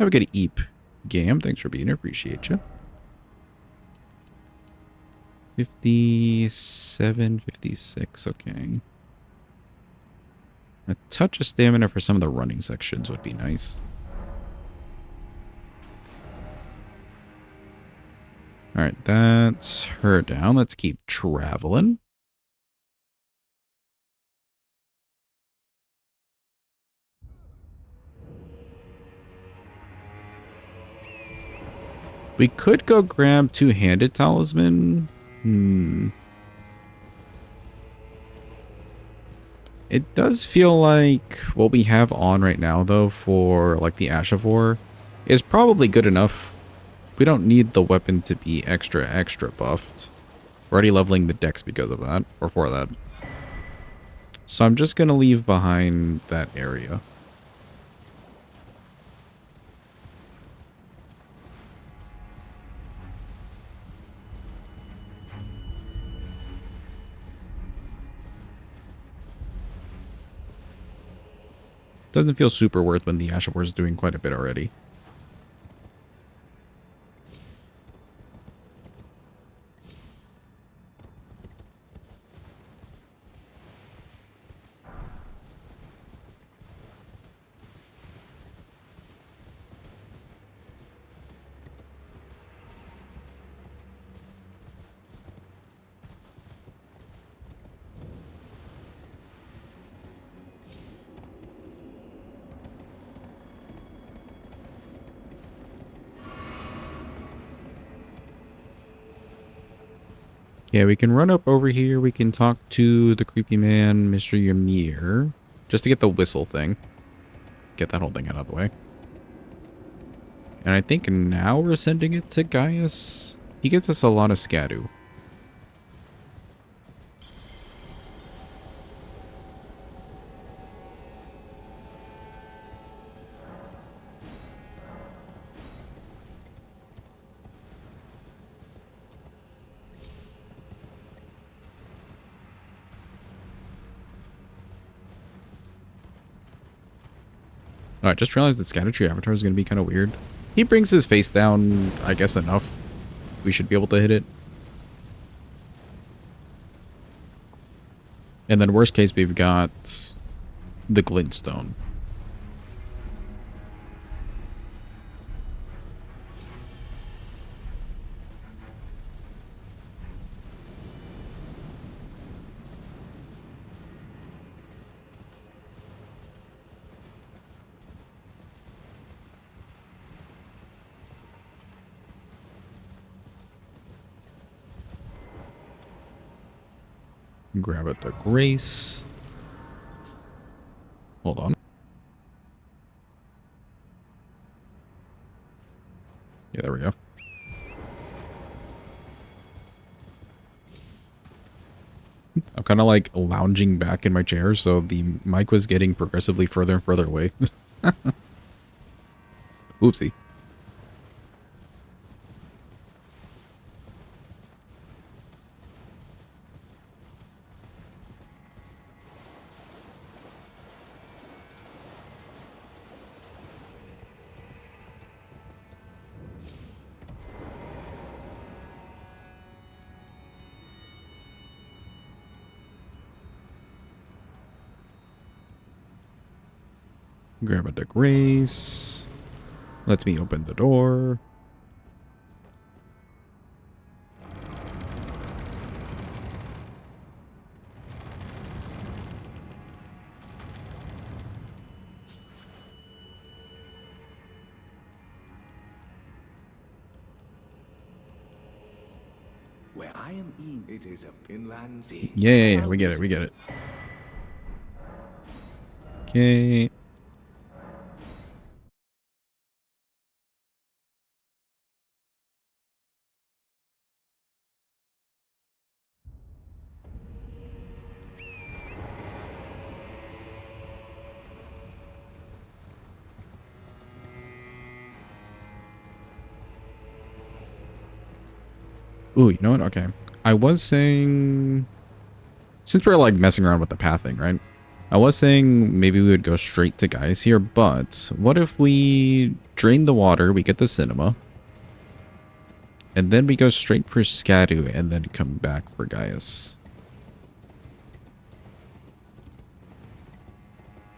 Have a good eep, Gam. Thanks for being here. Appreciate you. 57, 56. Okay. A touch of stamina for some of the running sections would be nice. Alright, that's her down. Let's keep traveling. We could go grab two-handed talisman. It does feel like what we have on right now, though, for like the Ash of War is probably good enough. We don't need the weapon to be extra buffed. We're already leveling the dex because of that, or for that. So I'm just going to leave behind that area. Doesn't feel super worth when the Ash of War is doing quite a bit already. Yeah, we can run up over here. We can talk to the creepy man, Mr. Ymir, just to get the whistle thing. Get that whole thing out of the way. And I think now we're sending it to Gaius. He gets us a lot of scadu. Alright, just realized that Scatter Tree Avatar is going to be kind of weird. He brings his face down, I guess, enough. We should be able to hit it. And then worst case, we've got the Glintstone. Grab it to Grace. Hold on. Yeah, there we go. I'm kind of like lounging back in my chair, so the mic was getting progressively further and further away. Oopsie. Grab it to Grace. Lets me open the door. Where I am in, it is a Pinland Sea. Yeah, we get it, we get it. Okay. Ooh, you know what? Okay. I was saying, since we're like messing around with the pathing, right? I was saying maybe we would go straight to Gaius here, but what if we drain the water, we get the cinema, and then we go straight for Scadu and then come back for Gaius?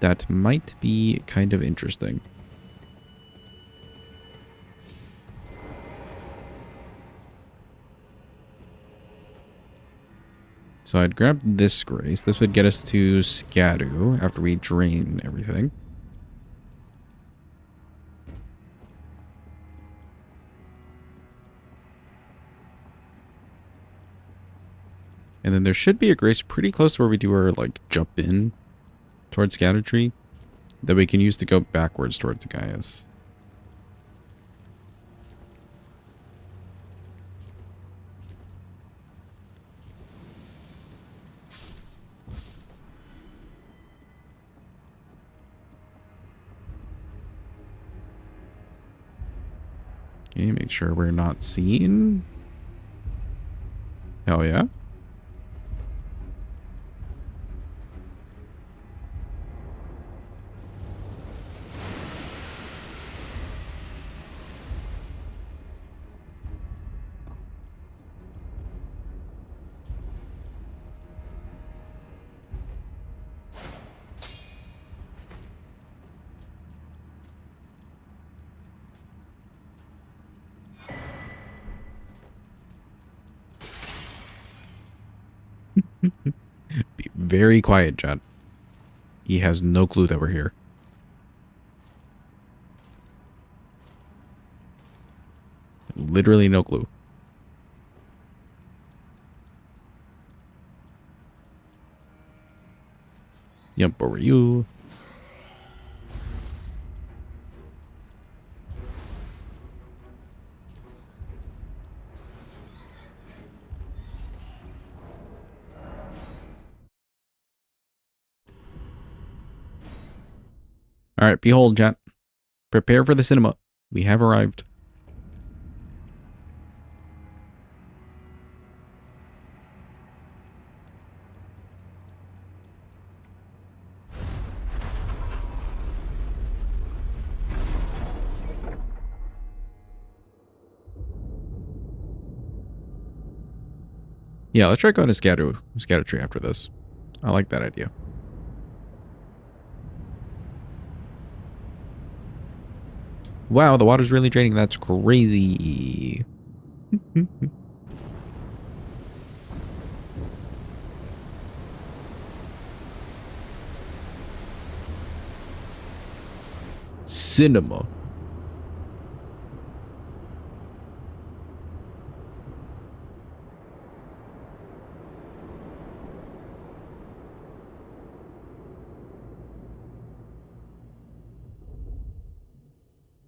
That might be kind of interesting. So I'd grab this grace. This would get us to Scadu after we drain everything. And then there should be a grace pretty close to where we do our, like, jump in towards Scatter Tree that we can use to go backwards towards Gaius. Okay, make sure we're not seen. Hell yeah. Be very quiet, Judd. He has no clue that we're here. Literally no clue. Yep, over you. Alright, behold, chat. Prepare for the cinema. We have arrived. Yeah, let's try going to Scatter Tree after this. I like that idea. Wow, the water's really draining. That's crazy. Cinema.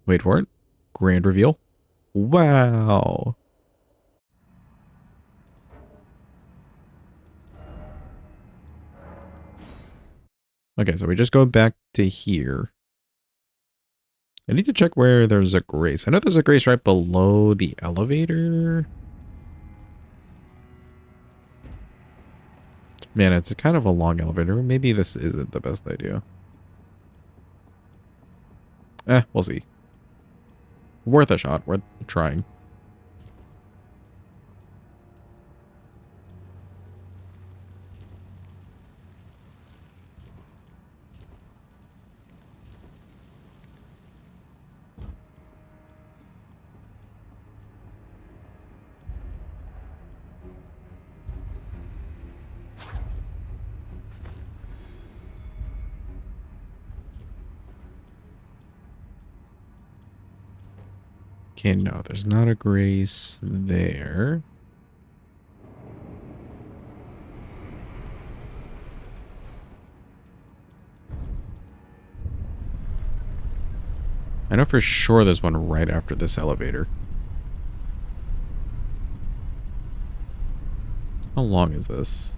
Wait for it. Grand reveal. Wow. Okay, so we just go back to here. I need to check where there's a grace. I know there's a grace right below the elevator. Man, it's kind of a long elevator. Maybe this isn't the best idea. We'll see. Worth a shot. Worth trying. Okay, no, there's not a grace there. I know for sure there's one right after this elevator. How long is this?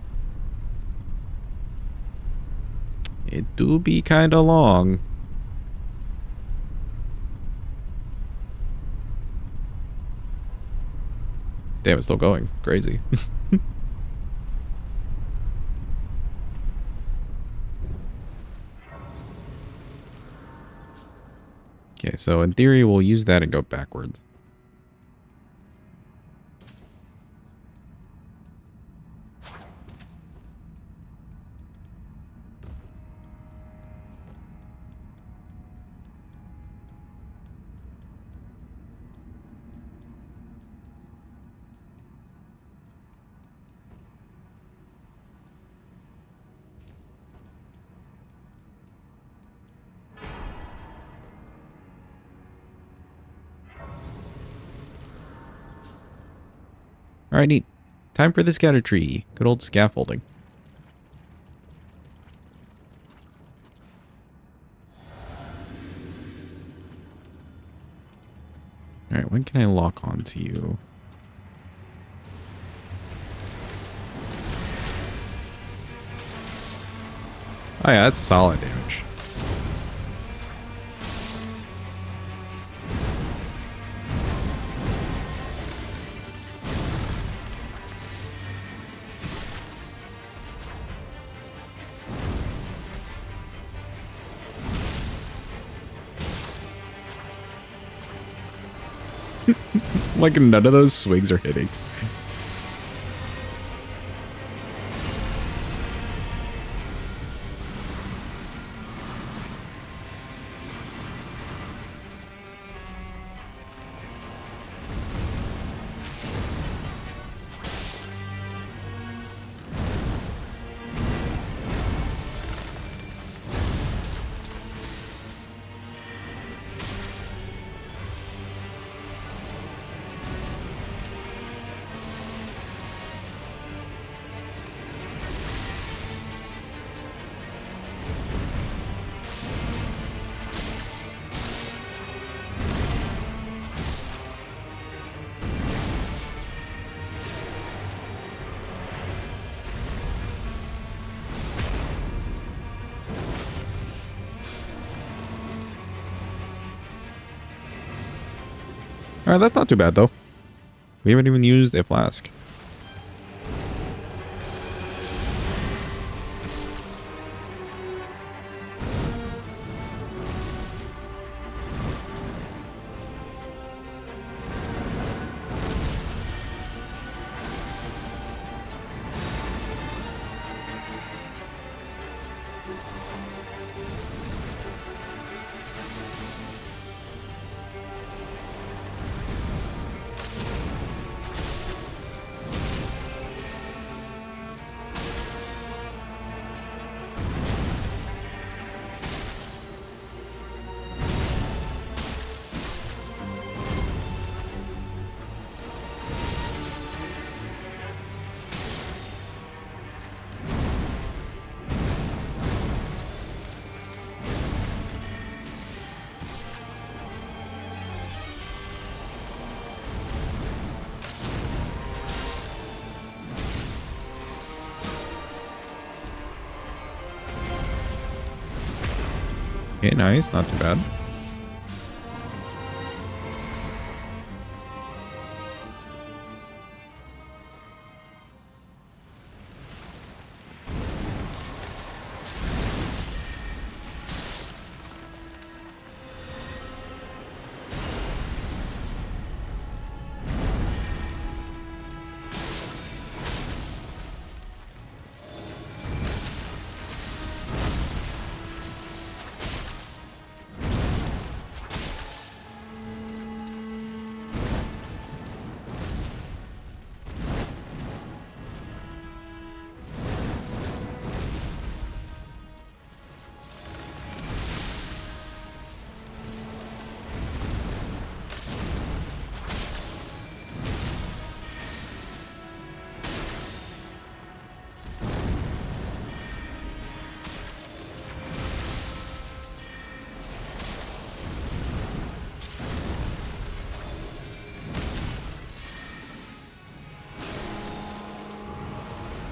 It do be kind of long. Damn, it's still going. Crazy. Okay, so in theory, we'll use that and go backwards. All right, neat. Time for the scatter tree. Good old scaffolding. All right, when can I lock onto you? Oh yeah, that's solid damage. Like none of those swings are hitting. All right, that's not too bad though. We haven't even used a flask. Okay, nice. Not too bad.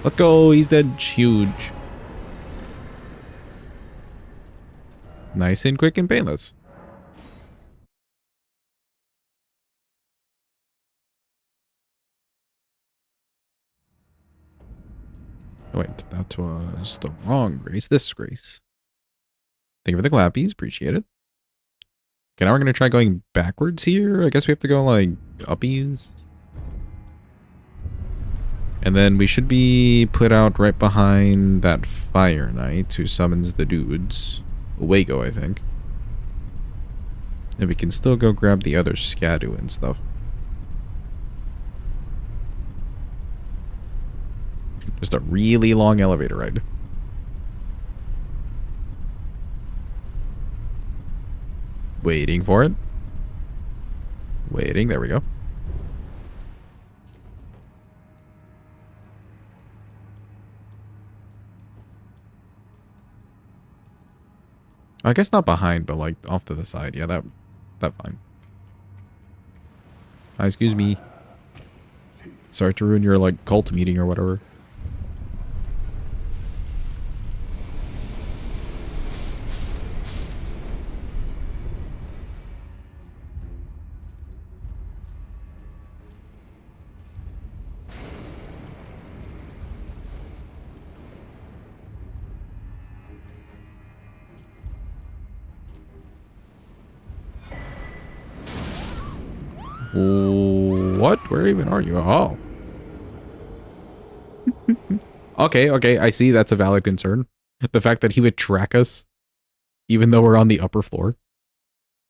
Let's go. He's dead. Huge. Nice and quick and painless. Oh, wait, that was the wrong Grace. This Grace. Thank you for the clappies. Appreciate it. Okay, now we're going to try going backwards here. I guess we have to go like uppies. And then we should be put out right behind that fire knight who summons the dudes. Wago, I think. And we can still go grab the other Scadu and stuff. Just a really long elevator ride. Waiting for it. Waiting, there we go. I guess not behind, but like off to the side. Yeah, that fine. Hi, excuse me. Sorry to ruin your like cult meeting or whatever. What? Where even are you? Oh. Okay, I see. That's a valid concern. The fact that he would track us, even though we're on the upper floor.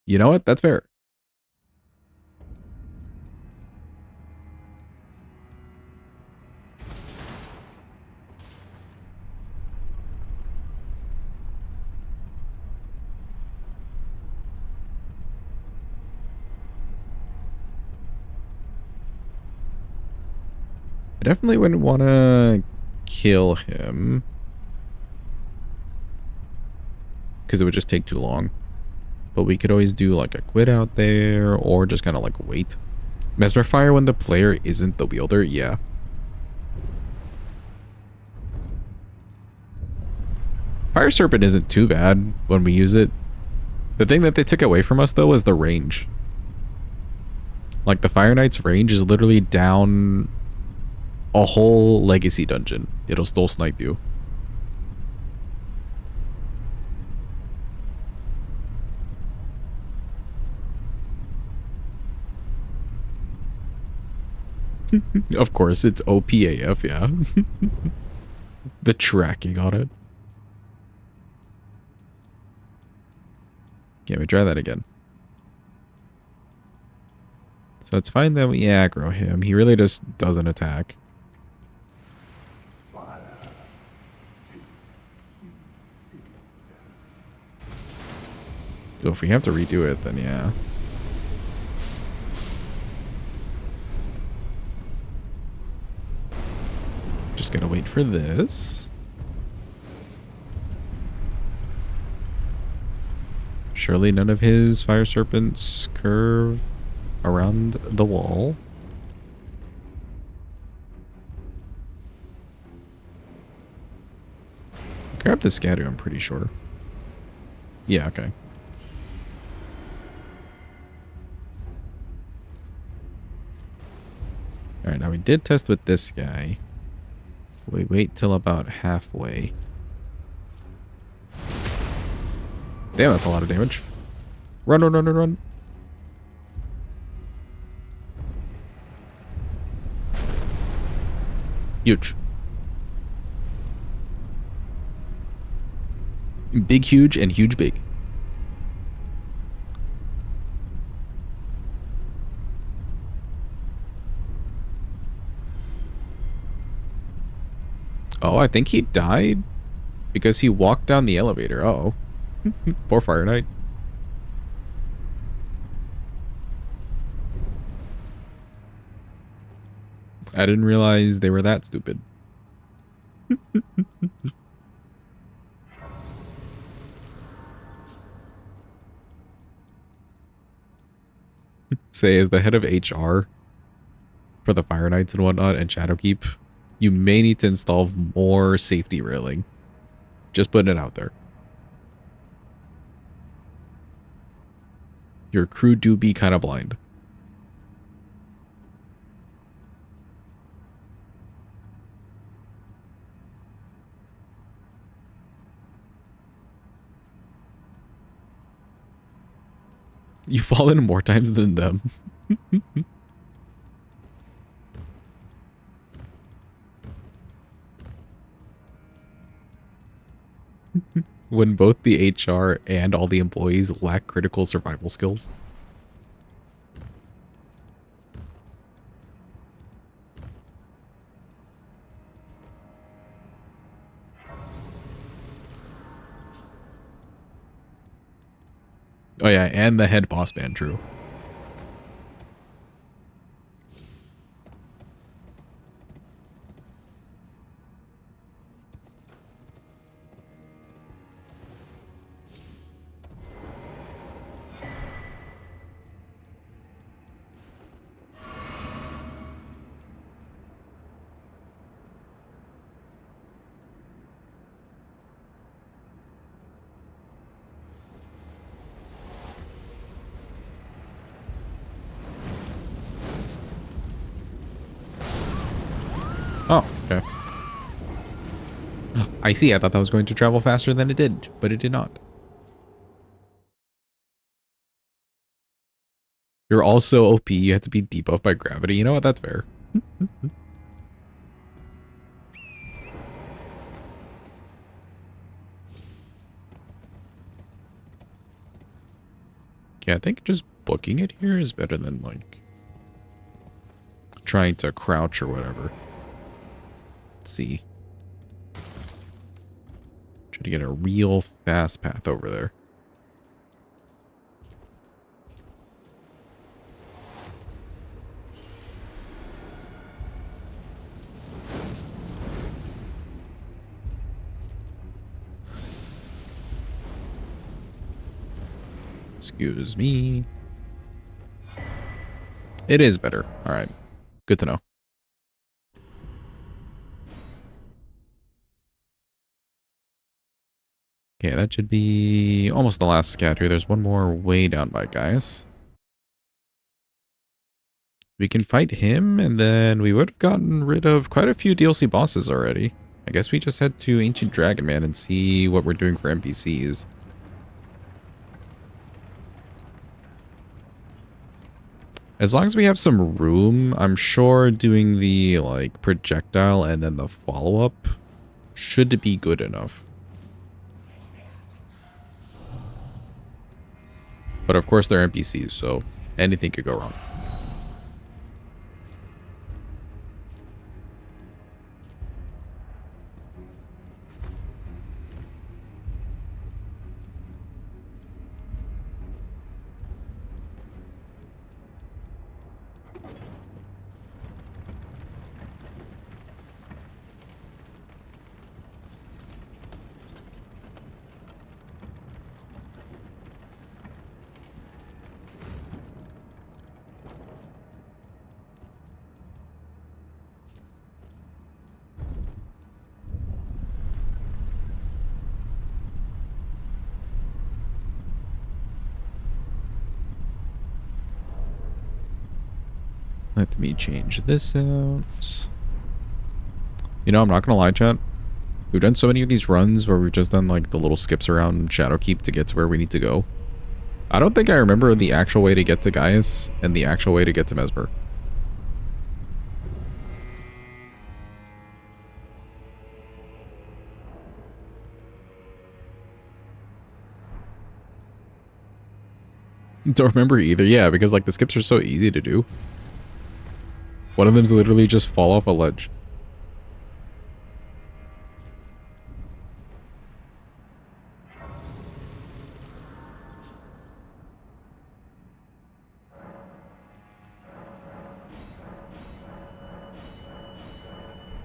You know what? That's fair. I definitely wouldn't want to kill him. Because it would just take too long. But we could always do like a quit out there or just kind of like wait. Mesmer Fire when the player isn't the wielder? Yeah. Fire Serpent isn't too bad when we use it. The thing that they took away from us though was the range. Like the Fire Knight's range is literally down a whole legacy dungeon. It'll still snipe you. Of course, it's OPAF, yeah. The tracking on it. Can't we try that again? So it's fine that we aggro him. He really just doesn't attack. So if we have to redo it, then yeah. Just gotta wait for this. Surely none of his fire serpents curve around the wall. Grab the scatter, I'm pretty sure. Yeah, okay. Alright, now we did test with this guy. We wait till about halfway. Damn, that's a lot of damage. Run, run, run, run, run. Huge. Big, huge, and huge, big. Oh, I think he died because he walked down the elevator. Uh oh. Poor Fire Knight. I didn't realize they were that stupid. Say, as the head of HR for the Fire Knights and whatnot and Shadowkeep, you may need to install more safety railing. Just putting it out there. Your crew do be kind of blind. You fall in more times than them. When both the HR and all the employees lack critical survival skills. Oh yeah, and the head boss man, true. Oh, okay. I see. I thought that was going to travel faster than it did, but it did not. You're also OP. You have to be debuffed by gravity. You know what? That's fair. Yeah, I think just booking it here is better than, like, trying to crouch or whatever. Let's see. Try to get a real fast path over there. Excuse me. It is better. All right. Good to know. Okay, that should be almost the last scatter. There's one more way down by, guys. We can fight him, and then we would have gotten rid of quite a few DLC bosses already. I guess we just head to Ancient Dragon Man and see what we're doing for NPCs. As long as we have some room, I'm sure doing the, like, projectile and then the follow-up should be good enough. But of course they're NPCs, so anything could go wrong. Let me change this out. You know, I'm not gonna lie, chat. We've done so many of these runs where we've just done, like, the little skips around Shadowkeep to get to where we need to go. I don't think I remember the actual way to get to Gaius and the actual way to get to Mesmer. Don't remember either. Yeah, because, like, the skips are so easy to do. One of them's literally just fall off a ledge.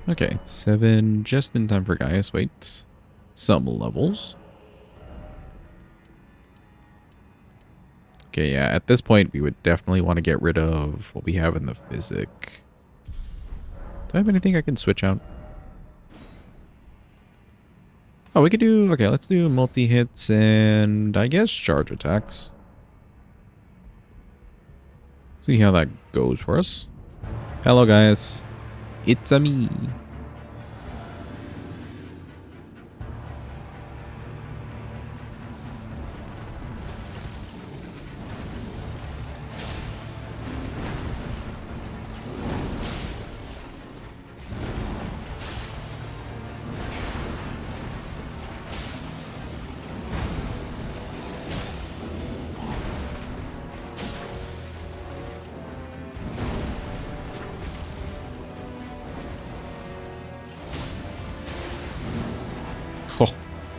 Okay, 7 just in time for Gaius. Wait. Some levels. Okay, yeah, at this point, we would definitely want to get rid of what we have in the physic. Do I have anything I can switch out? Oh, we could do... Okay, let's do multi-hits and I guess charge attacks. See how that goes for us. Hello, guys. It's-a me.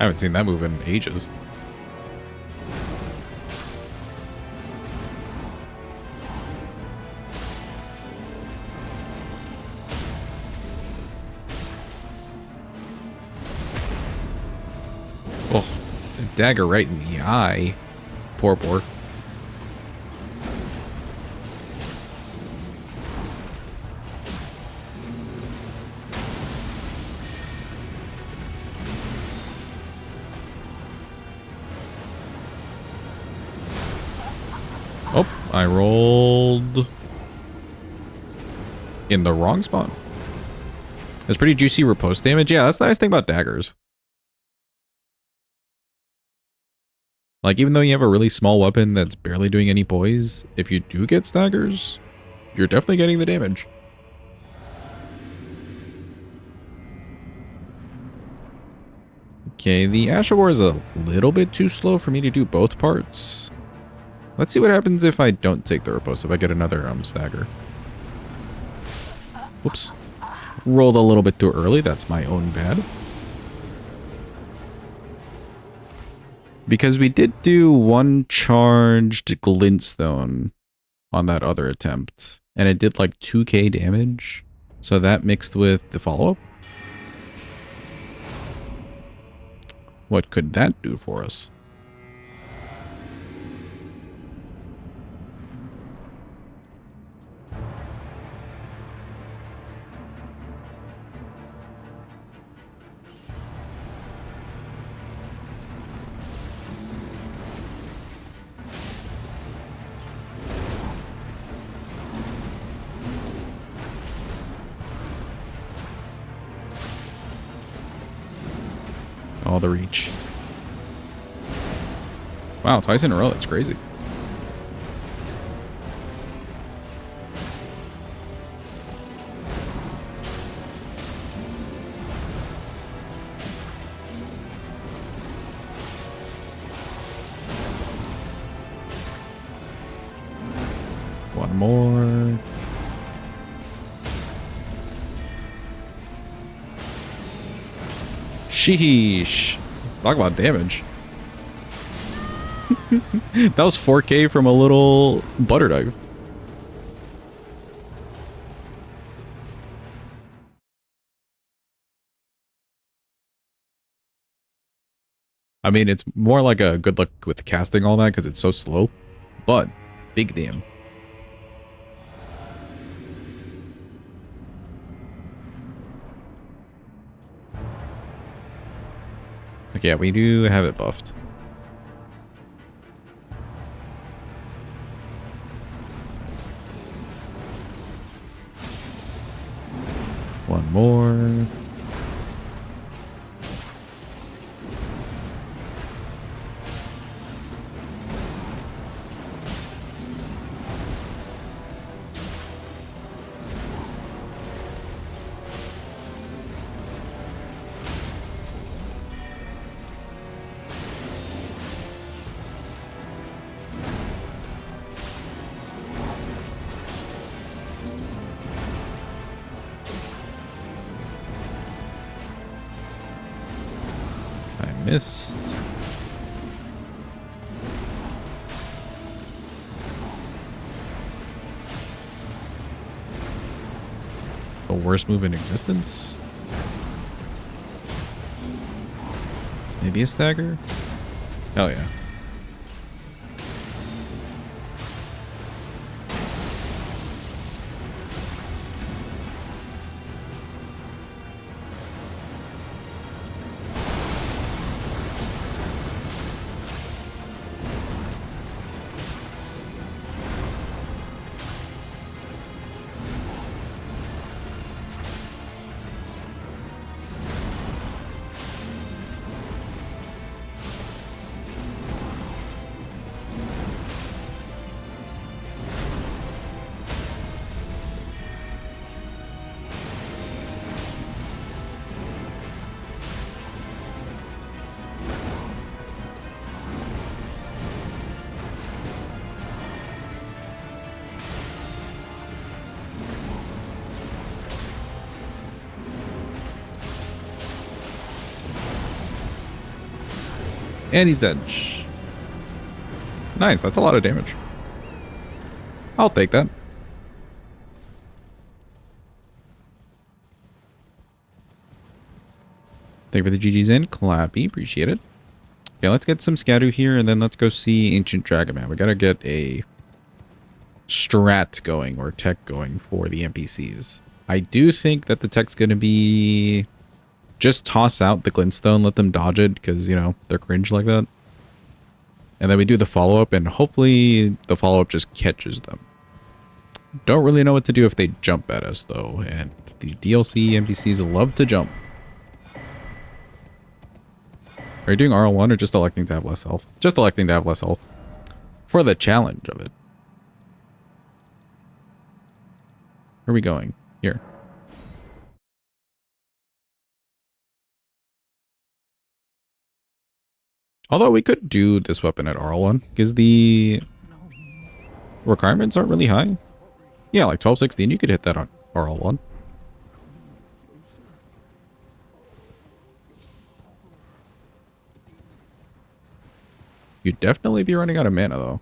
I haven't seen that move in ages. Oh, a dagger right in the eye. Poor boar. Oh, I rolled in the wrong spot. It's pretty juicy riposte damage. Yeah, that's the nice thing about daggers. Like, even though you have a really small weapon that's barely doing any poise, if you do get staggers, you're definitely getting the damage. Okay, the Ash of War is a little bit too slow for me to do both parts. Let's see what happens if I don't take the riposte, if I get another stagger. Whoops. Rolled a little bit too early, that's my own bad. Because we did do one charged glintstone on that other attempt, and it did like 2k damage. So that mixed with the follow-up. What could that do for us? Oh, the reach. Wow, twice in a row. That's crazy. One more. Sheesh. Talk about damage. That was 4k from a little butter knife. I mean, it's more like a good luck with casting all that because it's so slow, but big damn. Okay, yeah, we do have it buffed. One more. Missed. The worst move in existence? Maybe a stagger? Hell yeah. And he's dead. Nice, that's a lot of damage. I'll take that. Thank you for the GG's in. Clappy, appreciate it. Okay, let's get some Scadu here, and then let's go see Ancient Dragon Man. We gotta get a strat going, or tech going, for the NPCs. I do think that the tech's gonna be... just toss out the glintstone, let them dodge it, because, you know, they're cringe like that. And then we do the follow-up, and hopefully the follow-up just catches them. Don't really know what to do if they jump at us, though, and the DLC NPCs love to jump. Are you doing RL1 or just electing to have less health? Just electing to have less health. For the challenge of it. Where are we going? Here. Although we could do this weapon at RL1, because the requirements aren't really high. Yeah, like 1216, you could hit that on RL1. You'd definitely be running out of mana, though.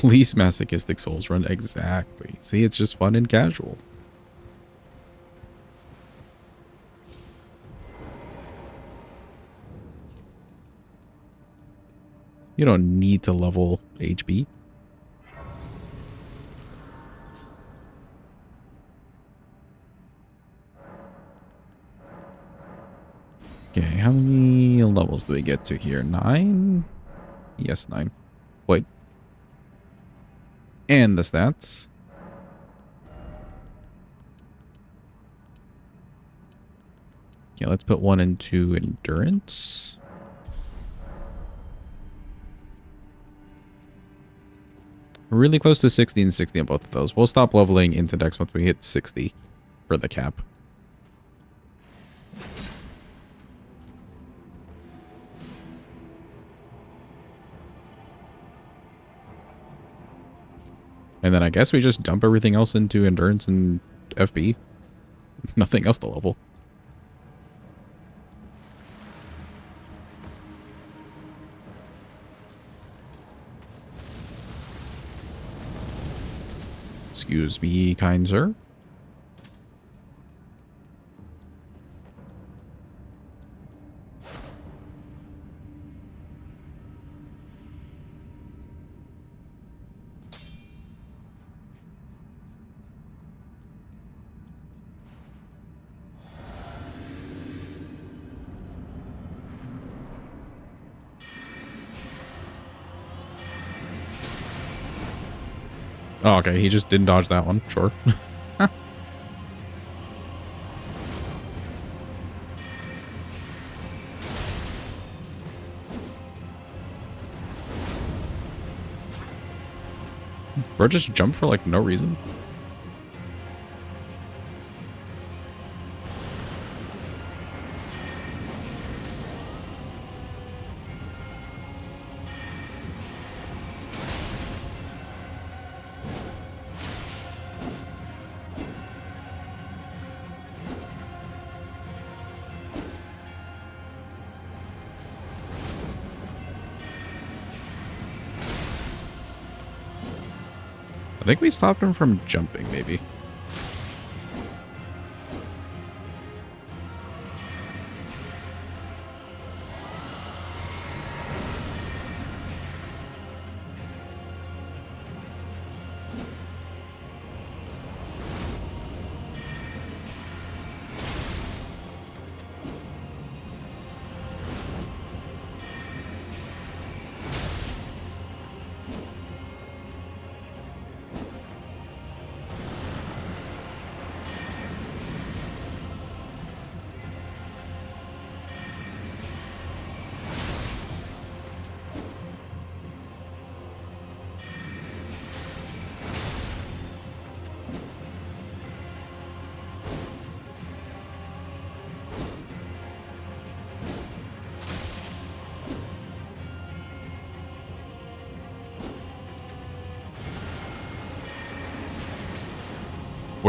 Least masochistic Souls run. Exactly. See, it's just fun and casual. You don't need to level HP. Okay, how many levels do we get to here? 9? Yes, 9. Wait. And the stats. Okay, let's put one into endurance. We're really close to 60 and 60 on both of those. We'll stop leveling into Dex once we hit 60 for the cap. And then I guess we just dump everything else into endurance and FB. Nothing else to level. Excuse me, kind sir. Oh, okay, he just didn't dodge that one. Sure. Bro just jumped for like no reason. I think we stopped him from jumping, maybe.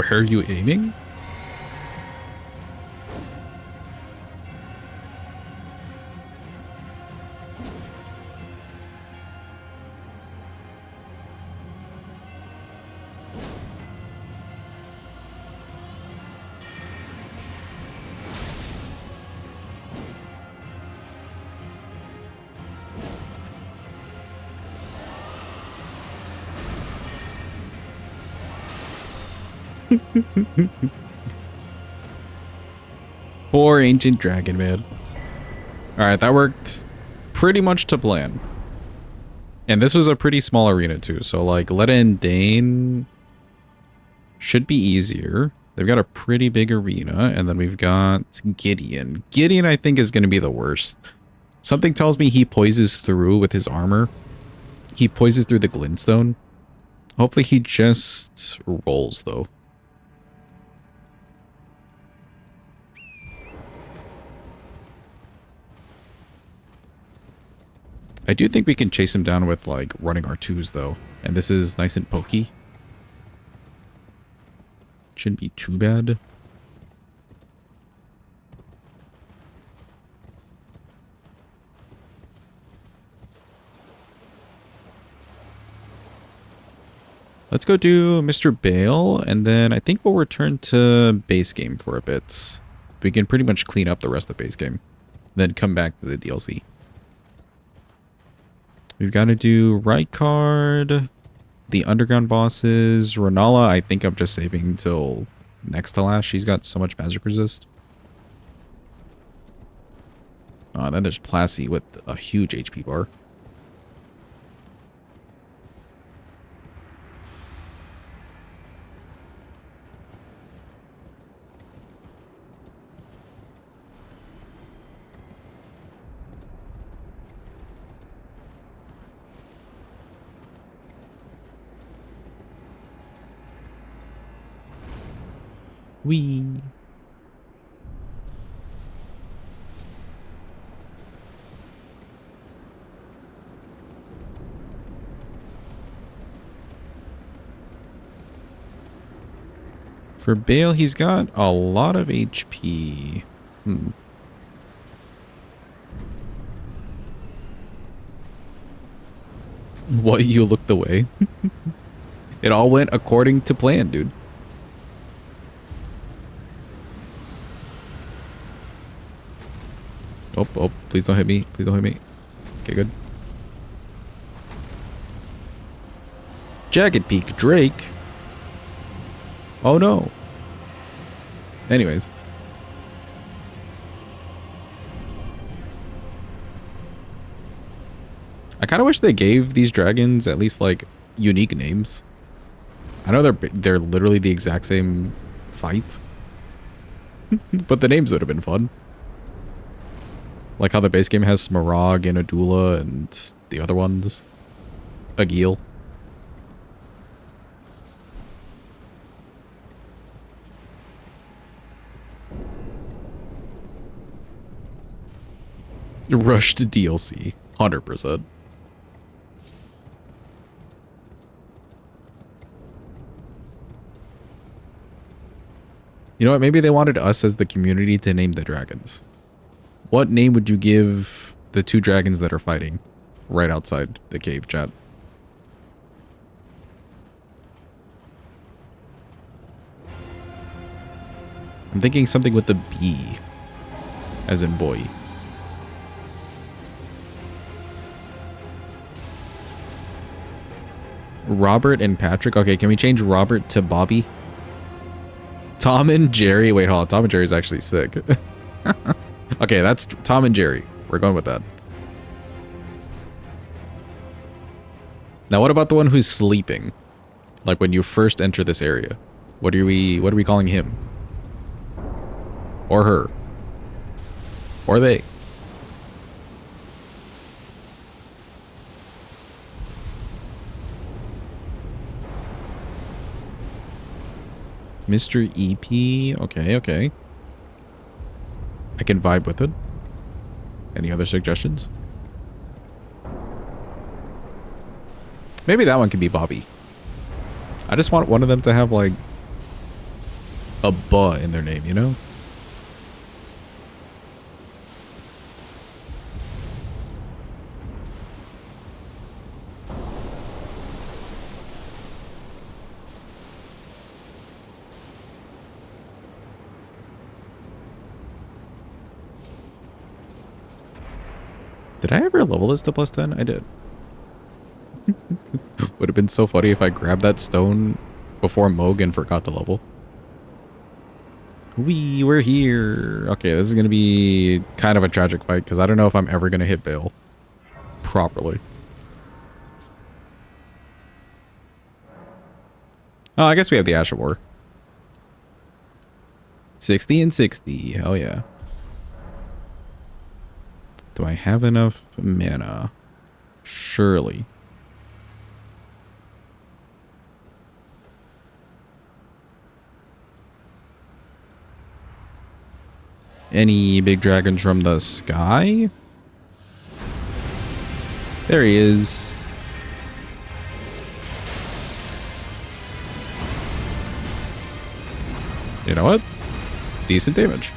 Where are you aiming? Poor ancient dragon, man. Alright, that worked pretty much to plan. And this was a pretty small arena too, so like Letta and Dane should be easier. They've got a pretty big arena, and then we've got Gideon. Gideon, I think, is going to be the worst. Something tells me he poises through with his armor. He poises through the glintstone. Hopefully he just rolls, though. I do think we can chase him down with, like, running R2s, though. And this is nice and pokey. Shouldn't be too bad. Let's go do Mr. Bayle, and then I think we'll return to base game for a bit. We can pretty much clean up the rest of the base game. Then come back to the DLC. We've got to do Rykard, the underground bosses. Renala, I think I'm just saving until next to last. She's got so much magic resist. Then there's Plassey with a huge HP bar. Wee. For Bayle, he's got a lot of HP. What, you looked away? It all went according to plan, dude. Oh, please don't hit me. Please don't hit me. Okay, good. Jagged Peak Drake. Oh no. Anyways. I kind of wish they gave these dragons at least like unique names. I know they're literally the exact same fight. But the names would have been fun. Like how the base game has Smaragd and Adula and the other ones. Agil. Rushed DLC. 100%. You know what? Maybe they wanted us as the community to name the dragons. What name would you give the two dragons that are fighting right outside the cave, chat? I'm thinking something with the B, as in boy. Robert and Patrick. Okay, can we change Robert to Bobby? Tom and Jerry. Wait, hold on. Tom and Jerry's actually sick. Okay, that's Tom and Jerry. We're going with that. Now, what about the one who's sleeping? Like when you first enter this area. What are we calling him? Or her? Or they? Mr. EP. Okay, okay. I can vibe with it. Any other suggestions? Maybe that one can be Bobby. I just want one of them to have, like, a "buh" in their name, you know? Did I ever level this to +10? I did. Would have been so funny if I grabbed that stone before Moog and forgot to level. We were here. Okay, this is going to be kind of a tragic fight because I don't know if I'm ever going to hit Bayle properly. Oh, I guess we have the Ash of War. 60 and 60. Hell yeah. Do I have enough mana? Surely. Any big dragons from the sky? There he is. You know what? Decent damage.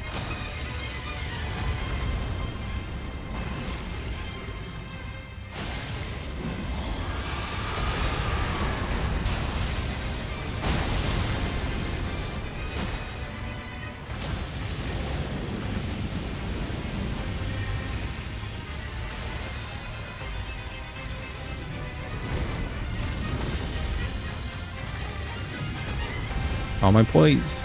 All my plays.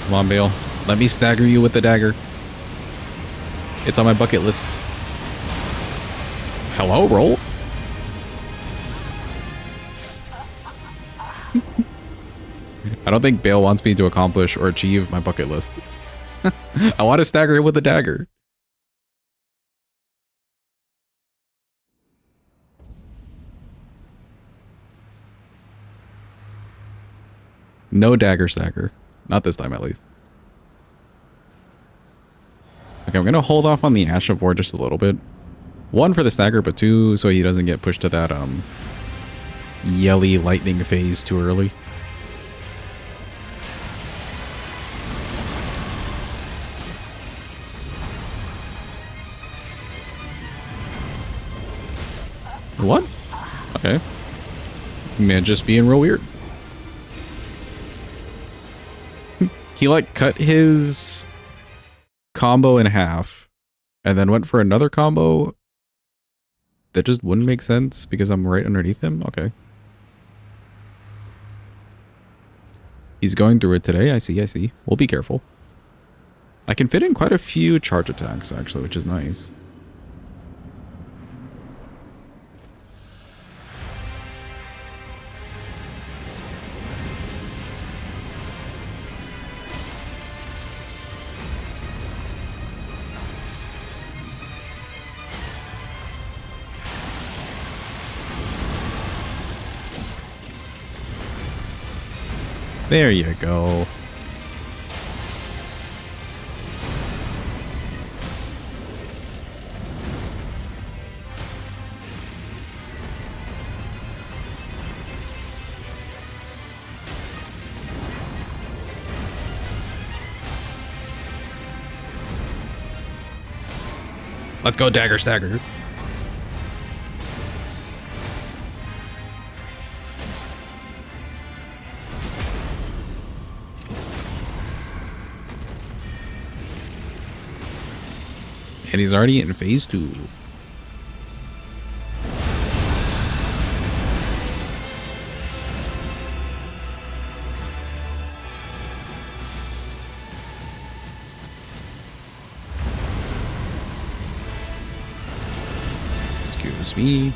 Come on, Bayle. Let me stagger you with the dagger. It's on my bucket list. Hello, roll. I don't think Bayle wants me to accomplish or achieve my bucket list. I want to stagger him with the dagger. No dagger stagger. Not this time, at least. Okay, I'm going to hold off on the Ash of War just a little bit. One, for the stagger, but two, so he doesn't get pushed to that yelly lightning phase too early. What? Okay. Man, just being real weird. He like cut his combo in half and then went for another combo that just wouldn't make sense because I'm right underneath him. Okay. He's going through it today. I see, I see. We'll be careful. I can fit in quite a few charge attacks actually, which is nice. There you go. Let's go dagger stagger. And he's already in phase 2. Excuse me.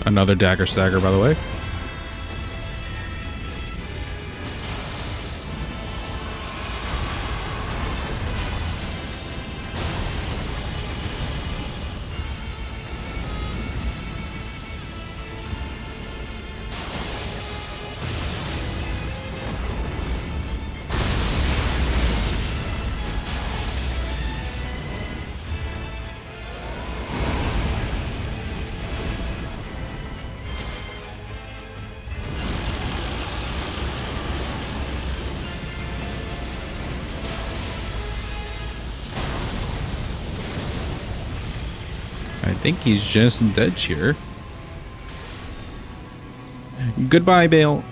Another dagger stagger, by the way. I think he's just dead here. Goodbye, Bayle.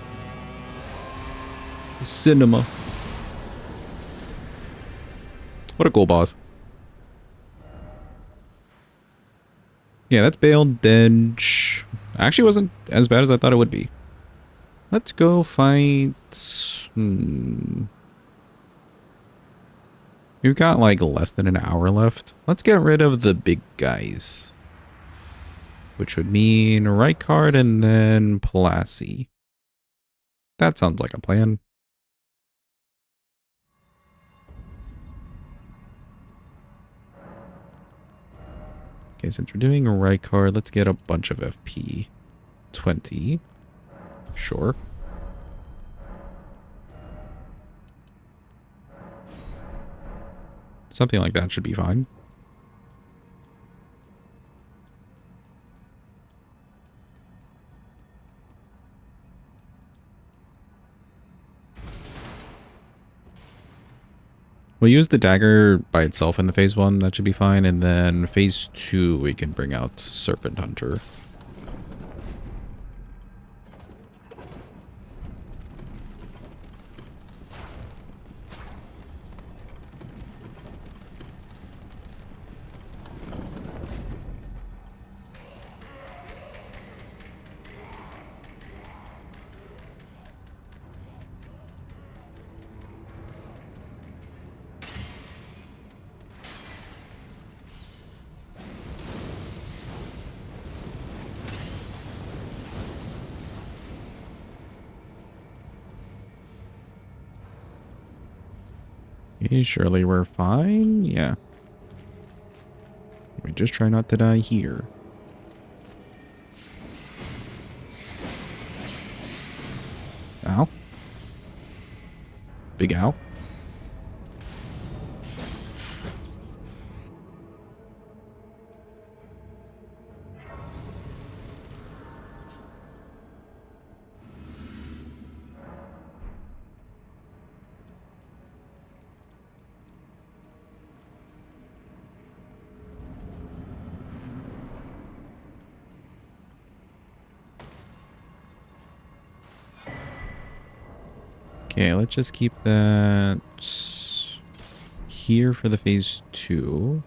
Cinema. What a cool boss. Yeah, that's Bayle dead. Actually wasn't as bad as I thought it would be. Let's go fight... We've got like less than an hour left. Let's get rid of the big guys. Which would mean Rykard and then Pulaski. That sounds like a plan. Okay, since we're doing Rykard, let's get a bunch of FP. 20. Sure. Something like that should be fine. We'll use the dagger by itself in the phase 1. That should be fine. And then phase 2, we can bring out Serpent Hunter. Okay, surely we're fine. Yeah. We just try not to die here. Ow. Big ow. Okay, let's just keep that here for the phase 2.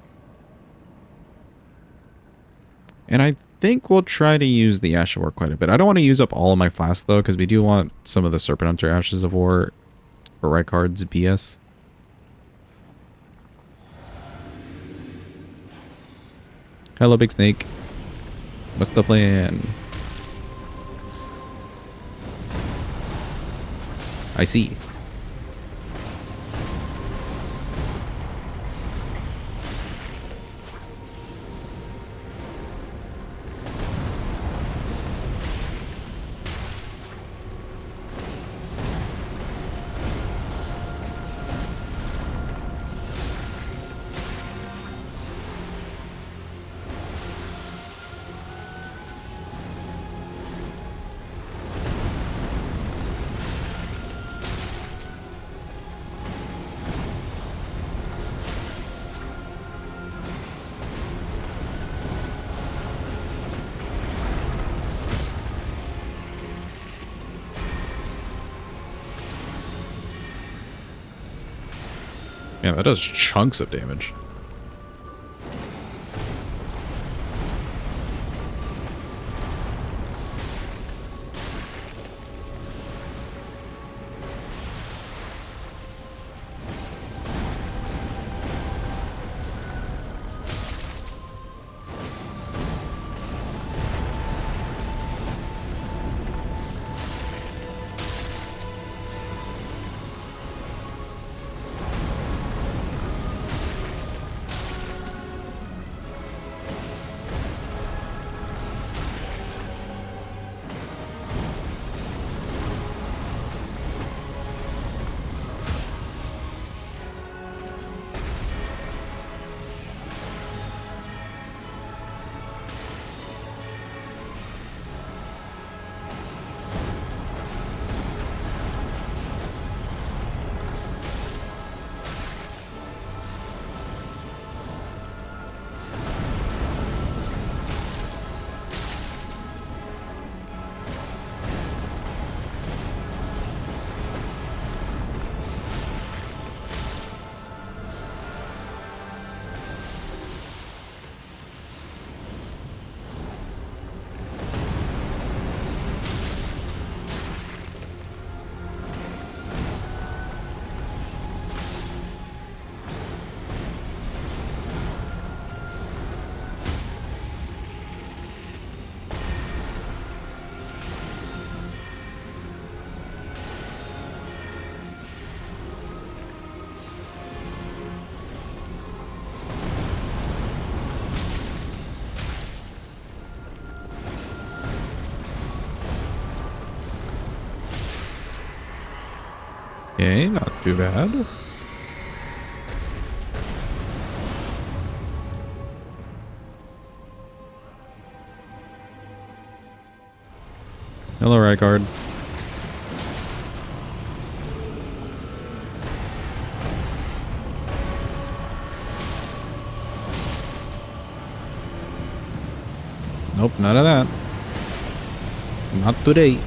And I think we'll try to use the Ash of War quite a bit. I don't want to use up all of my flasks, though, because we do want some of the Serpent Hunter Ashes of War for Rykard's BS. Hello, Big Snake. What's the plan? I see. Yeah, that does chunks of damage. Okay, not too bad. Hello, Rykard. Nope, none of that. Not today.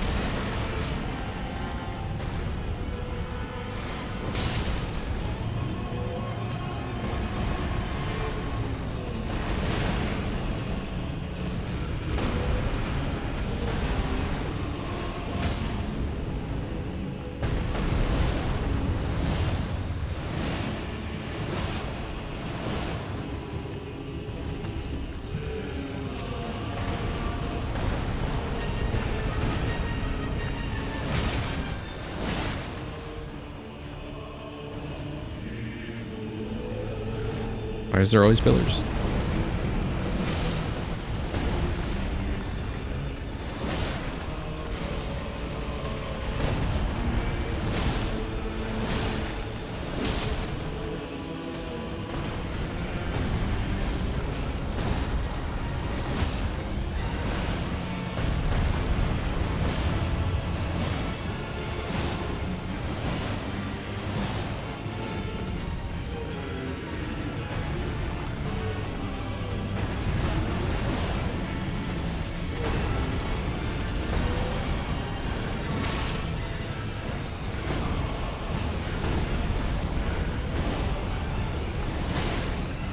Why is there always pillars?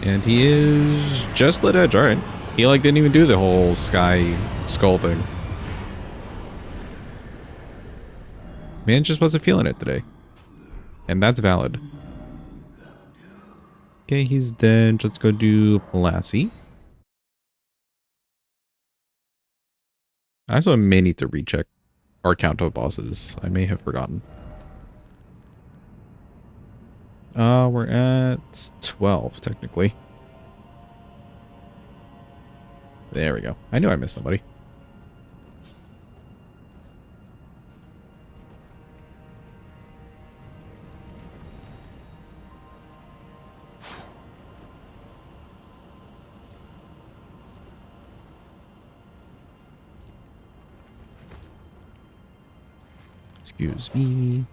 And he is just lit edge. All right. He like didn't even do the whole sky skull thing. Man just wasn't feeling it today. And that's valid. Okay, he's dead. Let's go do Palassi. I also may need to recheck our count of bosses. I may have forgotten. We're at 12, technically. There we go. I knew I missed somebody. Excuse me.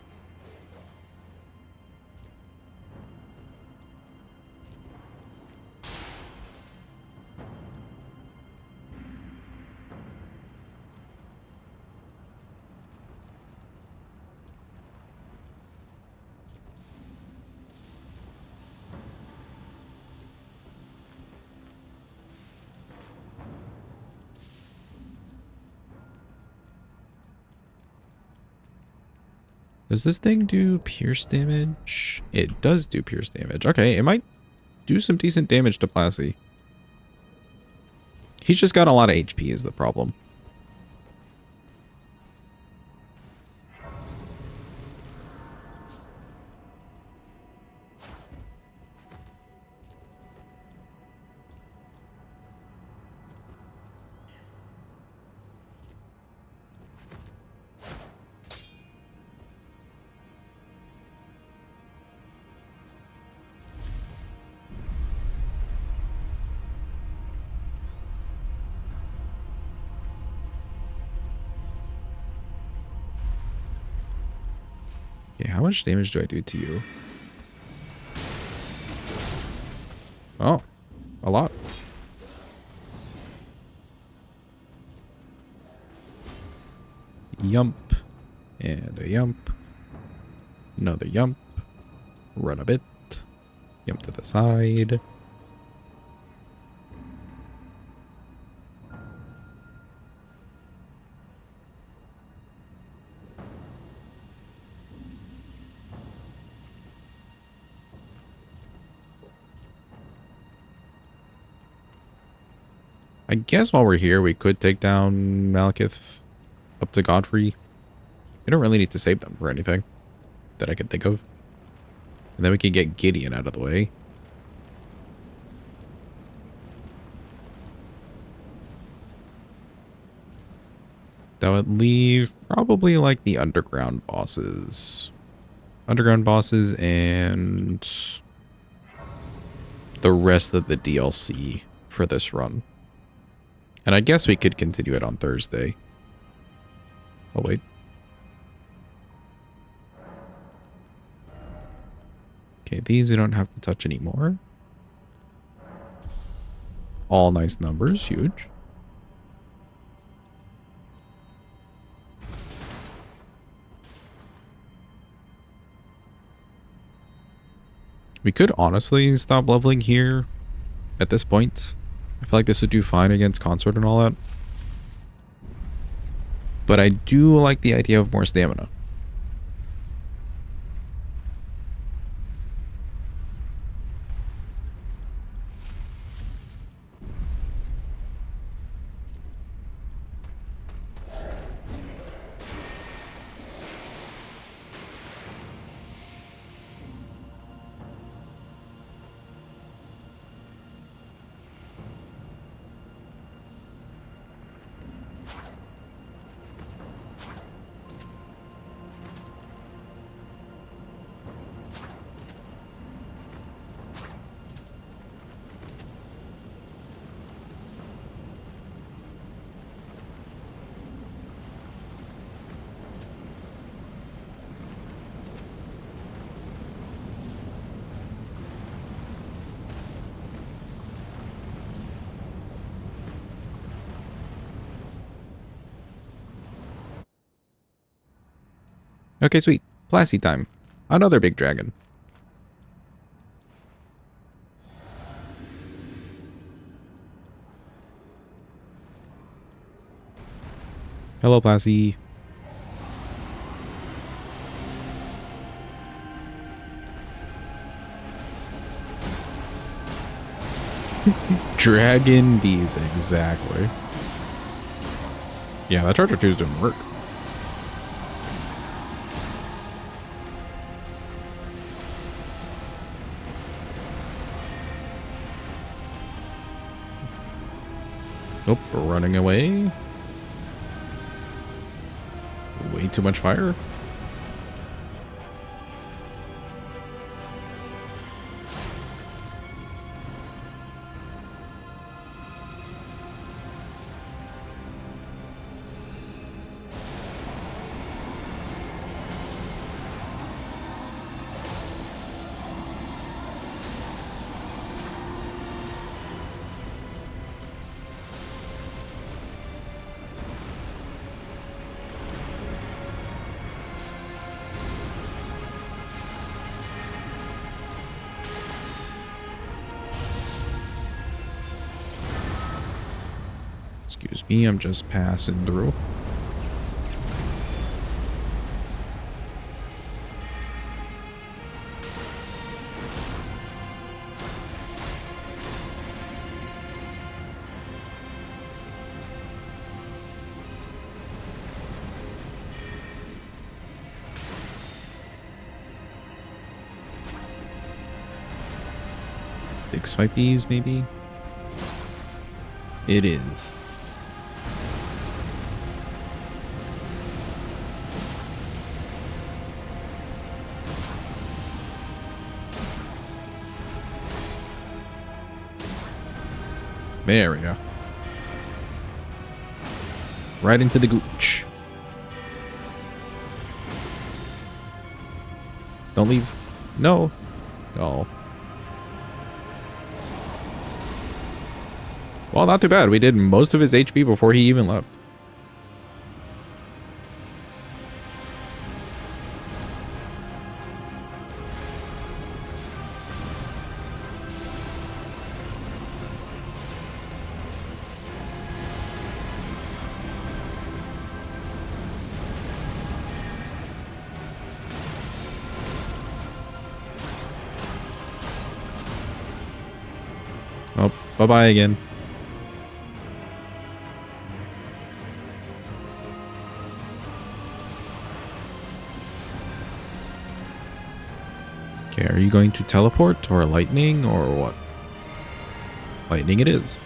Does this thing do pierce damage? It does do pierce damage. Okay, it might do some decent damage to Plassie. He's just got a lot of HP is the problem. Okay, how much damage do I do to you? Oh, a lot. Yump. And a yump. Another yump. Run a bit. Yump to the side. I guess while we're here, we could take down Malekith up to Godfrey. We don't really need to save them for anything that I can think of. And then we can get Gideon out of the way. That would leave probably like the underground bosses. underground bosses and the rest of the DLC for this run. And I guess we could continue it on Thursday. Oh, wait. Okay, these we don't have to touch anymore. All nice numbers, huge. We could honestly stop leveling here at this point. I feel like this would do fine against Consort and all that. But I do like the idea of more stamina. Okay, sweet. Plassy time. Another big dragon. Hello, Plassy. Dragon bees, exactly. Yeah, that Charger 2's doing work. Nope, we're running away. Way too much fire. Excuse me, I'm just passing through. Big swipies, maybe? It is. There we go. Right into the gooch. Don't leave. No. Oh. Well, not too bad. We did most of his HP before he even left. Oh, bye-bye again. Okay, are you going to teleport or lightning or what? Lightning it is.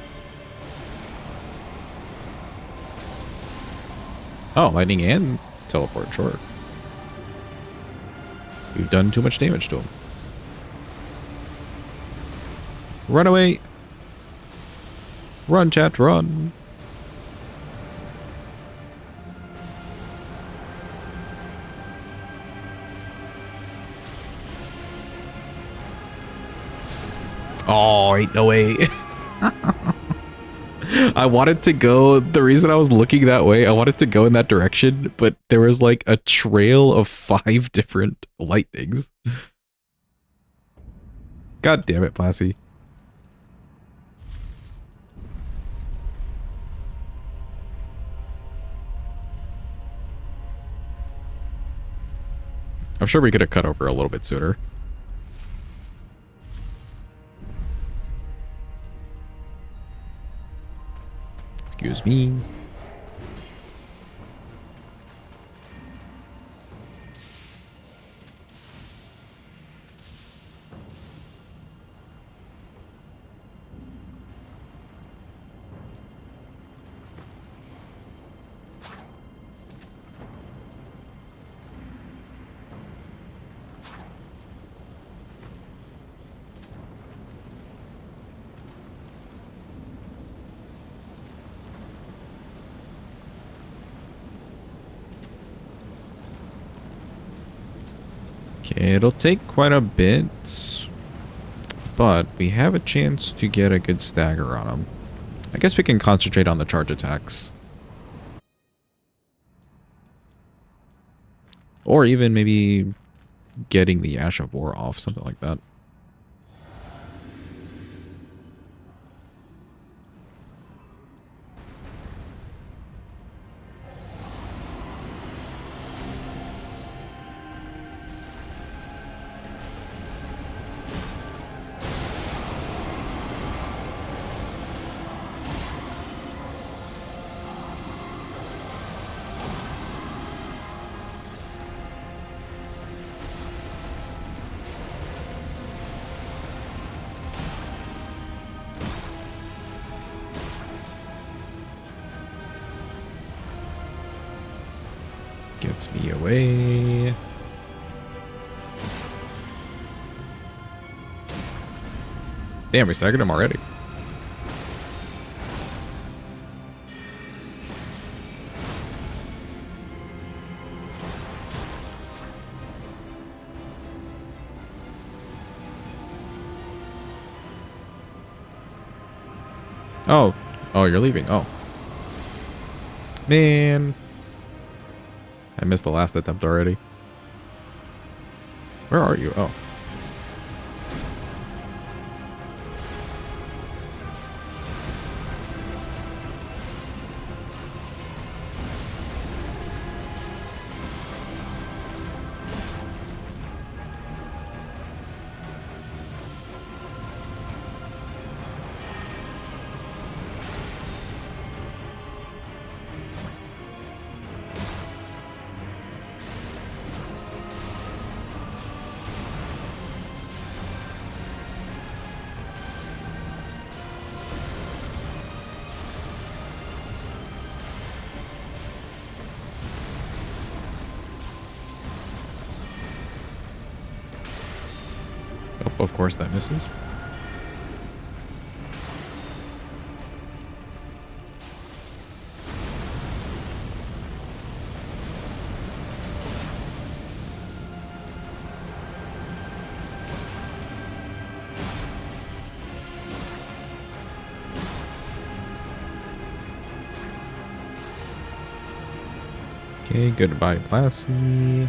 Oh, lightning and teleport, sure. We've done too much damage to him. Run away! Run, chat, run! Oh, ain't no way. I wanted to go, the reason I was looking that way, I wanted to go in that direction, but there was like a trail of 5 different lightnings. God damn it, Plassy. I'm sure we could have cut over a little bit sooner. Excuse me. Okay, it'll take quite a bit, but we have a chance to get a good stagger on him. I guess we can concentrate on the charge attacks. Or even maybe getting the Ash of War off, something like that. Gets me away. Damn, we staggered him already. Oh. Oh, you're leaving. Oh. Man. I missed the last attempt already. Where are you? Oh. Oh, of course that misses. Okay, goodbye, Plassy.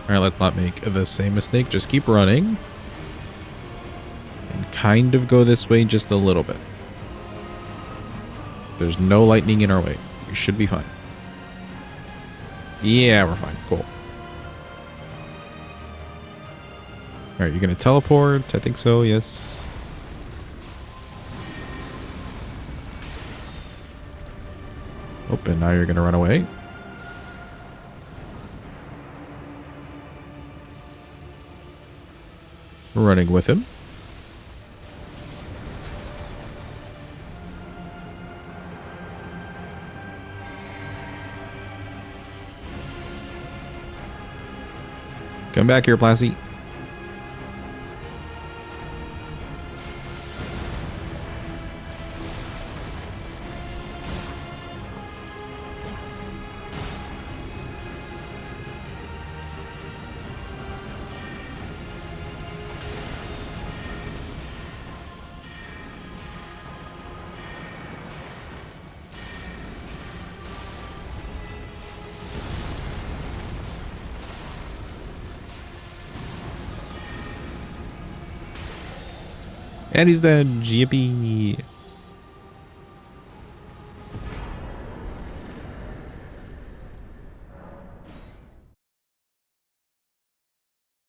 Alright, let's not make the same mistake. Just keep running. And kind of go this way just a little bit. There's no lightning in our way. We should be fine. Yeah, we're fine. Cool. Alright, you're gonna teleport? I think so, yes. Oh, and now you're gonna run away. We're running with him. Come back here, Plasty. And he's dead. Yippee.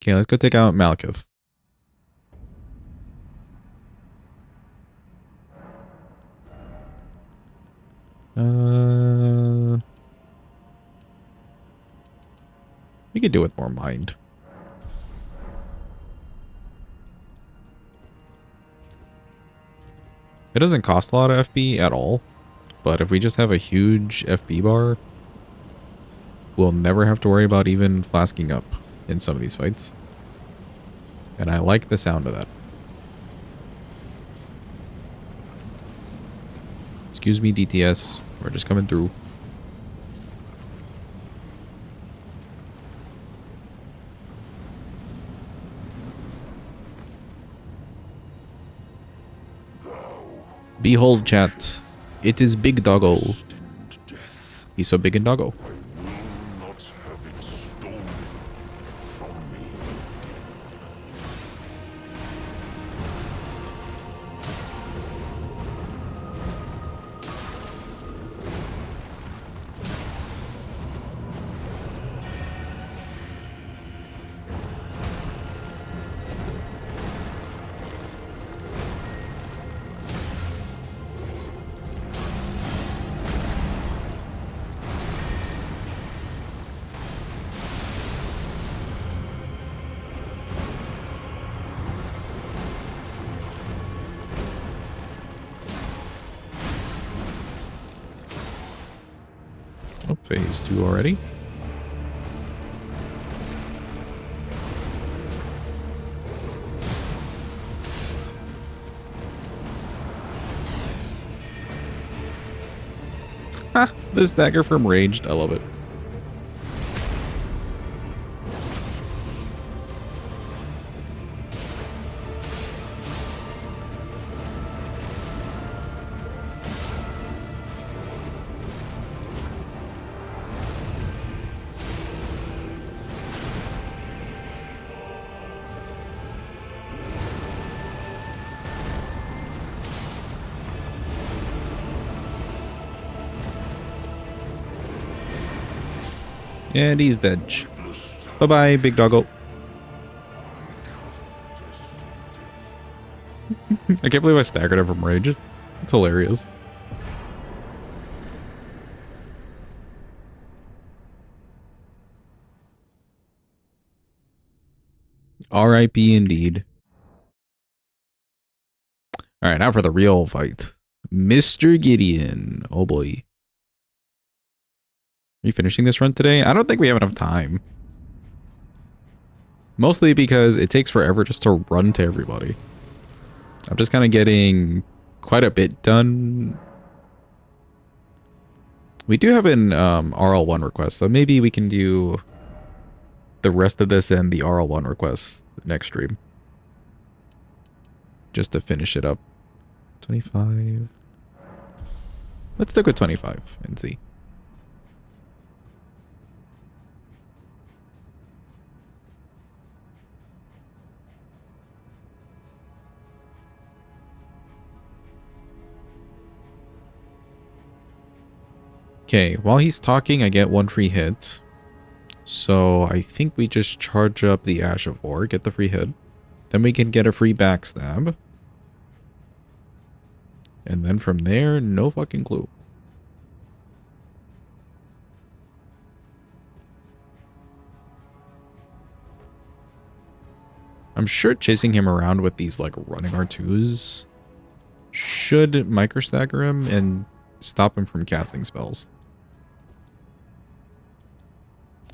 Okay, let's go take out Malekith. We could do with more mind. It doesn't cost a lot of FB at all, but if we just have a huge FB bar, we'll never have to worry about even flasking up in some of these fights. And I like the sound of that. Excuse me, DTS. We're just coming through. Behold, chat. It is Big Doggo. He's so big and doggo. Oh, phase 2 already. Ha! This dagger from Raged. I love it. And he's dead. Bye-bye, big doggo. I can't believe I staggered him from Rage. It's hilarious. R.I.P. indeed. Alright, now for the real fight. Mr. Gideon. Oh boy. Are you finishing this run today? I don't think we have enough time. Mostly because it takes forever just to run to everybody. I'm just kind of getting quite a bit done. We do have an RL1 request, so maybe we can do the rest of this and the RL1 request next stream. Just to finish it up. 25. Let's stick with 25 and see. Okay, while he's talking, I get one free hit. So I think we just charge up the Ash of War, get the free hit. Then we can get a free backstab. And then from there, no fucking clue. I'm sure chasing him around with these like running R2s should microstagger him and stop him from casting spells.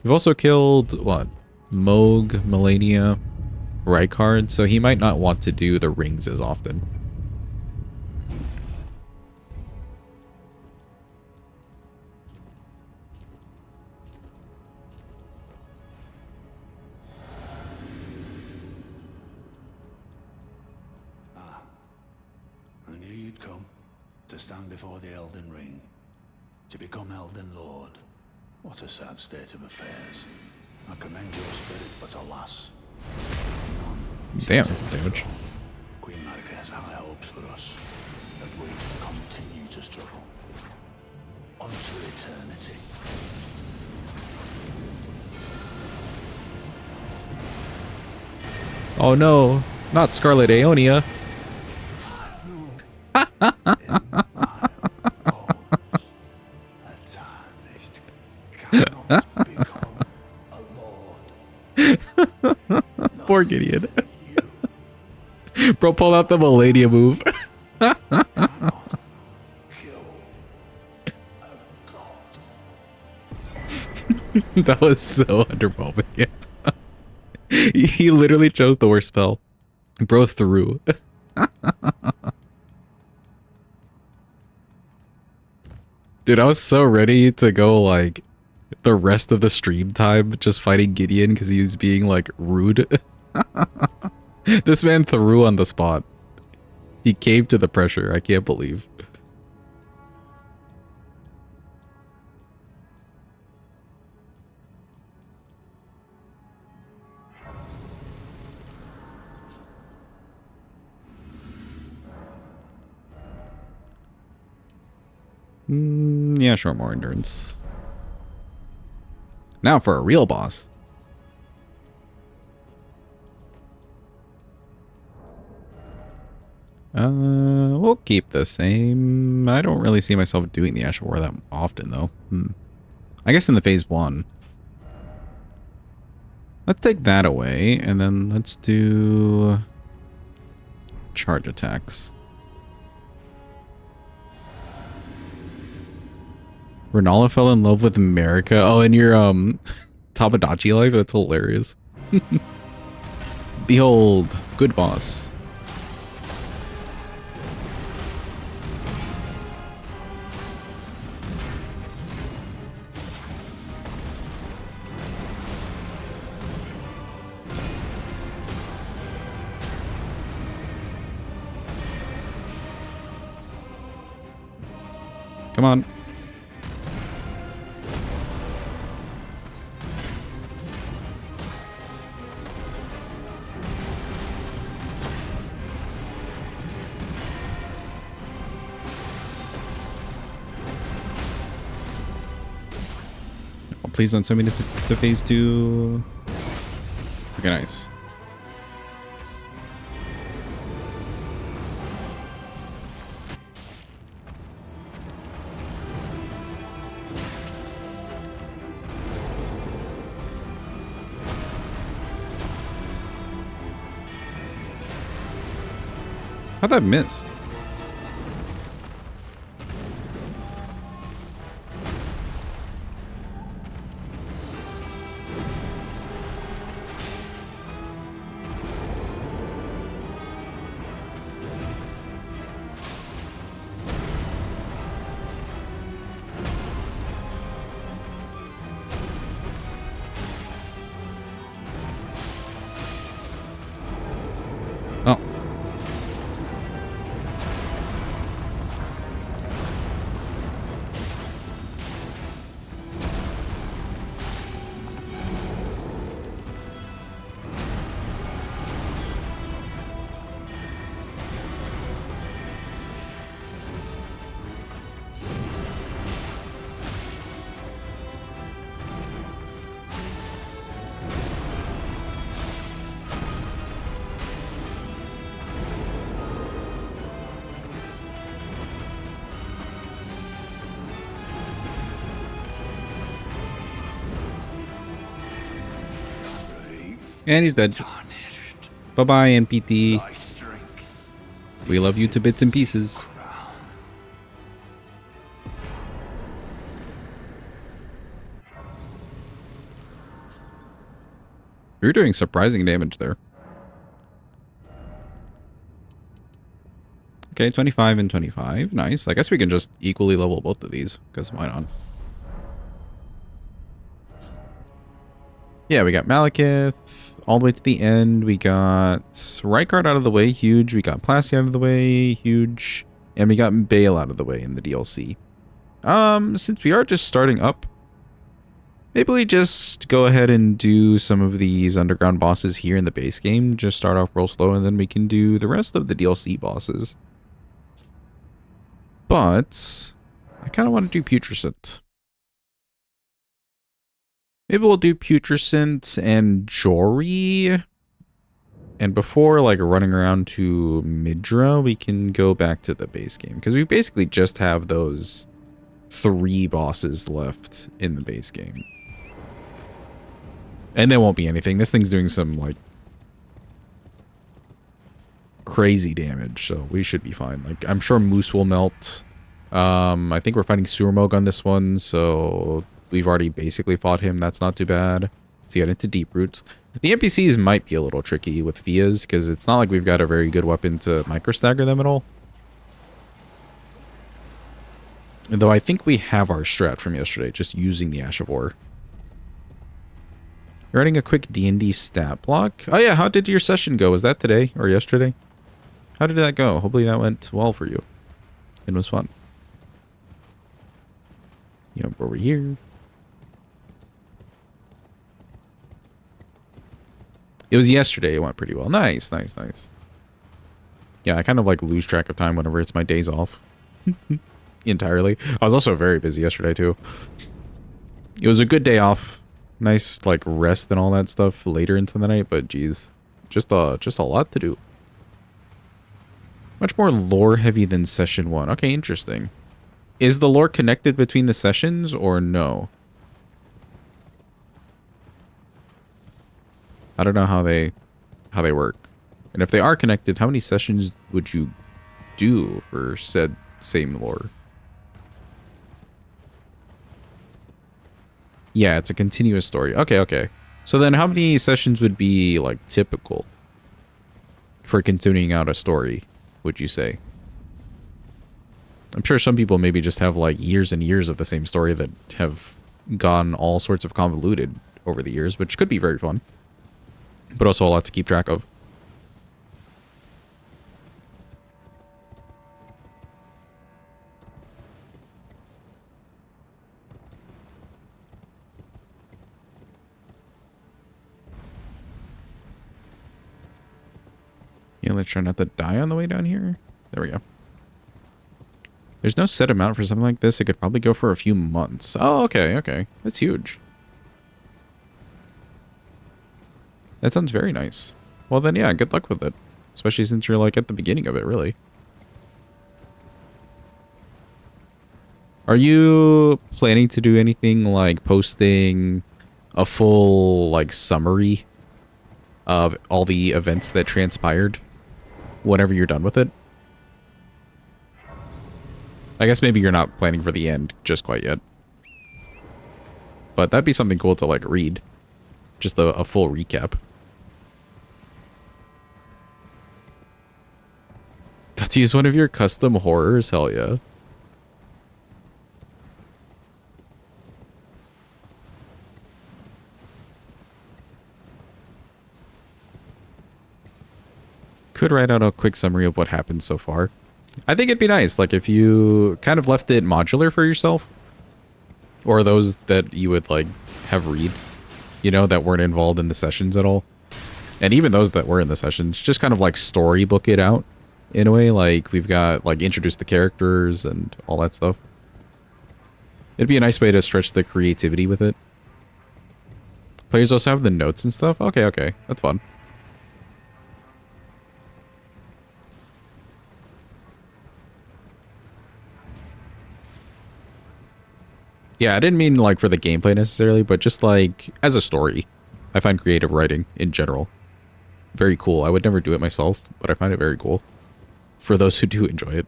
We've also killed, what? Moog, Melania, Rykard, so he might not want to do the rings as often. I knew you'd come to stand before the Elden Ring, to become Elden Lord. What a sad state of affairs. I commend your spirit, but alas, none. Damn, some damage. Queen Marika has high hopes for us, that we continue to struggle. Unto eternity. Oh no, not Scarlet Aeonia. Poor Gideon. Bro, pull out the Melania move. That was so underwhelming. He literally chose the worst spell. Bro threw. Dude, I was so ready to go like the rest of the stream time just fighting Gideon because he was being like rude. This man threw on the spot. He caved to the pressure. I can't believe. Yeah, sure, more endurance. Now for a real boss. We'll keep the same. I don't really see myself doing the Ash of War that often, though. I guess in the phase 1. Let's take that away, and then let's do charge attacks. Renala fell in love with America. Oh, and your Tamagotchi life? That's hilarious. Behold, good boss. Come on. Oh, please don't send me to phase 2. Okay, nice. How'd that miss? And he's dead. Tarnished Bye-bye, NPT. thy strength. We love you to bits and pieces. You're doing surprising damage there. Okay, 25 and 25. Nice. I guess we can just equally level both of these, because why not? Yeah, we got Malekith all the way to the end. We got Rykard out of the way, huge. We got Plasty out of the way, huge. And we got Bayle out of the way in the DLC. Since we are just starting up, maybe we just go ahead and do some of these underground bosses here in the base game. Just start off real slow, and then we can do the rest of the DLC bosses. But I kind of want to do Putrescent. Maybe we'll do Putrescent and Jory. And before, like, running around to Midra, we can go back to the base game. Because we basically just have those 3 bosses left in the base game. And there won't be anything. This thing's doing some, like, crazy damage, so we should be fine. Like, I'm sure Moose will melt. I think we're fighting Surmog on this one, so we've already basically fought him. That's not too bad. Let's get into Deep Roots. The NPCs might be a little tricky with Fias, because it's not like we've got a very good weapon to micro-stagger them at all. Though I think we have our strat from yesterday, just using the Ash of War. Writing a quick D&D stat block. Oh yeah, how did your session go? Was that today or yesterday? How did that go? Hopefully that went well for you. It was fun. Jump over here. It was yesterday. It went pretty well. Nice, nice, nice. Yeah, I kind of like lose track of time whenever it's my days off. Entirely. I was also very busy yesterday too. It was a good day off. Nice like rest and all that stuff later into the night, but geez, just a lot to do. Much more lore heavy than session 1. Okay, interesting. Is the lore connected between the sessions or no? I don't know how they work. And if they are connected, how many sessions would you do for said same lore? Yeah, it's a continuous story. Okay, okay. So then how many sessions would be like typical for continuing out a story, would you say? I'm sure some people maybe just have like years and years of the same story that have gone all sorts of convoluted over the years, which could be very fun. But also a lot to keep track of. Yeah, let's try not to die on the way down here. There we go. There's no set amount for something like this. It could probably go for a few months. Oh, okay, okay. That's huge. That sounds very nice. Well then, yeah, good luck with it. Especially since you're like at the beginning of it, really. Are you planning to do anything like posting a full like summary of all the events that transpired whenever you're done with it? I guess maybe you're not planning for the end just quite yet. But that'd be something cool to like read. Just a full recap. Got to use one of your custom horrors? Hell yeah. Could write out a quick summary of what happened so far. I think it'd be nice, like, if you kind of left it modular for yourself. Or those that you would, like, have read. You know, that weren't involved in the sessions at all. And even those that were in the sessions, just kind of, like, storybook it out. In a way, like, we've got, like, introduce the characters and all that stuff. It'd be a nice way to stretch the creativity with it. Players also have the notes and stuff? Okay, okay. That's fun. Yeah, I didn't mean like for the gameplay necessarily, but just like as a story. I find creative writing in general very cool. I would never do it myself, but I find it very cool for those who do enjoy it.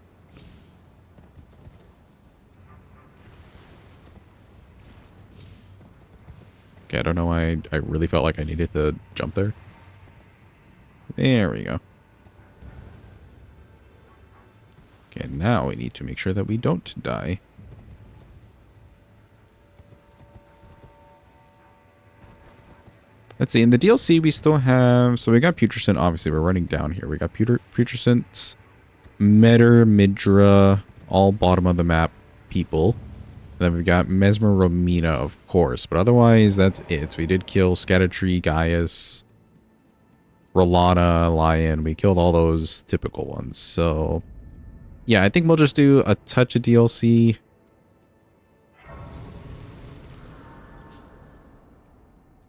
Okay, I don't know why I really felt like I needed to jump there. There we go. Okay, now we need to make sure that we don't die. Let's see, in the DLC we still have, so we got Putrescent, obviously we're running down here. We got Putrescent, Metter, Midra, all bottom of the map people. Then we've got Mesmer, Romina, of course, but otherwise that's it. We did kill Scattertree, Gaius, Rolana, Lion. We killed all those typical ones, so yeah, I think we'll just do a touch of DLC.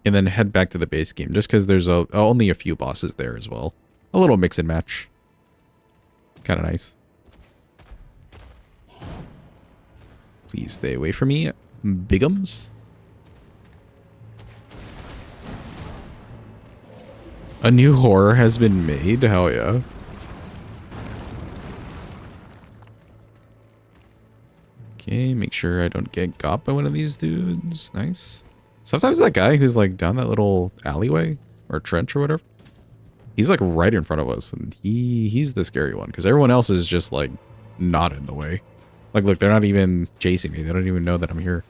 And then head back to the base game, just because there's only a few bosses there as well. A little mix and match. Kind of nice. Please stay away from me, bigums. A new horror has been made? Hell yeah. Okay, make sure I don't get got by one of these dudes. Nice. Sometimes that guy who's like down that little alleyway or trench or whatever, he's like right in front of us, and he's the scary one because everyone else is just like not in the way. Like, look, they're not even chasing me. They don't even know that I'm here.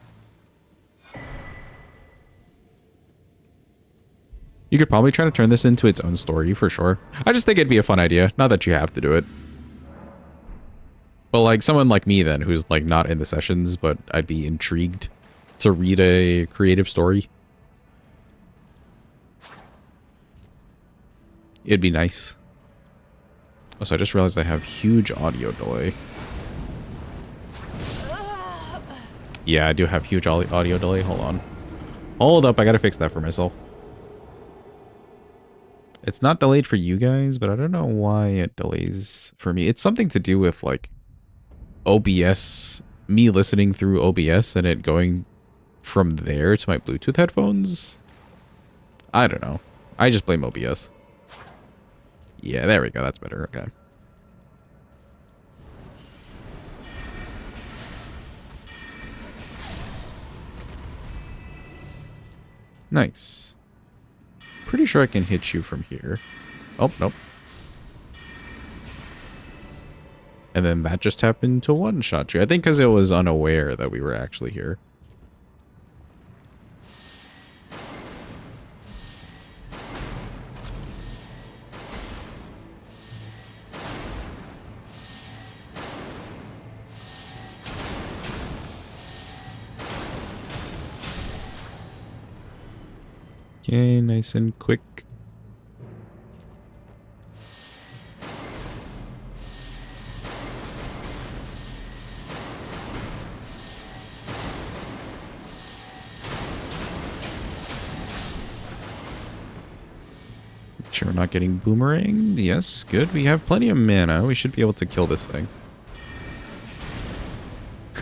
You could probably try to turn this into its own story for sure. I just think it'd be a fun idea. Not that you have to do it. But like someone like me then, who's like not in the sessions, but I'd be intrigued to read a creative story. It'd be nice. Also, I just realized I have huge audio delay. Yeah, I do have huge audio delay. Hold on. Hold up, I gotta fix that for myself. It's not delayed for you guys, but I don't know why it delays for me. It's something to do with like OBS, me listening through OBS and it going from there to my Bluetooth headphones. I don't know. I just blame OBS. Yeah, there we go. That's better. Okay. Nice. Pretty sure I can hit you from here. Oh, nope. And then that just happened to one-shot you. I think because it was unaware that we were actually here. Okay, nice and quick. Make sure we're not getting boomeranged. Yes, good. We have plenty of mana. We should be able to kill this thing.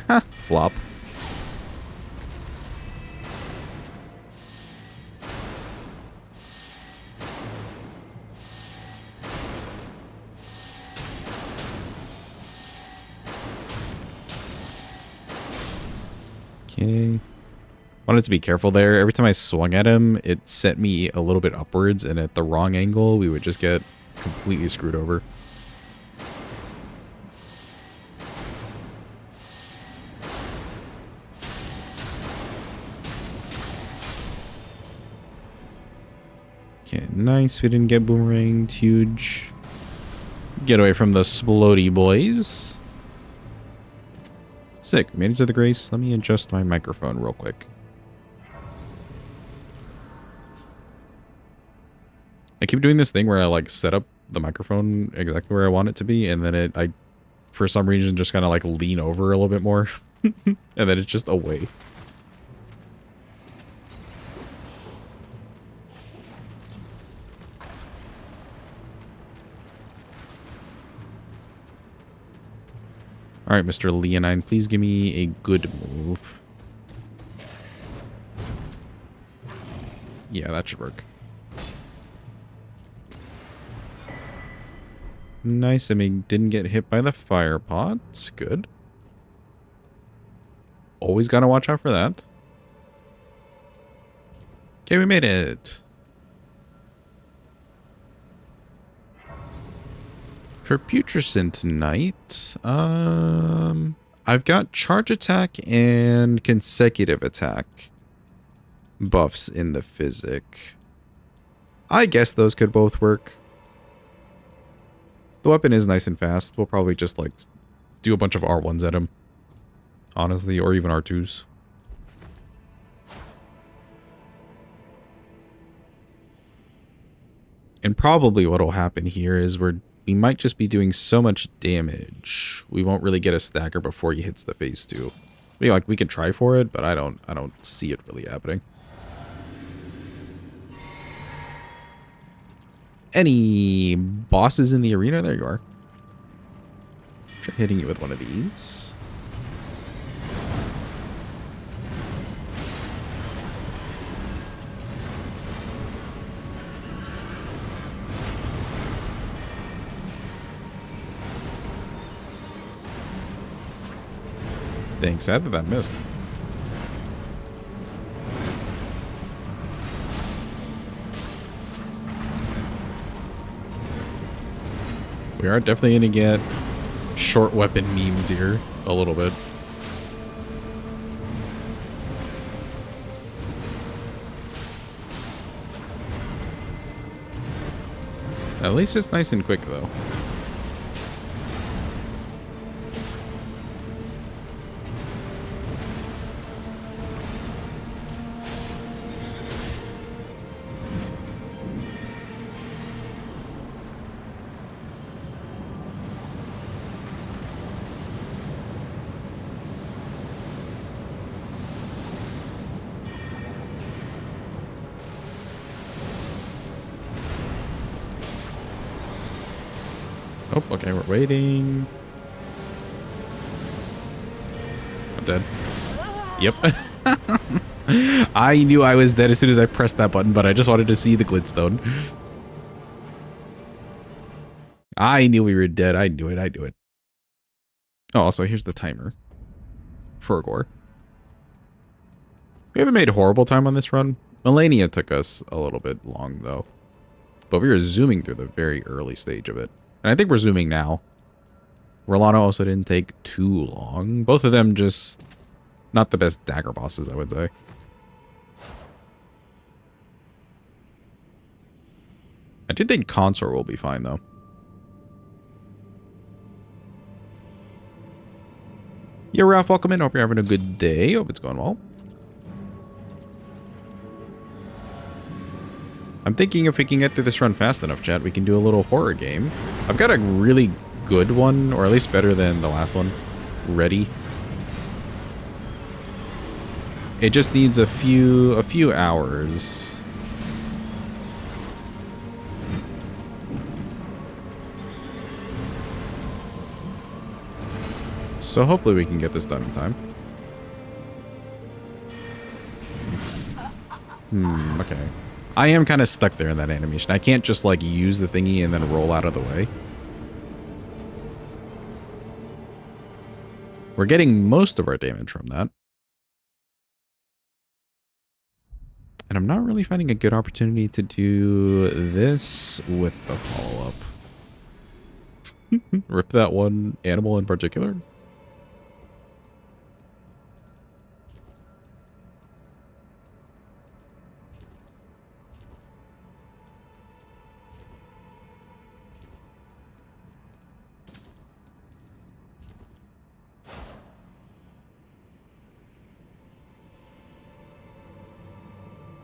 Ha! Flop. Okay. Wanted to be careful there. Every time I swung at him, it sent me a little bit upwards, and at the wrong angle, we would just get completely screwed over. Okay, nice. We didn't get boomeranged. Huge. Get away from the splody boys. Sick. Made it to the grace. Let me adjust my microphone real quick. I keep doing this thing where I like set up the microphone exactly where I want it to be, and then I for some reason just kind of like lean over a little bit more, and then it's just away. All right, Mr. Leonine, please give me a good move. Yeah, that should work. Nice. I mean, didn't get hit by the fire pot. Good. Always gotta watch out for that. Okay, we made it. For Putrescent tonight, I've got charge attack and consecutive attack buffs in the physic. I guess those could both work. The weapon is nice and fast. We'll probably just like do a bunch of R1s at him. Honestly, or even R2s. And probably what'll happen here is we might just be doing so much damage. We won't really get a stagger before he hits the phase 2. We could try for it, but I don't see it really happening. Any bosses in the arena? There you are. Try hitting you with one of these. Dang, sad that that missed. We are definitely going to get short weapon memed here a little bit. At least it's nice and quick, though. Oh, okay, we're waiting. I'm dead. Yep. I knew I was dead as soon as I pressed that button, but I just wanted to see the glintstone. I knew we were dead. I knew it. I knew it. Oh, also, here's the timer. For gore. We haven't made horrible time on this run. Melania took us a little bit long, though. But we were zooming through the very early stage of it. And I think we're zooming now. Rolano also didn't take too long. Both of them just not the best dagger bosses, I would say. I do think Consort will be fine, though. Yeah, Ralph, welcome in. Hope you're having a good day. Hope it's going well. I'm thinking if we can get through this run fast enough, chat, we can do a little horror game. I've got a really good one, or at least better than the last one, ready. It just needs a few hours. So hopefully we can get this done in time. Okay. I am kind of stuck there in that animation. I can't just, like, use the thingy and then roll out of the way. We're getting most of our damage from that. And I'm not really finding a good opportunity to do this with the follow-up. Rip that one animal in particular.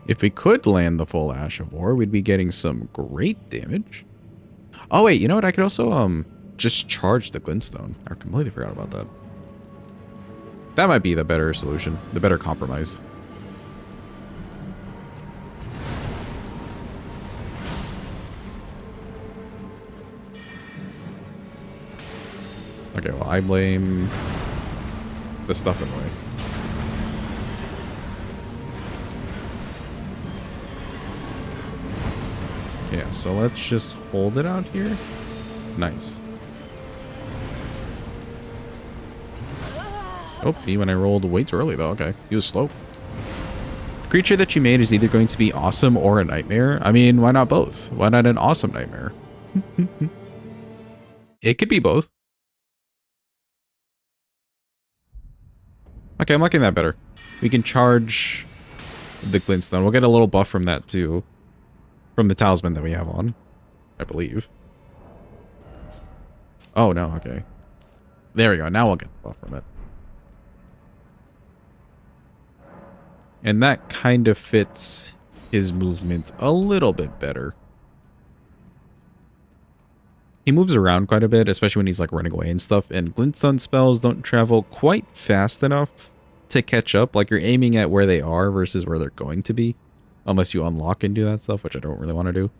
If we could land the full Ash of War, we'd be getting some great damage. Oh wait, you know what? I could also just charge the Glintstone. I completely forgot about that. That might be the better solution, the better compromise. Okay, well, I blame the stuff in the way. Yeah, so let's just hold it out here. Nice. Oh, he when I rolled way too early though. Okay, he was slow. The creature that you made is either going to be awesome or a nightmare. I mean, why not both? Why not an awesome nightmare? It could be both. Okay, I'm liking that better. We can charge the Glintstone. We'll get a little buff from that too. From the talisman that we have on, I believe. Oh, no, okay. There we go. Now we'll get the buff from it. And that kind of fits his movement a little bit better. He moves around quite a bit, especially when he's like running away and stuff. And Glintstone spells don't travel quite fast enough to catch up. Like you're aiming at where they are versus where they're going to be. Unless you unlock and do that stuff, which I don't really want to do.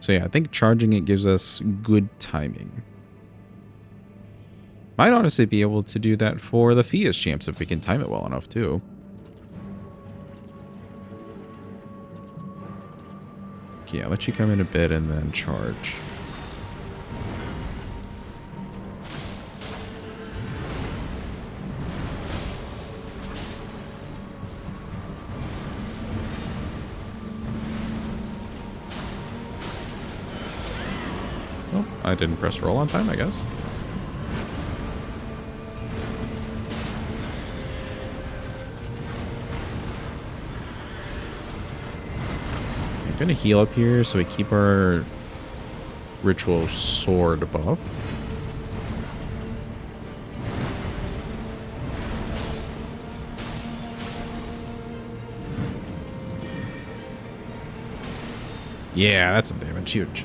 So yeah, I think charging it gives us good timing. Might honestly be able to do that for the Fia's champs if we can time it well enough too. Okay, yeah, I'll let you come in a bit and then charge. Oh, I didn't press roll on time, I guess. I'm gonna heal up here so we keep our ritual sword above. Yeah, that's some damage. Huge.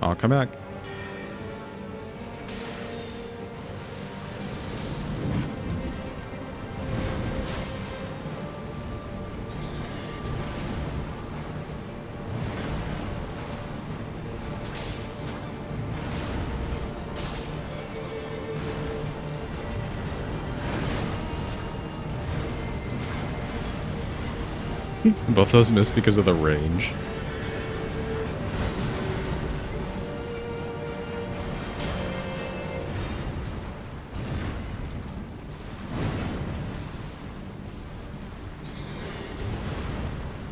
I'll come back. Both those missed because of the range.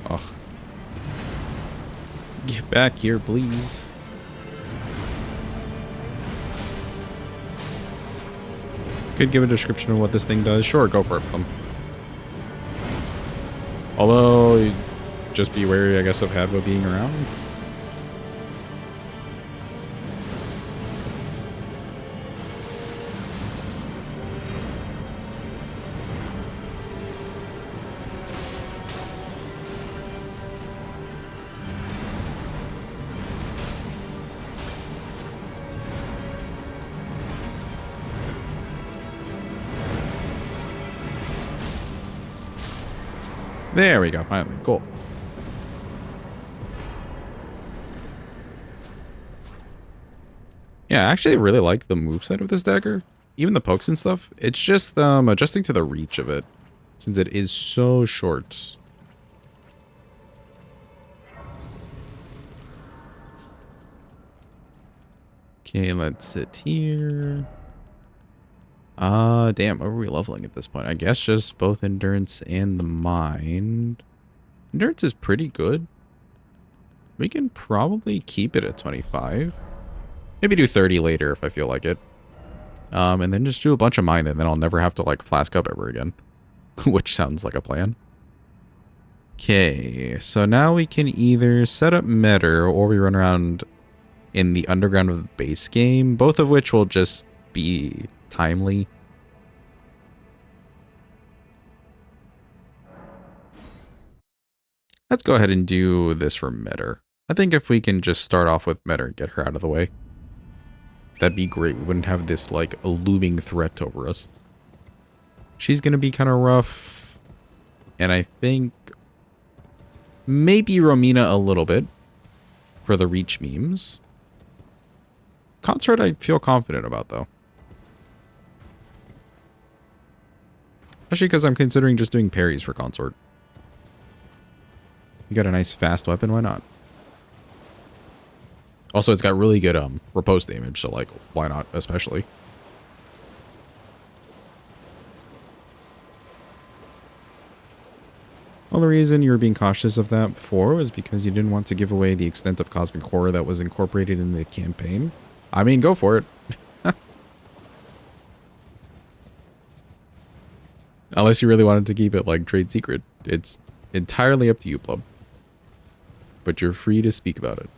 Ugh. Get back here, please. Could give a description of what this thing does. Sure, go for it, Plum. Although, just be wary, I guess, of Hadva being around. There we go, finally. Cool. Yeah, I actually really like the moveset of this dagger. Even the pokes and stuff. It's just adjusting to the reach of it, since it is so short. Okay, let's sit here. Damn, what are we leveling at this point? I guess just both endurance and the mind. Endurance is pretty good. We can probably keep it at 25. Maybe do 30 later if I feel like it. And then just do a bunch of mind, and then I'll never have to, like, flask up ever again. Which sounds like a plan. Okay, so now we can either set up Metter, or we run around in the underground of the base game, both of which will just be timely. Let's go ahead and do this for Metter. I think if we can just start off with Metter and get her out of the way, that'd be great. We wouldn't have this, like, a looming threat over us. She's going to be kind of rough. And I think maybe Romina a little bit for the reach memes. Consort I feel confident about, though. Especially because I'm considering just doing parries for Consort. You got a nice fast weapon, why not? Also, it's got really good riposte damage, so like, why not, especially? Well, the reason you were being cautious of that before was because you didn't want to give away the extent of cosmic horror that was incorporated in the campaign. I mean, go for it. Unless you really wanted to keep it like trade secret. It's entirely up to you, Plub. But you're free to speak about it.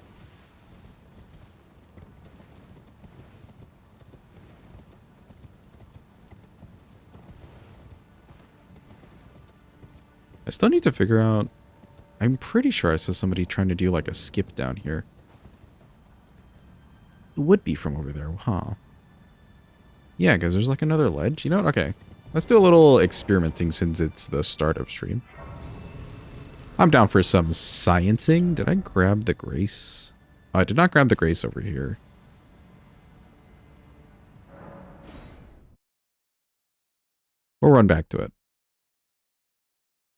I still need to figure out... I'm pretty sure I saw somebody trying to do like a skip down here. It would be from over there, huh? Yeah, because there's like another ledge. You know what? Okay. Let's do a little experimenting since it's the start of stream. I'm down for some sciencing. Did I grab the grace? Oh, I did not grab the grace over here. We'll run back to it.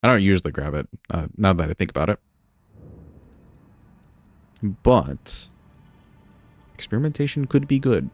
I don't usually grab it, now that I think about it. But experimentation could be good.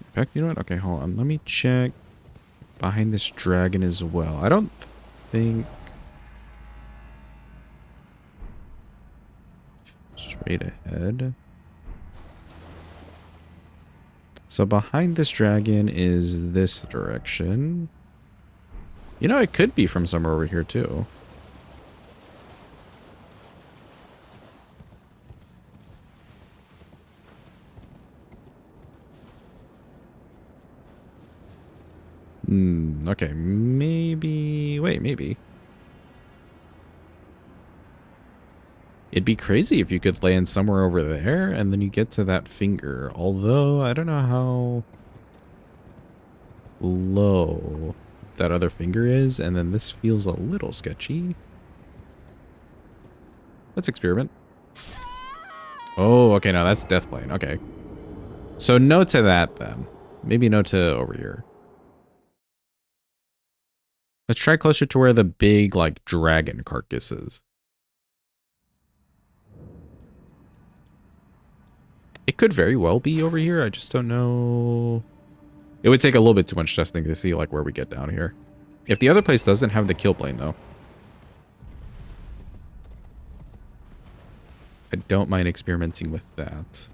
In fact, you know what? Okay, hold on. Let me check behind this dragon as well. I don't think... Straight ahead. So behind this dragon is this direction. You know, it could be from somewhere over here too. Okay, maybe... Wait, maybe. It'd be crazy if you could land somewhere over there and then you get to that finger. Although, I don't know how low that other finger is. And then this feels a little sketchy. Let's experiment. Oh, okay, now that's Deathplane. Okay. So no to that then. Maybe no to over here. Let's try closer to where the big, like, dragon carcass is. It could very well be over here. I just don't know. It would take a little bit too much testing to see, like, where we get down here. If the other place doesn't have the kill plane, though. I don't mind experimenting with that.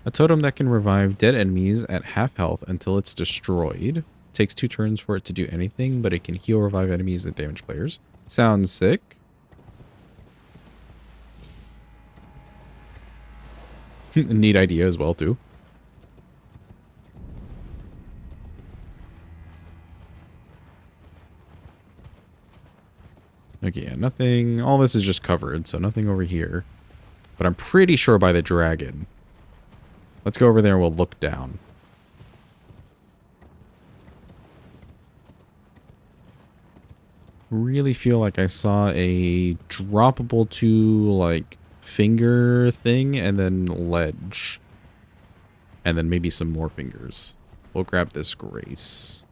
A totem that can revive dead enemies at half health until it's destroyed. Takes 2 turns for it to do anything, but it can heal revive enemies that damage players. Sounds sick. Neat idea as well, too. Okay, yeah, nothing. All this is just covered, so nothing over here. But I'm pretty sure by the dragon. Let's go over there and we'll look down. Really feel like I saw a droppable to, like, finger thing and then ledge. And then maybe some more fingers. We'll grab this grace.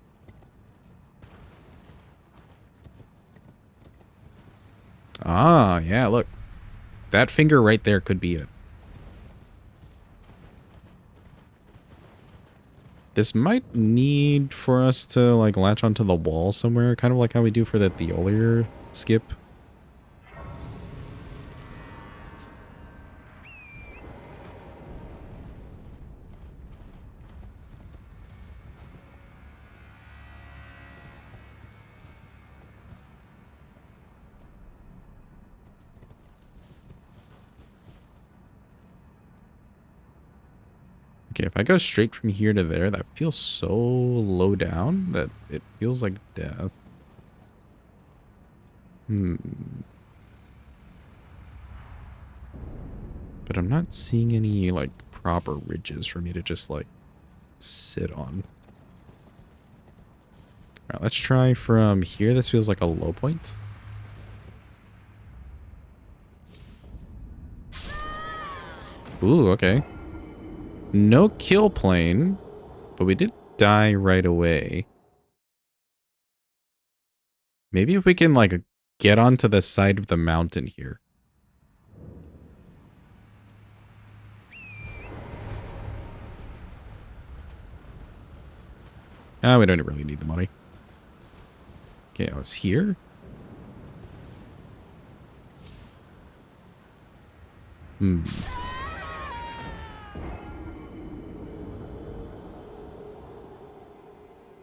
Ah, yeah, look. That finger right there could be it. This might need for us to, like, latch onto the wall somewhere. Kind of like how we do for the Theolier skip. Okay, if I go straight from here to there, that feels so low down that it feels like death. But I'm not seeing any, like, proper ridges for me to just, like, sit on. Alright, let's try from here. This feels like a low point. Ooh, okay. No kill plane, but we did die right away. Maybe if we can, like, get onto the side of the mountain here. Ah, we don't really need the money. Okay, I was here.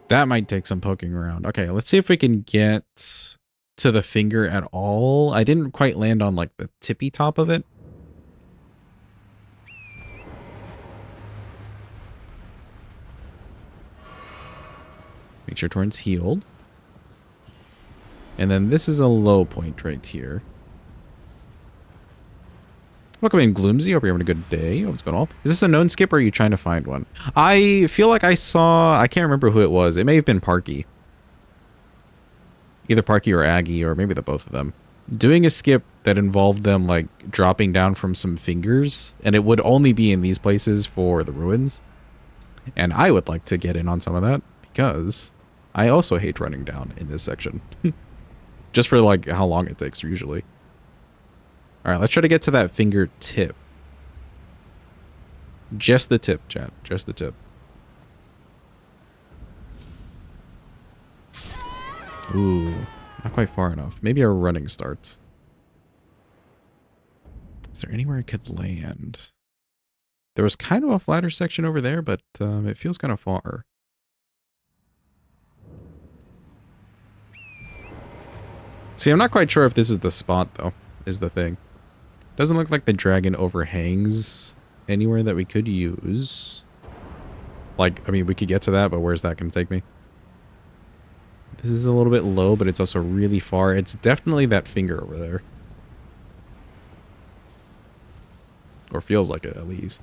That might take some poking around. Okay, let's see if we can get to the finger at all. I didn't quite land on, like, the tippy top of it. Make sure Torrent's healed. And then this is a low point right here. Welcome in, Gloomsy. Hope you're having a good day. What's going on? Is this a known skip or are you trying to find one? I feel like I saw... I can't remember who it was. It may have been Parky. Either Parky or Aggie, or maybe the both of them. Doing a skip that involved them, like, dropping down from some fingers. And it would only be in these places for the ruins. And I would like to get in on some of that. Because I also hate running down in this section. Just for, like, how long it takes usually. Alright, let's try to get to that finger tip. Just the tip, chat. Just the tip. Ooh, not quite far enough. Maybe a running start. Is there anywhere I could land? There was kind of a flatter section over there, but it feels kind of far. See, I'm not quite sure if this is the spot, though, is the thing. Doesn't look like the dragon overhangs anywhere that we could use. Like, I mean, we could get to that, but where's that going to take me? This is a little bit low, but it's also really far. It's definitely that finger over there. Or feels like it, at least.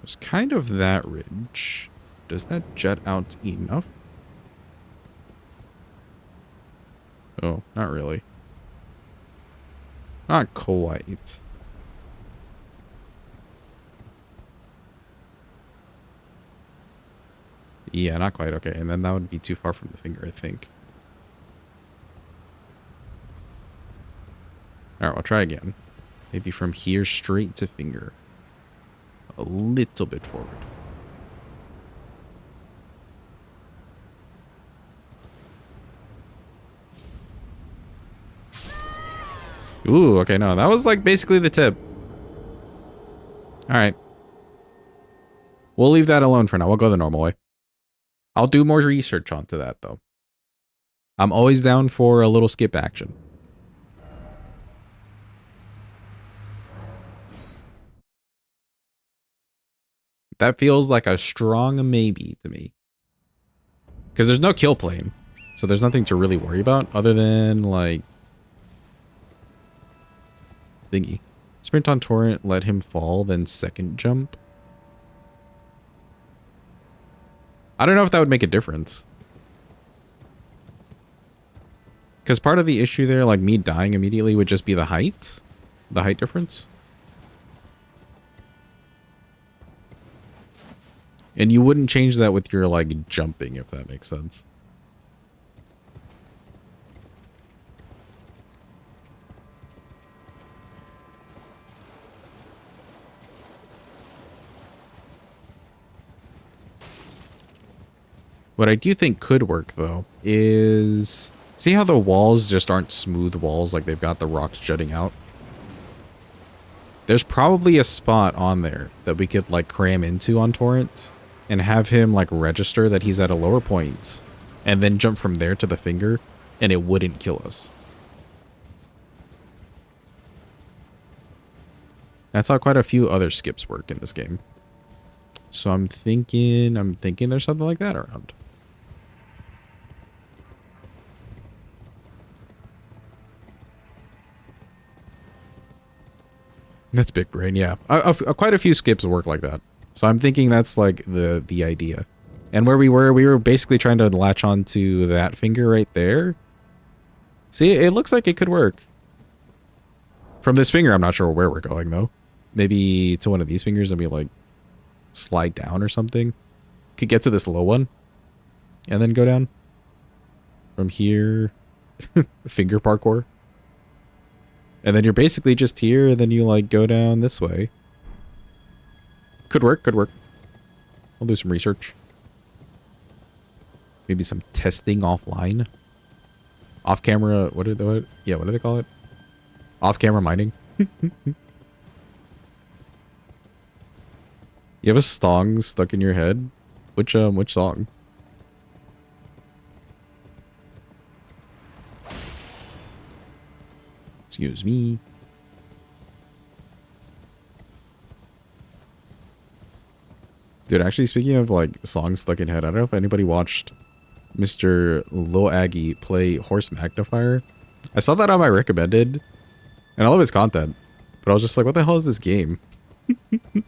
There's kind of that ridge. Does that jut out enough? Oh, not really. Not quite. Yeah, not quite. Okay, and then that would be too far from the finger, I think. Alright, we'll try again. Maybe from here straight to finger. A little bit forward. Ooh, okay, no, that was like basically the tip. Alright. We'll leave that alone for now. We'll go the normal way. I'll do more research onto that, though. I'm always down for a little skip action. That feels like a strong maybe to me. Because there's no kill plane. So there's nothing to really worry about other than, like... thingy. Sprint on Torrent, let him fall, then second jump. I don't know if that would make a difference. Because part of the issue there, like me dying immediately, would just be the height. The height difference. And you wouldn't change that with your, like, jumping, if that makes sense. What I do think could work, though, is... see how the walls just aren't smooth walls, like they've got the rocks jutting out? There's probably a spot on there that we could, like, cram into on Torrent and have him, like, register that he's at a lower point and then jump from there to the finger, and it wouldn't kill us. That's how quite a few other skips work in this game. So I'm thinking there's something like that around. That's big brain, yeah. Quite a few skips work like that. So I'm thinking that's like the idea. And where we were basically trying to latch on to that finger right there. See, it looks like it could work. From this finger, I'm not sure where we're going though. Maybe to one of these fingers and we like slide down or something. Could get to this low one and then go down. From here, finger parkour. And then you're basically just here, and then you like go down this way. Could work, could work. I'll do some research. Maybe some testing offline. Off camera, what do they call it? Off camera mining. You have a song stuck in your head? Which song? Excuse me. Dude, actually, speaking of like songs stuck in head, I don't know if anybody watched Mr. Lil Aggie play Horse Magnifier. I saw that on my recommended, and I love his content, but I was just like, what the hell is this game?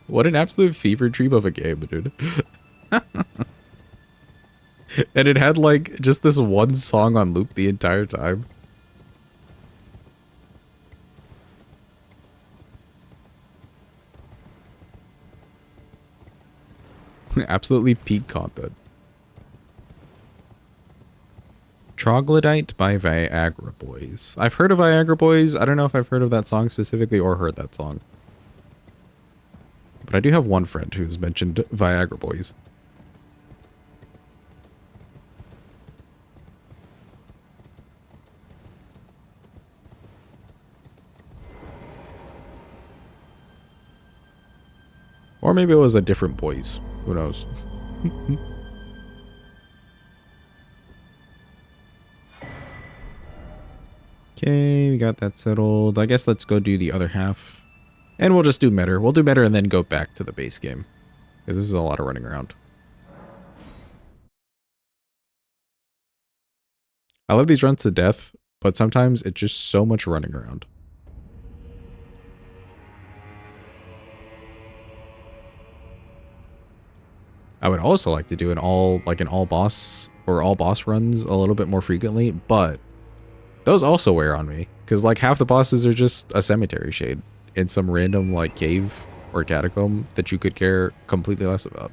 What an absolute fever dream of a game, dude. And it had like just this one song on loop the entire time. Absolutely peak content. Troglodyte by Viagra Boys. I've heard of Viagra Boys. I don't know if I've heard of that song specifically or heard that song. But I do have one friend who's mentioned Viagra Boys. Or maybe it was a different boys. Who knows? Okay, we got that settled. I guess let's go do the other half. And we'll just do Metter. We'll do Metter and then go back to the base game. Because this is a lot of running around. I love these runs to death, but sometimes it's just so much running around. I would also like to do an all boss or all boss runs a little bit more frequently, but those also wear on me because like half the bosses are just a cemetery shade in some random like cave or catacomb that you could care completely less about.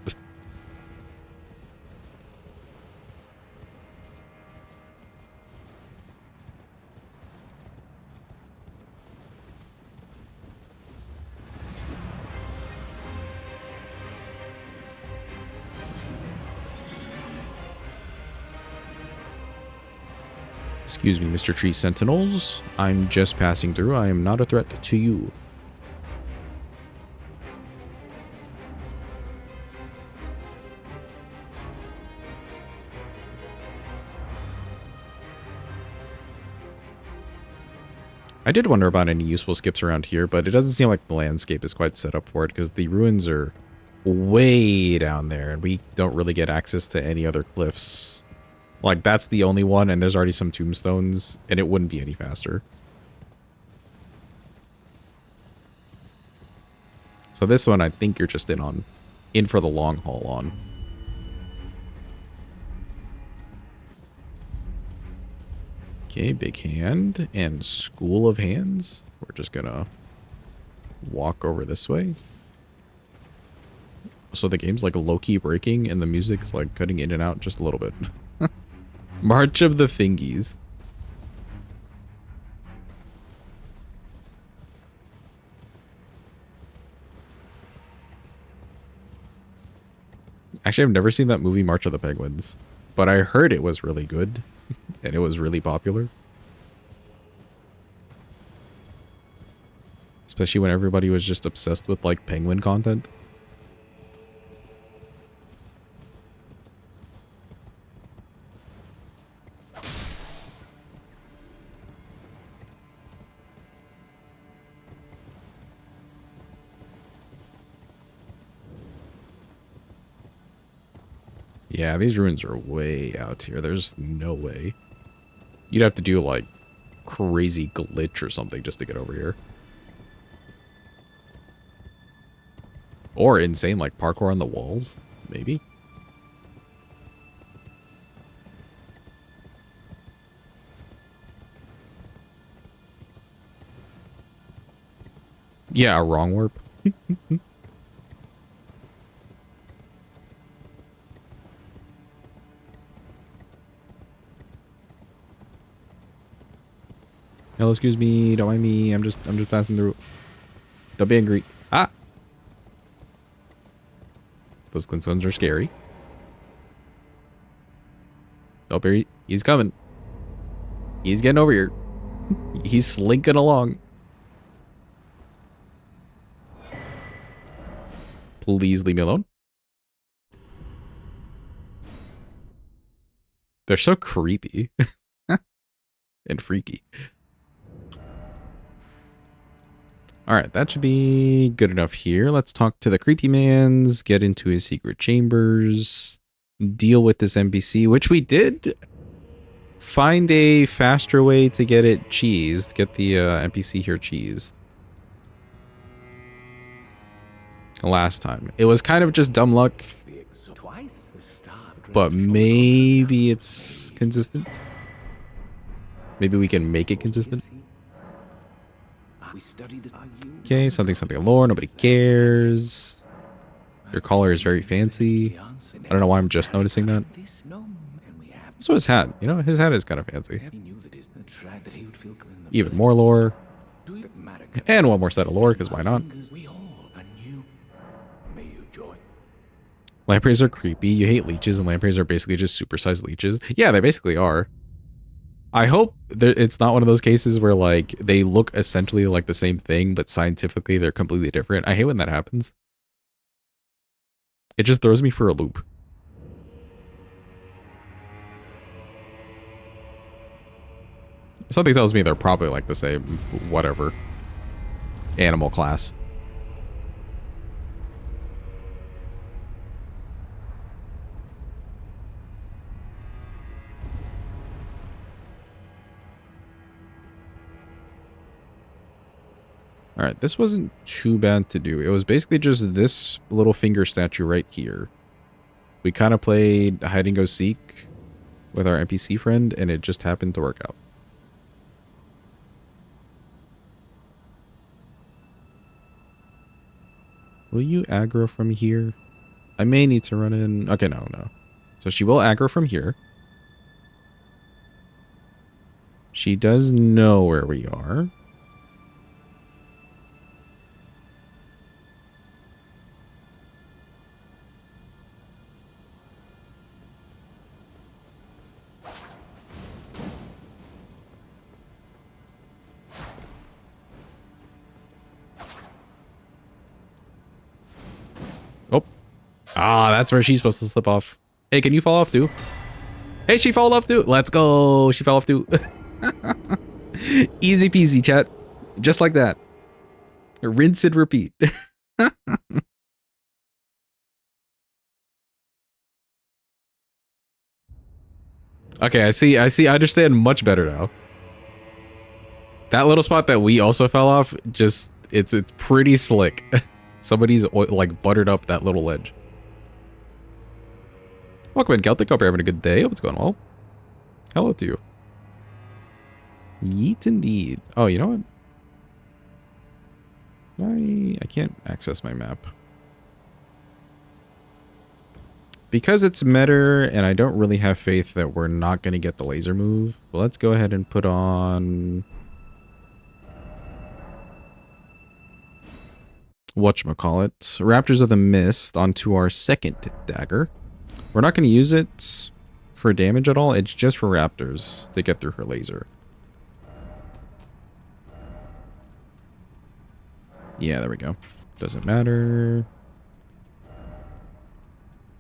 Excuse me, Mr. Tree Sentinels. I'm just passing through. I am not a threat to you. I did wonder about any useful skips around here, but it doesn't seem like the landscape is quite set up for it because the ruins are way down there and we don't really get access to any other cliffs. Like, that's the only one, and there's already some tombstones, and it wouldn't be any faster. So this one, I think you're just in for the long haul on. Okay, big hand and school of hands. We're just gonna walk over this way. So the game's like low-key breaking, and the music's like cutting in and out just a little bit. March of the Fingies. Actually, I've never seen that movie March of the Penguins, but I heard it was really good and it was really popular. Especially when everybody was just obsessed with like penguin content. Yeah, these ruins are way out here. There's no way. You'd have to do like crazy glitch or something just to get over here. Or insane like parkour on the walls, maybe. Yeah, a wrong warp. Hello, excuse me. Don't mind me. I'm just passing through. Don't be angry. Ah! Those glintstones are scary. Oh, Barry, he's coming. He's getting over here. He's slinking along. Please leave me alone. They're so creepy and freaky. All right, that should be good enough here. Let's talk to the creepy mans, get into his secret chambers, deal with this NPC, which we did find a faster way to get it cheesed, get the NPC here cheesed. Last time. It was kind of just dumb luck, but maybe it's consistent. Maybe we can make it consistent. Okay, something lore, nobody cares. Your collar is very fancy. I don't know why I'm just noticing that. So his hat, you know, his hat is kind of fancy. Even more lore. And one more set of lore, because why not? Lampreys are creepy. You hate leeches, and lampreys are basically just supersized leeches. Yeah, they basically are. I hope it's not one of those cases where, like, they look essentially like the same thing, but scientifically they're completely different. I hate when that happens. It just throws me for a loop. Something tells me they're probably like the same, whatever, animal class. All right, this wasn't too bad to do. It was basically just this little finger statue right here. We kind of played hide and go seek with our NPC friend, and it just happened to work out. Will you aggro from here? I may need to run in. Okay, no. So she will aggro from here. She does know where we are. Oh. Ah, that's where she's supposed to slip off. Hey, can you fall off too? Hey, she fell off too. Let's go. She fell off too. Easy peasy, chat. Just like that. Rinse and repeat. Okay, I understand much better now. That little spot that we also fell off, just, it's pretty slick. Somebody's, like, buttered up that little ledge. Welcome in, Celtic. Hope you're having a good day. Hope it's going well. Hello to you. Yeet indeed. Oh, you know what? I can't access my map. Because it's meta, and I don't really have faith that we're not going to get the laser move, well, let's go ahead and put on... whatchamacallit, Raptors of the Mist onto our second dagger. We're not going to use it for damage at all. It's just for raptors to get through her laser. Yeah, there we go. Doesn't matter.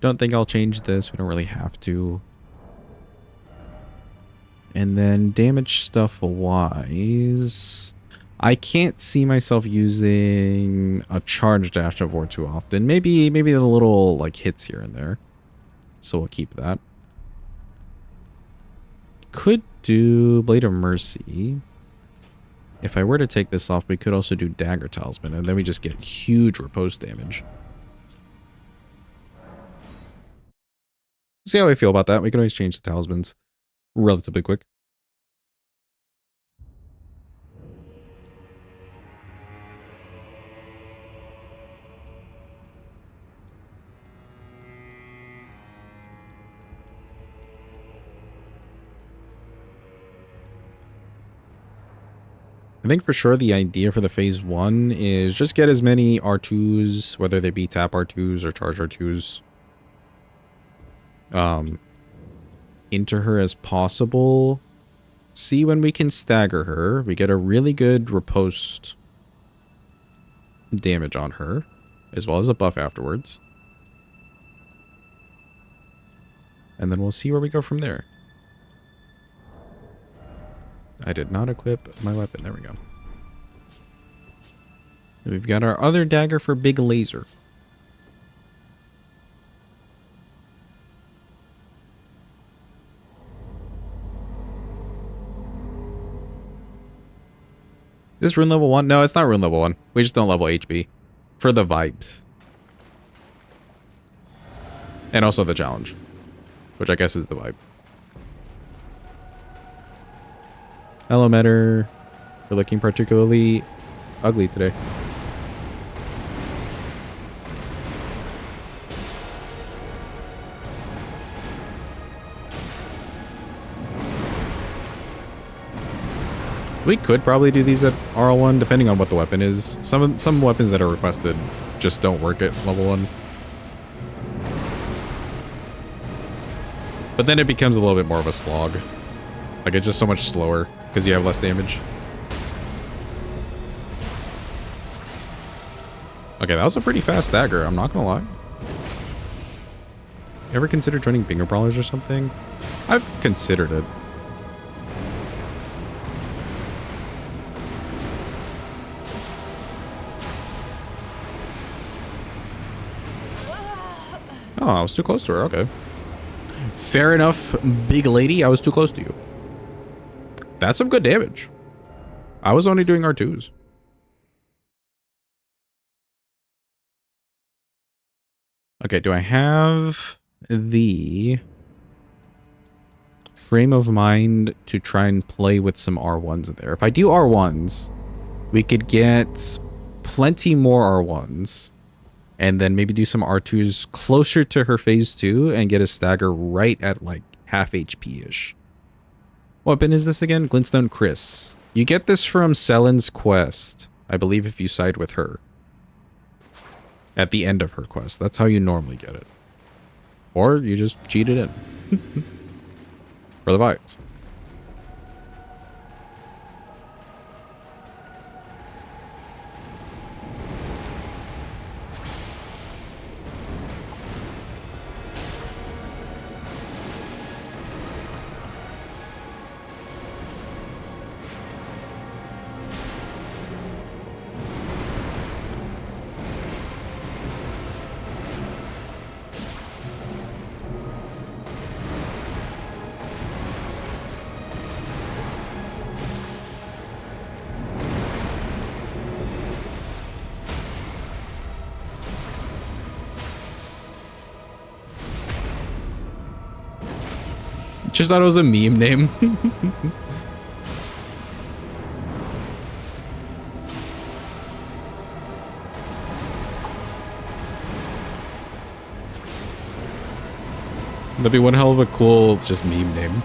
Don't think I'll change this. We don't really have to. And then damage stuff wise... I can't see myself using a charged Ash of War too often. Maybe the little like hits here and there. So we'll keep that. Could do Blade of Mercy. If I were to take this off, we could also do Dagger Talisman, and then we just get huge riposte damage. See how I feel about that. We can always change the talismans relatively quick. I think for sure the idea for the phase 1 is just get as many R2s, whether they be tap R2s or charge R2s, into her as possible. See when we can stagger her. We get a really good riposte damage on her, as well as a buff afterwards. And then we'll see where we go from there. I did not equip my weapon. There we go. We've got our other dagger for big laser. Is this rune level 1? No, it's not rune level 1. We just don't level HP. For the vibes. And also the challenge. Which I guess is the vibes. Hello, Metter. You're looking particularly ugly today. We could probably do these at RL1, depending on what the weapon is. Some weapons that are requested just don't work at level 1. But then it becomes a little bit more of a slog. Like, it's just so much slower, because you have less damage. Okay, that was a pretty fast dagger, I'm not gonna lie. You ever considered joining Binger Brawlers or something? I've considered it. Oh, I was too close to her. Okay. Fair enough, big lady. I was too close to you. That's some good damage. I was only doing R2s. Okay, do I have the frame of mind to try and play with some R1s there? If I do R1s, we could get plenty more R1s. And then maybe do some R2s closer to her phase 2 and get a stagger right at like half HP-ish. What weapon is this again? Glintstone Kris. You get this from Selen's quest, I believe, if you side with her. At the end of her quest. That's how you normally get it. Or you just cheat it in. For the vibes. Just thought it was a meme name. That'd be one hell of a cool, just meme name.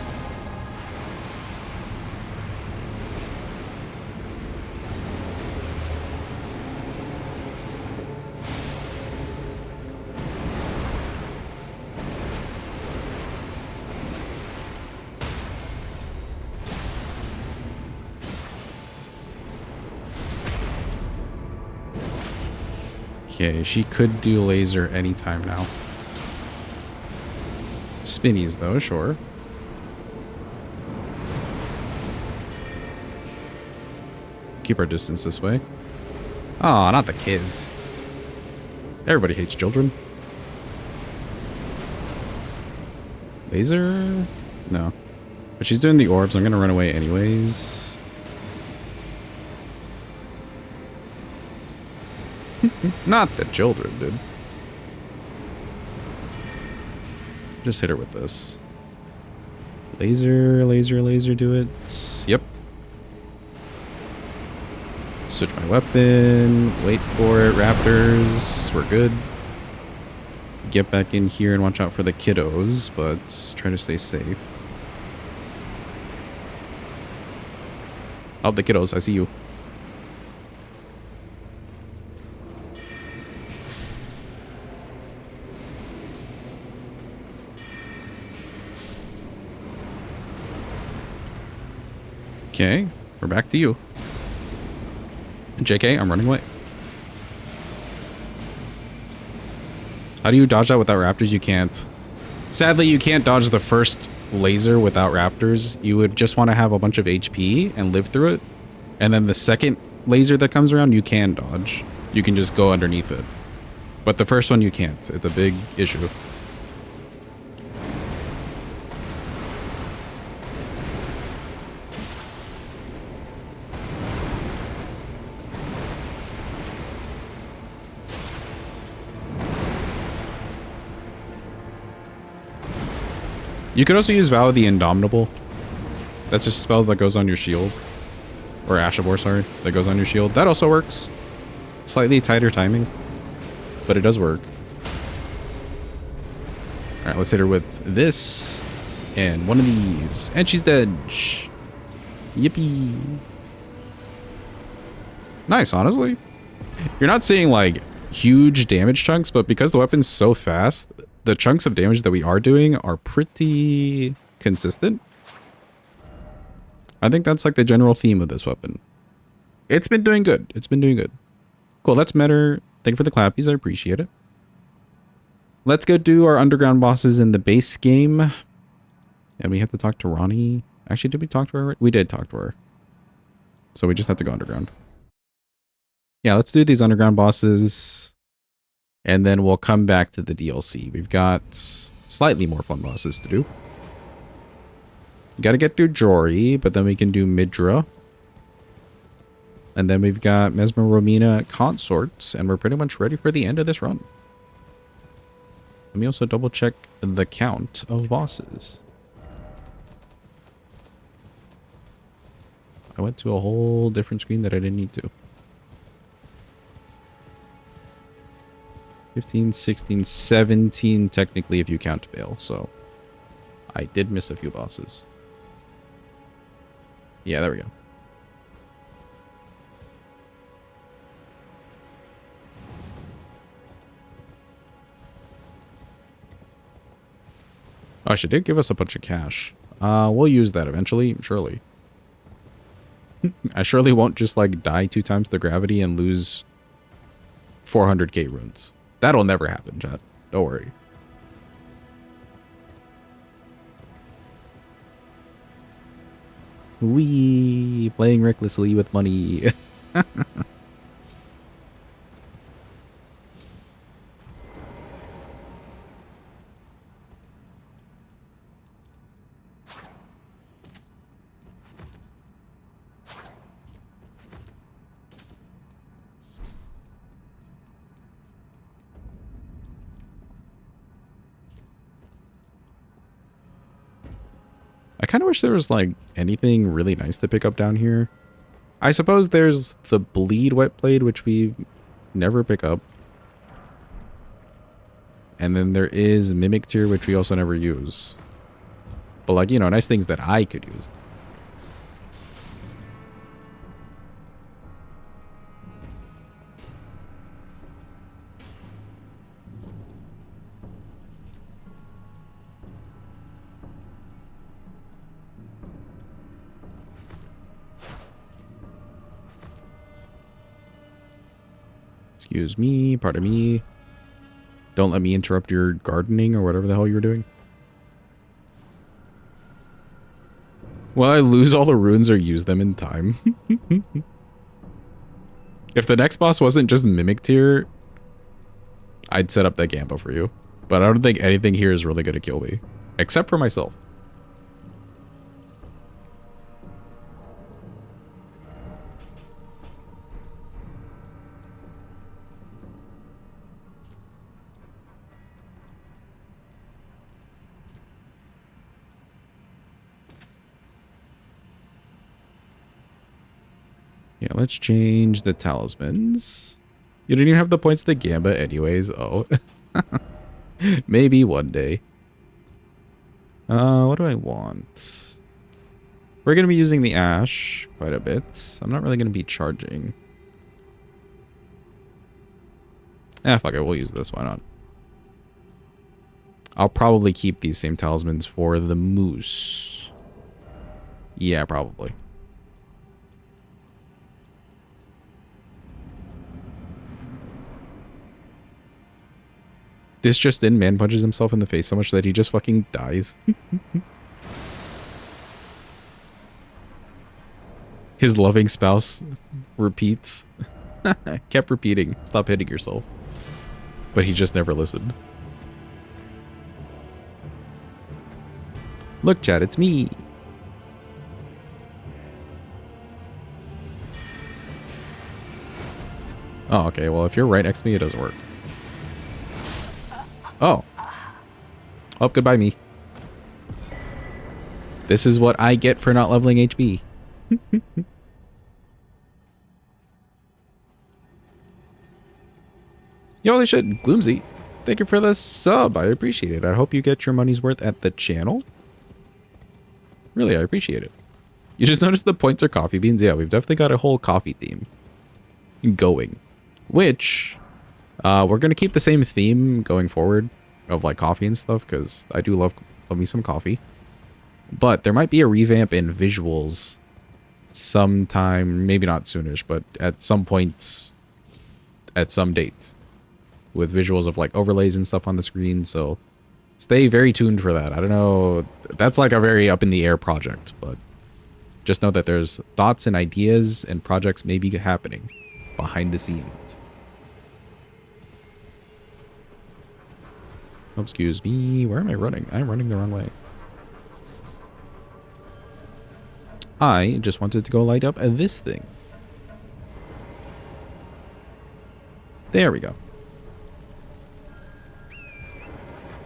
Okay, she could do laser anytime now. Spinnies though, sure. Keep our distance this way. Oh, not the kids. Everybody hates children. Laser? No. But she's doing the orbs. I'm gonna run away anyways. Not the children, dude. Just hit her with this. Laser, laser, laser, do it. Yep. Switch my weapon. Wait for it. Raptors. We're good. Get back in here and watch out for the kiddos, but try to stay safe. Oh, the kiddos. I see you. Okay, we're back to you. JK, I'm running away. How do you dodge that without raptors? You can't. Sadly, you can't dodge the first laser without raptors. You would just want to have a bunch of HP and live through it. And then the second laser that comes around, you can dodge. You can just go underneath it. But the first one, you can't. It's a big issue. You could also use Vow of the Indomitable. That's a spell that goes on your shield. Or Ashavor, sorry. That goes on your shield. That also works. Slightly tighter timing. But it does work. Alright, let's hit her with this. And one of these. And she's dead. Yippee. Nice, honestly. You're not seeing, like, huge damage chunks, but because the weapon's so fast, the chunks of damage that we are doing are pretty consistent. I think that's like the general theme of this weapon. It's been doing good. It's been doing good. Cool, that's Metter. Thank you for the clappies. I appreciate it. Let's go do our underground bosses in the base game. And we have to talk to Ronnie. Actually, did we talk to her? We did talk to her. So we just have to go underground. Yeah, let's do these underground bosses. And then we'll come back to the DLC. We've got slightly more fun bosses to do. Got to get through Jory, but then we can do Midra. And then we've got Mesmer Romina Consorts, and we're pretty much ready for the end of this run. Let me also double check the count of bosses. I went to a whole different screen that I didn't need to. 15, 16, 17 technically if you count Bayle, so I did miss a few bosses. Yeah, there we go. Oh, she did give us a bunch of cash. We'll use that eventually, surely. I surely won't just like die 2 times the gravity and lose 400k runes. That'll never happen, chat. Don't worry. Wee, playing recklessly with money. I kind of wish there was, like, anything really nice to pick up down here. I suppose there's the Bleed Wet Blade, which we never pick up. And then there is Mimic Tier, which we also never use. But, like, you know, nice things that I could use. Excuse me, pardon me. Don't let me interrupt your gardening or whatever the hell you were doing. Will I lose all the runes or use them in time? If the next boss wasn't just Mimic Tier, I'd set up that Gamma for you. But I don't think anything here is really going to kill me. Except for myself. Yeah, let's change the talismans. You don't even have the points to Gamba anyways. Oh. Maybe one day. What do I want? We're going to be using the ash quite a bit. I'm not really going to be charging. Ah, fuck it. We'll use this. Why not? I'll probably keep these same talismans for the moose. Yeah, probably. This just in, man punches himself in the face so much that he just fucking dies. His loving spouse repeats. Kept repeating, stop hitting yourself. But he just never listened. Look, chat, it's me. Oh, okay. Well, if you're right next to me, it doesn't work. Oh. Oh, goodbye, me. This is what I get for not leveling HB. Yo, holy shit, Gloomsy. Thank you for the sub. I appreciate it. I hope you get your money's worth at the channel. Really, I appreciate it. You just noticed the points are coffee beans? Yeah, we've definitely got a whole coffee theme going. Which, we're going to keep the same theme going forward of like coffee and stuff, because I do love me some coffee. But there might be a revamp in visuals sometime, maybe not soonish, but at some point, at some date, with visuals of like overlays and stuff on the screen. So stay very tuned for that. I don't know. That's like a very up in the air project, but just know that there's thoughts and ideas and projects maybe happening behind the scenes. Oh, excuse me. Where am I running? I'm running the wrong way. I just wanted to go light up this thing. There we go.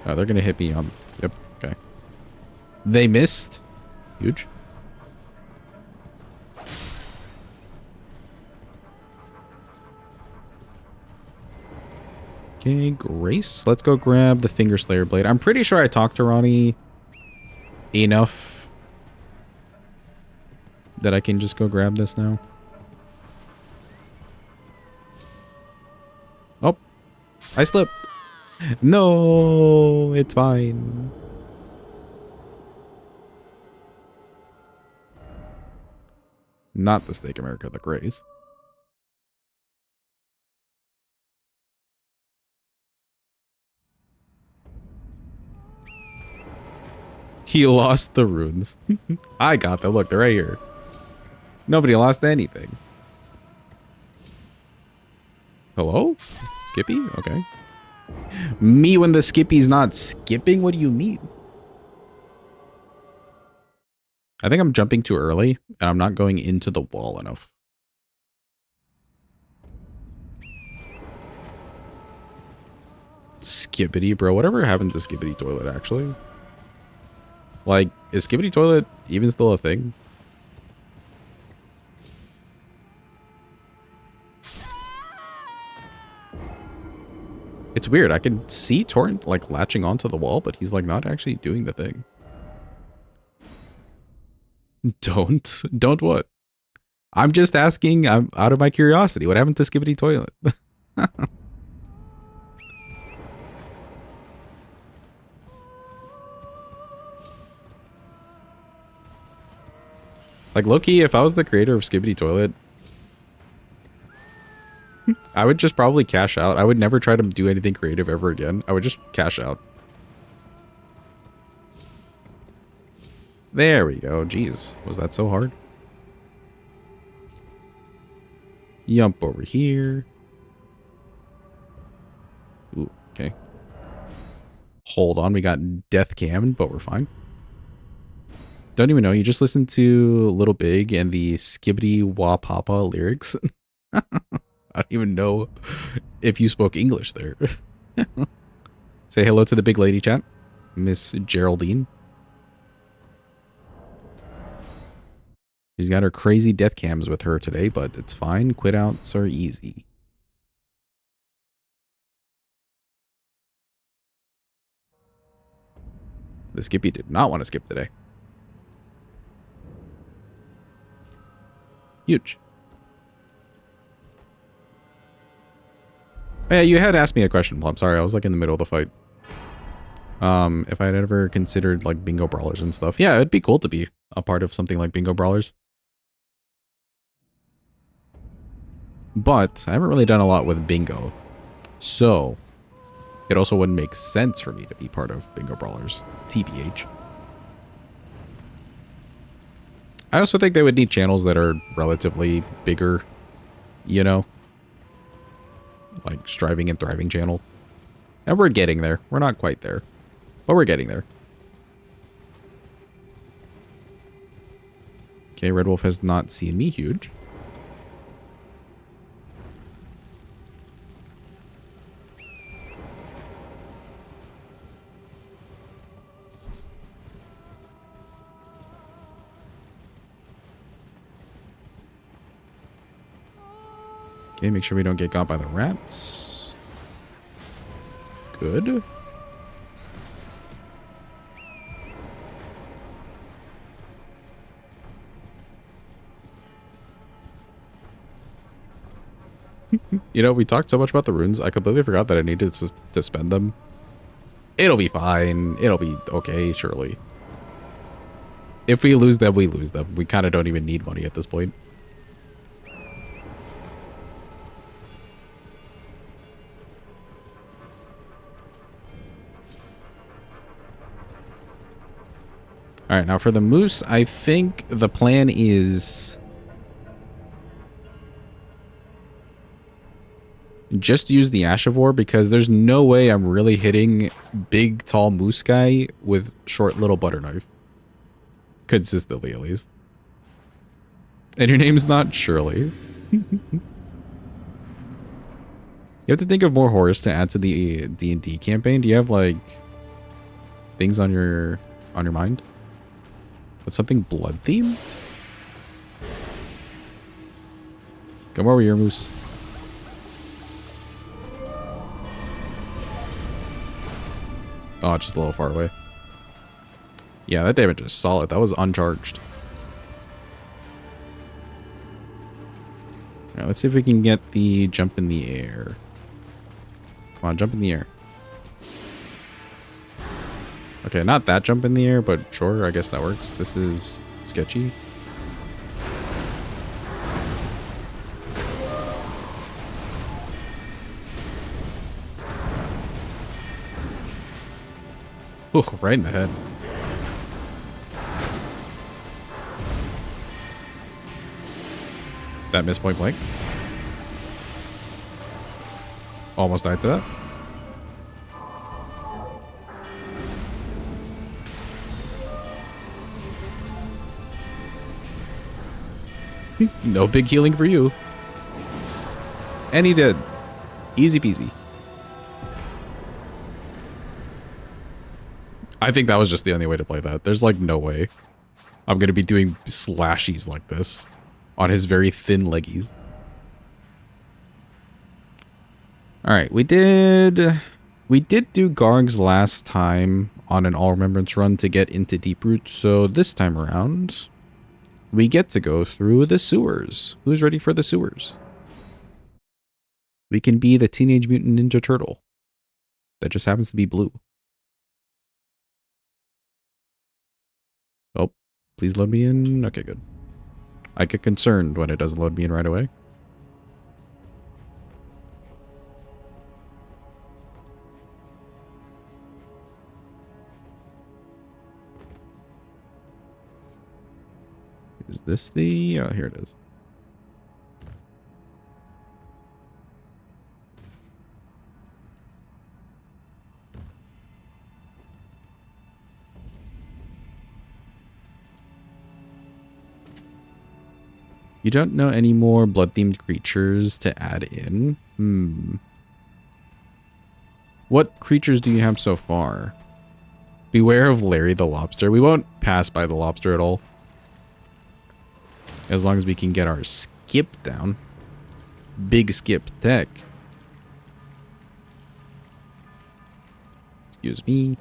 Oh, they're going to hit me on... Yep, okay. They missed. Huge. Okay, Grace. Let's go grab the Finger Slayer Blade. I'm pretty sure I talked to Ronnie enough that I can just go grab this now. Oh, I slipped. No, it's fine. Not the Steak America, the Grace. He lost the runes. I got them. Look, they're right here. Nobody lost anything. Hello? Skippy? Okay. Me when the Skippy's not skipping? What do you mean? I think I'm jumping too early, and I'm not going into the wall enough. Skippity, bro. Whatever happened to Skippity Toilet, actually? Like, is Skippity Toilet even still a thing? It's weird. I can see Torrent, like, latching onto the wall, but he's, like, not actually doing the thing. Don't what? I'm just asking. I'm out of my curiosity. What happened to Skippity Toilet? Like, low-key, if I was the creator of Skippity Toilet, I would just probably cash out. I would never try to do anything creative ever again. I would just cash out. There we go. Jeez. Was that so hard? Yump over here. Ooh, okay. hold on. We got death cammed, but we're fine. Don't even know. You just listened to Little Big and the Skibbity Wah Papa lyrics. I don't even know if you spoke English there. Say hello to the big lady chat, Miss Geraldine. She's got her crazy death cams with her today, but it's fine. Quit outs are easy. The Skippy did not want to skip today. Huge. Yeah, you had asked me a question, Plum. Sorry, I was like in the middle of the fight. If I had ever considered like bingo brawlers and stuff. Yeah, it'd be cool to be a part of something like bingo brawlers. But I haven't really done a lot with bingo. So it also wouldn't make sense for me to be part of bingo brawlers. TBH. I also think they would need channels that are relatively bigger, you know? Like Striving and Thriving channel. And we're getting there. We're not quite there. But we're getting there. Okay, Red Wolf has not seen me. Huge. Okay, make sure we don't get got by the rats. Good. You know, we talked so much about the runes, I completely forgot that I needed to spend them. It'll be fine. It'll be okay, surely. If we lose them, we lose them. We kind of don't even need money at this point. All right, now for the moose, I think the plan is just use the Ashivore because there's no way I'm really hitting big, tall moose guy with short little butter knife. Consistently, at least. And your name's not Shirley. You have to think of more horrors to add to the D&D campaign. Do you have, like, things on your mind? But something blood-themed? Come over here, moose. Oh, just a little far away. Yeah, that damage is solid. That was uncharged. Alright, let's see if we can get the jump in the air. Come on, jump in the air. Okay, not that jump in the air, but sure, I guess that works. This is sketchy. Ooh, right in the head. That missed point blank. Almost died to that. No big healing for you. And he did. Easy peasy. I think that was just the only way to play that. There's like no way I'm going to be doing slashies like this on his very thin leggies. All right, we did do Gargs last time on an All Remembrance run to get into Deeproot. So this time around, we get to go through the sewers. Who's ready for the sewers? We can be the Teenage Mutant Ninja Turtle that just happens to be blue. Oh, please load me in. Okay, good. I get concerned when it doesn't load me in right away. Is this the... Oh, here it is. You don't know any more blood-themed creatures to add in? What creatures do you have so far? Beware of Larry the Lobster. We won't pass by the lobster at all. As long as we can get our skip down. Big skip tech. Excuse me.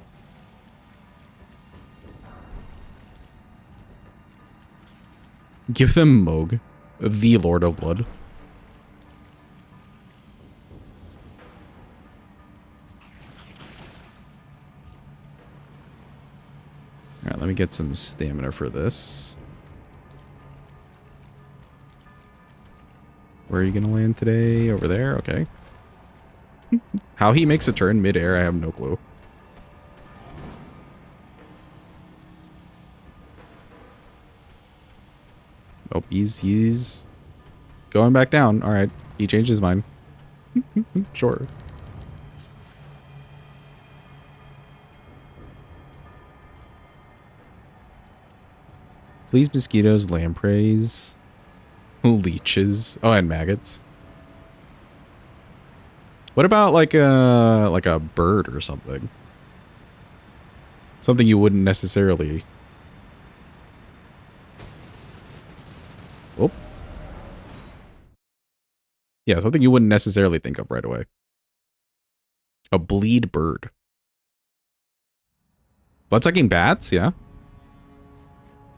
Give them Moog, the Lord of Blood. Alright, let me get some stamina for this. Where are you gonna land today? Over there? Okay. How he makes a turn mid-air, I have no clue. Oh, he's going back down. Alright, he changed his mind. Sure. Fleas, mosquitoes, lampreys, leeches. Oh, and maggots. What about like a bird or something? Something you wouldn't necessarily. Oh. Yeah, something you wouldn't necessarily think of right away. A bleed bird. Bloodsucking bats, yeah.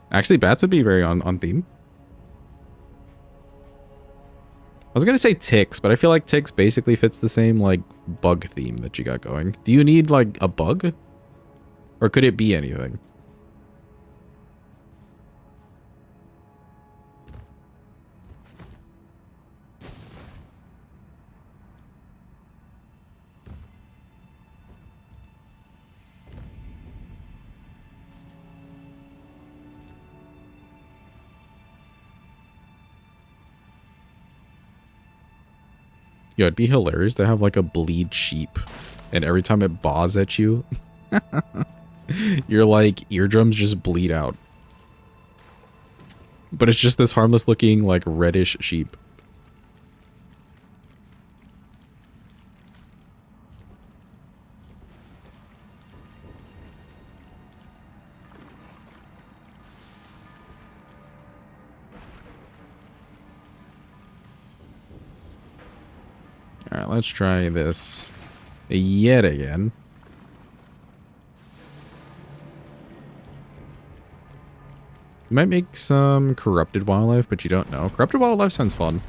Actually, bats would be very on theme. I was gonna say ticks, but I feel like ticks basically fits the same, like, bug theme that you got going. Do you need, like, a bug? Or could it be anything? Yo, it'd be hilarious to have, like, a bleed sheep. And every time it baws at you, your, like, eardrums just bleed out. But it's just this harmless looking, like, reddish sheep. Alright, let's try this yet again. You might make some corrupted wildlife, but you don't know. Corrupted wildlife sounds fun.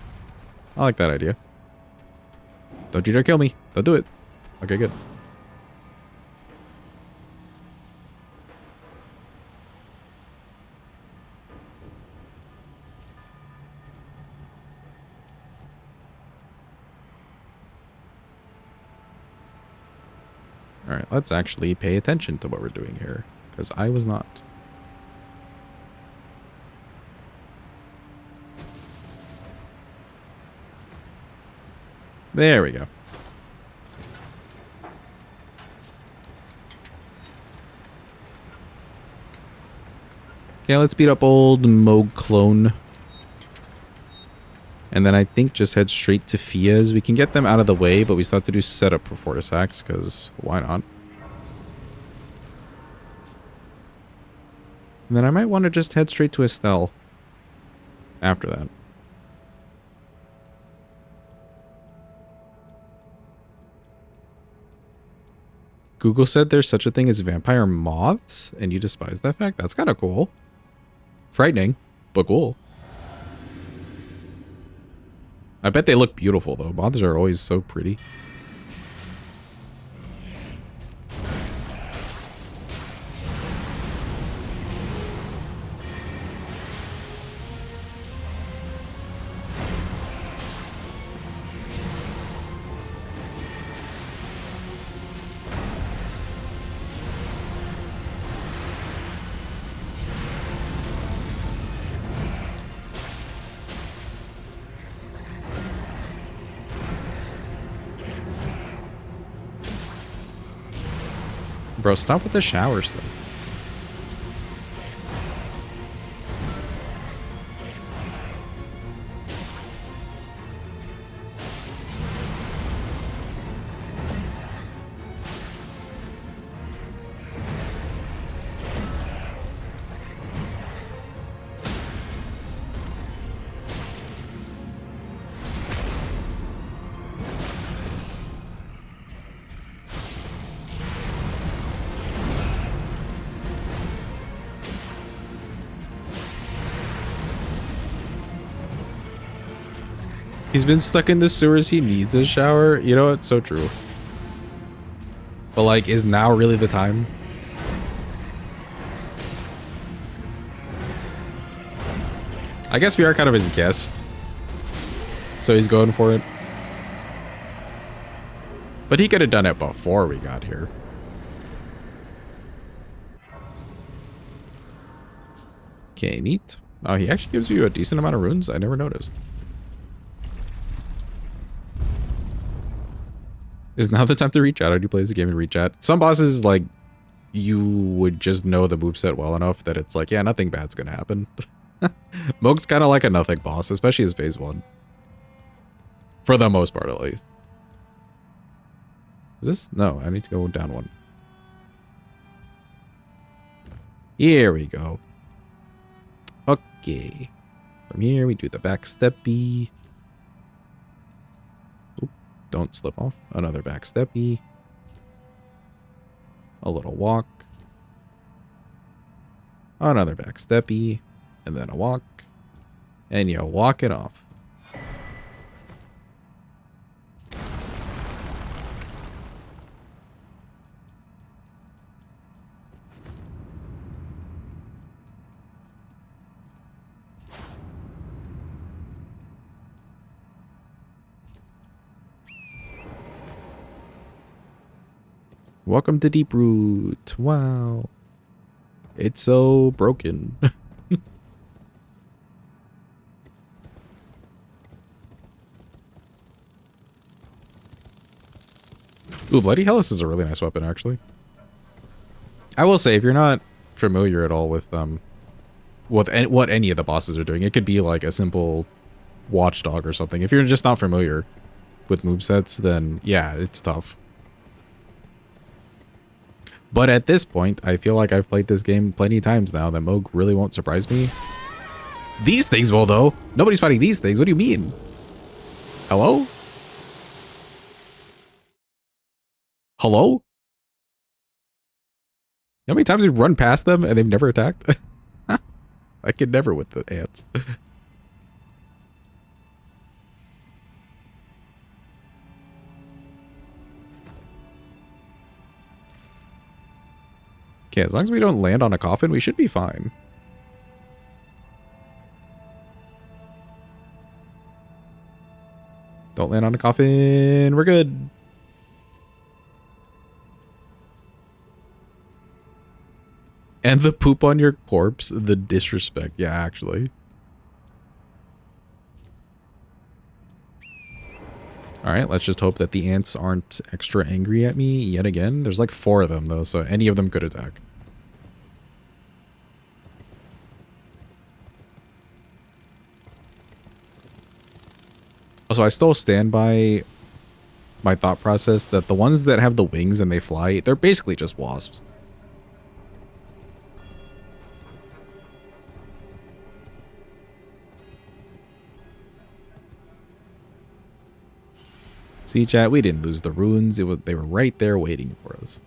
I like that idea. Don't you dare kill me. Don't do it. Okay, good. Alright, let's actually pay attention to what we're doing here, because I was not. There we go. Okay, let's beat up old Moog clone. And then I think just head straight to Fia's. We can get them out of the way, but we still have to do setup for Fortisax, because why not? And then I might want to just head straight to Estelle after that. Google said there's such a thing as vampire moths, and you despise that fact? That's kind of cool. Frightening, but cool. I bet they look beautiful, though. Moths are always so pretty. Bro, stop with the showers, though. He's been stuck in the sewers. He needs a shower. You know, it's so true. But like, is now really the time? I guess we are kind of his guest. So he's going for it. But he could have done it before we got here. Okay, neat. Oh, he actually gives you a decent amount of runes. I never noticed. Is now the time to reach out? How do you play this game and reach out? Some bosses, like, you would just know the moveset well enough that it's like, yeah, nothing bad's gonna happen. Moog's kind of like a nothing boss, especially as phase 1. For the most part, at least. Is this? No, I need to go down one. Here we go. Okay. From here, we do the back steppy. Oop, don't slip off. Another back steppy. A little walk. Another back steppy. And then a walk. And you walk it off. Welcome to Deeproot. Wow. It's so broken. Ooh, Bloody Hellas is a really nice weapon, actually. I will say, if you're not familiar at all with what any of the bosses are doing, it could be like a simple watchdog or something. If you're just not familiar with movesets, then yeah, it's tough. But at this point, I feel like I've played this game plenty of times now that Moog really won't surprise me. These things will, though. Nobody's fighting these things. What do you mean? Hello? Hello? How many times we've run past them and they've never attacked? I could never with the ants. Okay, as long as we don't land on a coffin, we should be fine. Don't land on a coffin. We're good. And the poop on your corpse, the disrespect. Yeah, actually. Alright, let's just hope that the ants aren't extra angry at me yet again. There's like 4 of them, though, so any of them could attack. Also, I still stand by my thought process that the ones that have the wings and they fly, they're basically just wasps. See, chat, we didn't lose the runes. They were right there waiting for us.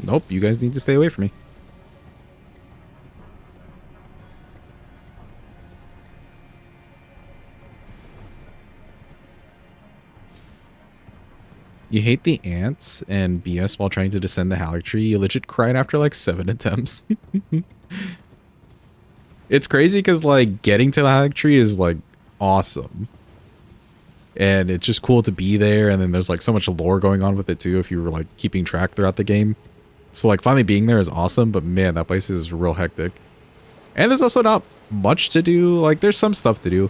Nope, you guys need to stay away from me. You hate the ants and BS while trying to descend the Halleck tree. You legit cried after like 7 attempts. It's crazy because, like, getting to the Halleck tree is, like, awesome. And it's just cool to be there, and then there's, like, so much lore going on with it, too, if you were, like, keeping track throughout the game. So, like, finally being there is awesome, but, man, that place is real hectic. And there's also not much to do. Like, there's some stuff to do.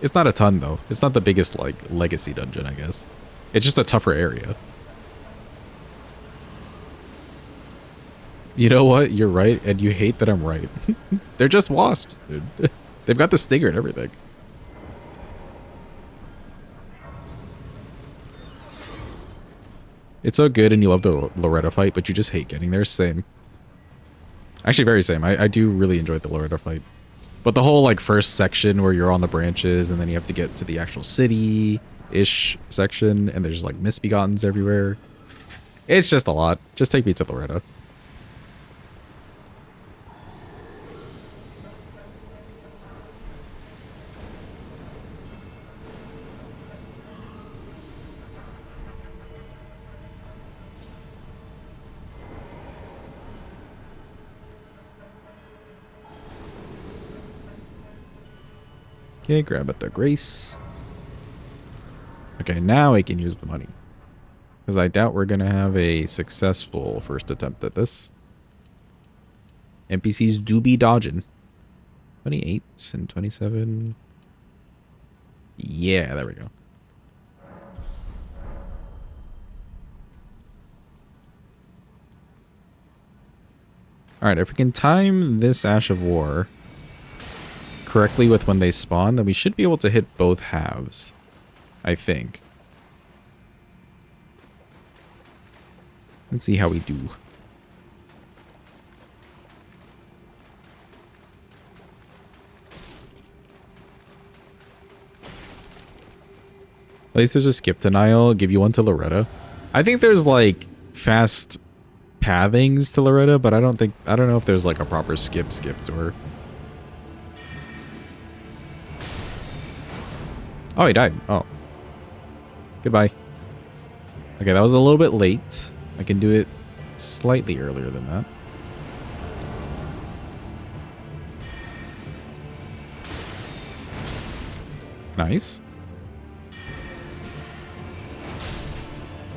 It's not a ton, though. It's not the biggest, like, legacy dungeon, I guess. It's just a tougher area. You know what? You're right, and you hate that I'm right. They're just wasps, dude. They've got the stinger and everything. It's so good, and you love the Loretta fight, but you just hate getting there. Same. Actually, very same. I do really enjoy the Loretta fight. But the whole, like, first section where you're on the branches, and then you have to get to the actual city-ish section, and there's, like, misbegottens everywhere. It's just a lot. Just take me to Loretta. Okay, grab at the grace. Okay, now I can use the money. Because I doubt we're going to have a successful first attempt at this. NPCs do be dodging. 28 and 27. Yeah, there we go. Alright, if we can time this Ash of War correctly with when they spawn, then we should be able to hit both halves. I think. Let's see how we do. At least there's a skip denial. Give you one to Loretta. I think there's like fast pathings to Loretta, but I don't know if there's like a proper skip to her. Oh, he died. Oh. Goodbye. Okay, that was a little bit late. I can do it slightly earlier than that. Nice.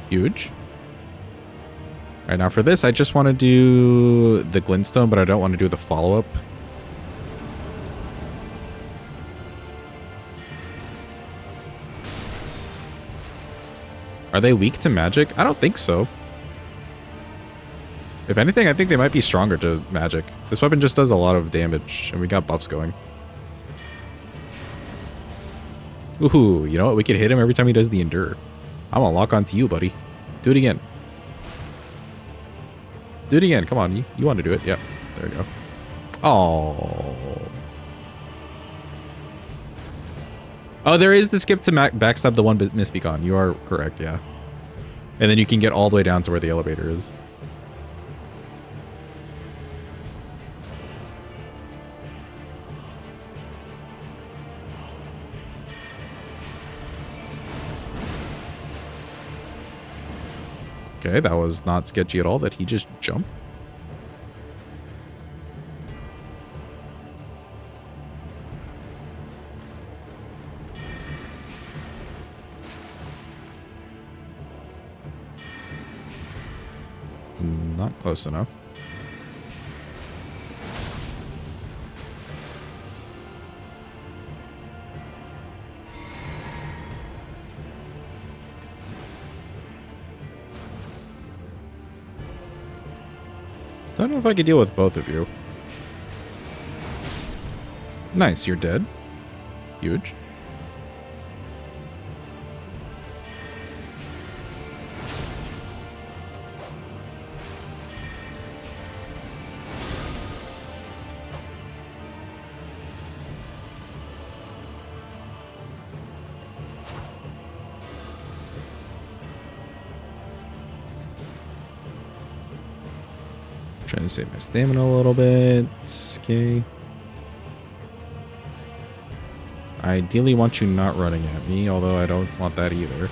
Huge. All right, now for this, I just want to do the Glintstone, but I don't want to do the follow-up. Are they weak to magic? I don't think so. If anything, I think they might be stronger to magic. This weapon just does a lot of damage, and we got buffs going. Ooh, you know what? We could hit him every time he does the Endure. I'm gonna lock onto you, buddy. Do it again. Do it again. Come on. You want to do it. Yep. There we go. Oh. Oh, there is the skip to backstab the one Misbeacon. You are correct, yeah. And then you can get all the way down to where the elevator is. Okay, that was not sketchy at all that he just jumped. Not close enough. Don't know if I could deal with both of you. Nice, you're dead. Huge. Trying to save my stamina a little bit. Okay. I ideally want you not running at me, although I don't want that either.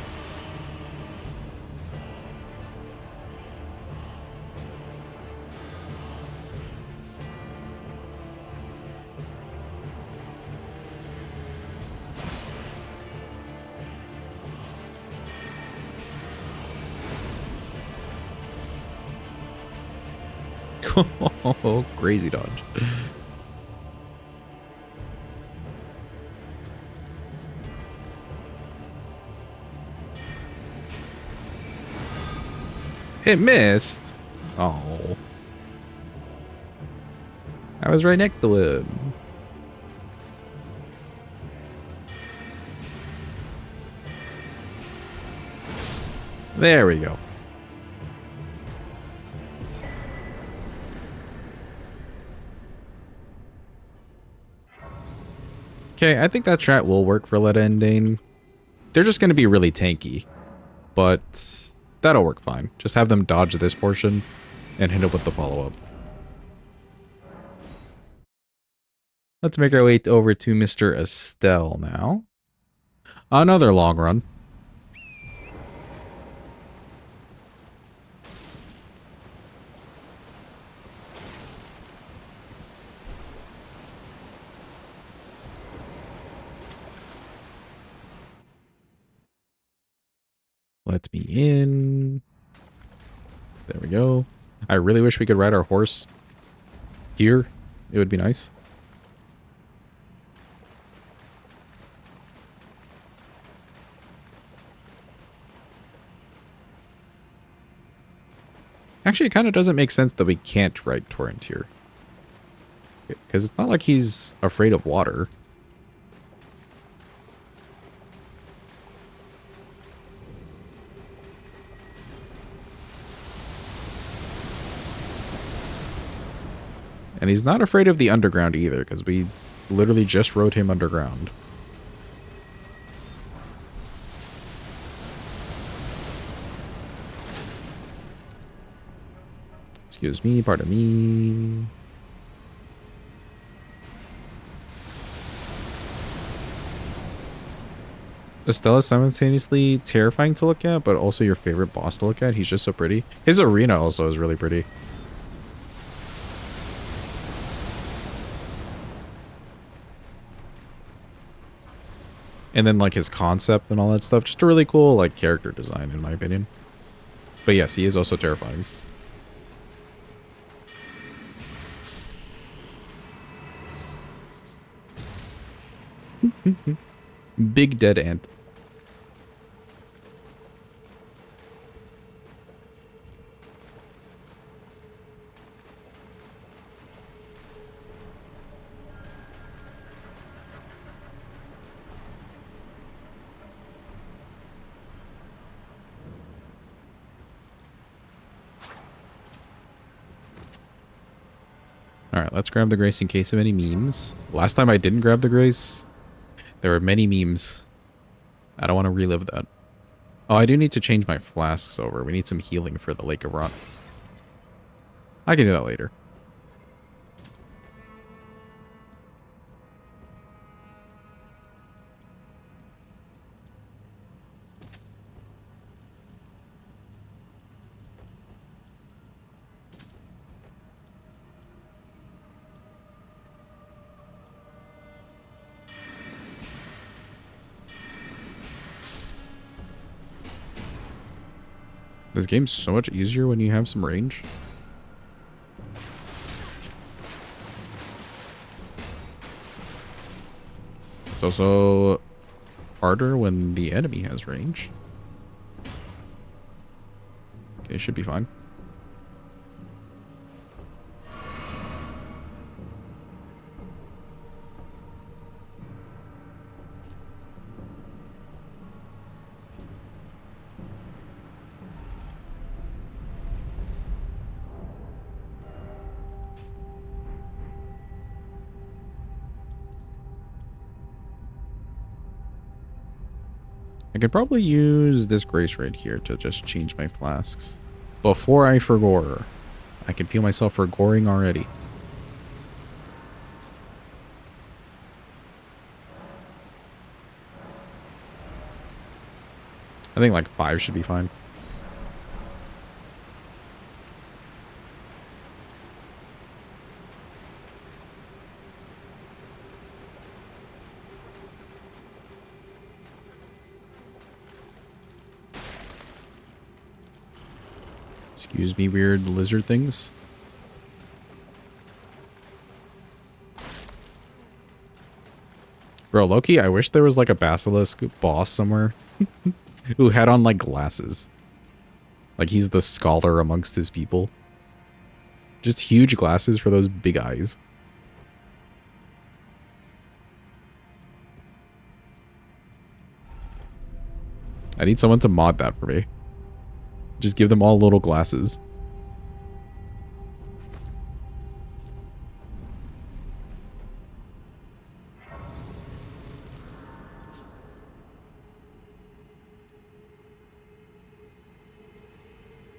Oh, crazy dodge. It missed. Oh. I was right next to it. There we go. Okay, I think that strat will work for Letta and Dane. They're just going to be really tanky, but that'll work fine. Just have them dodge this portion and hit it with the follow-up. Let's make our way over to Mr. Estelle now. Another long run. Let me in. There we go. I really wish we could ride our horse here. It would be nice. Actually, it kind of doesn't make sense that we can't ride Torrent here. Because it's not like he's afraid of water. And he's not afraid of the underground either, because we literally just rode him underground. Excuse me, pardon me. Estella is simultaneously terrifying to look at, but also your favorite boss to look at. He's just so pretty. His arena also is really pretty. And then like his concept and all that stuff. Just a really cool like character design in my opinion. But yes, he is also terrifying. Big dead ant. Alright, let's grab the Grace in case of any memes. Last time I didn't grab the Grace, there were many memes. I don't want to relive that. Oh, I do need to change my flasks over. We need some healing for the Lake of Rot. I can do that later. This game's so much easier when you have some range. It's also harder when the enemy has range. Okay, should be fine. I could probably use this Grace right here to just change my flasks. Before I forgore. I can feel myself forgoring already. I think like 5 should be fine. Excuse me, weird lizard things. Bro, Loki, I wish there was like a basilisk boss somewhere who had on like glasses. Like he's the scholar amongst his people. Just huge glasses for those big eyes. I need someone to mod that for me. Just give them all little glasses.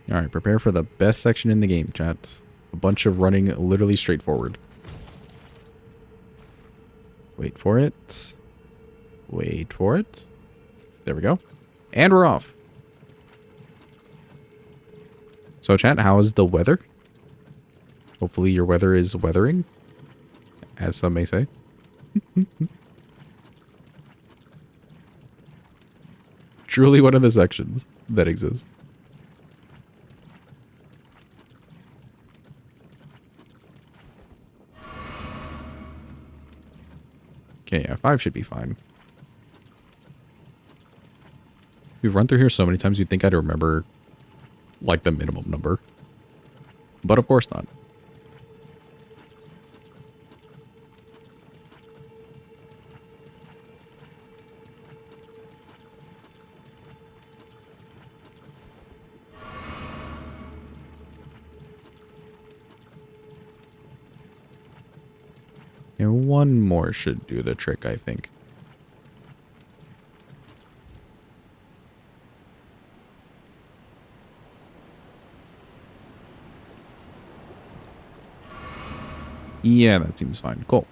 Alright, prepare for the best section in the game, chat. A bunch of running literally straight forward. Wait for it. Wait for it. There we go. And we're off. So chat, how is the weather? Hopefully your weather is weathering, as some may say. Truly one of the sections that exist. Okay, yeah, 5 should be fine. We've run through here so many times, you'd think I'd remember, like, the minimum number. But of course not. And one more should do the trick, I think. Yeah, that seems fine. Cool.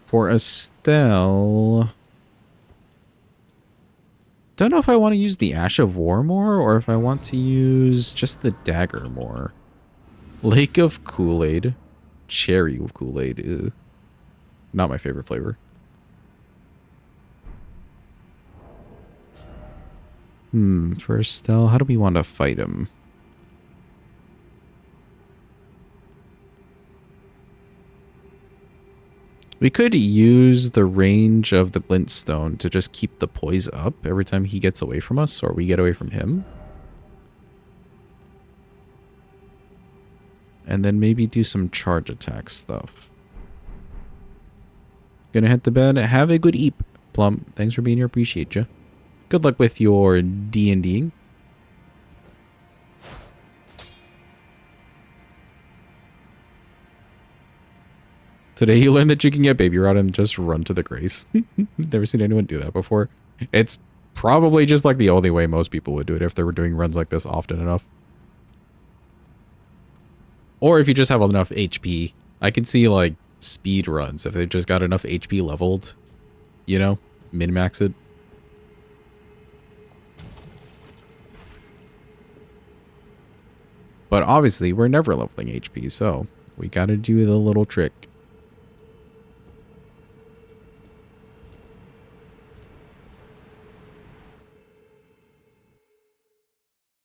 For Estelle... Don't know if I want to use the Ash of War more, or if I want to use just the dagger more. Lake of Kool-Aid. Cherry of Kool-Aid. Ew. Not my favorite flavor. For Estelle, how do we want to fight him? We could use the range of the Glintstone to just keep the poise up every time he gets away from us, or we get away from him. And then maybe do some charge attack stuff. Gonna head to bed. Have a good eep, Plum. Thanks for being here. Appreciate you. Good luck with your D&Ding. Today you learned that you can get baby rot and just run to the grace. Never seen anyone do that before. It's probably just like the only way most people would do it if they were doing runs like this often enough. Or if you just have enough HP. I can see like speed runs if they've just got enough HP leveled, you know, min-max it. But obviously we're never leveling HP, so we gotta do the little trick.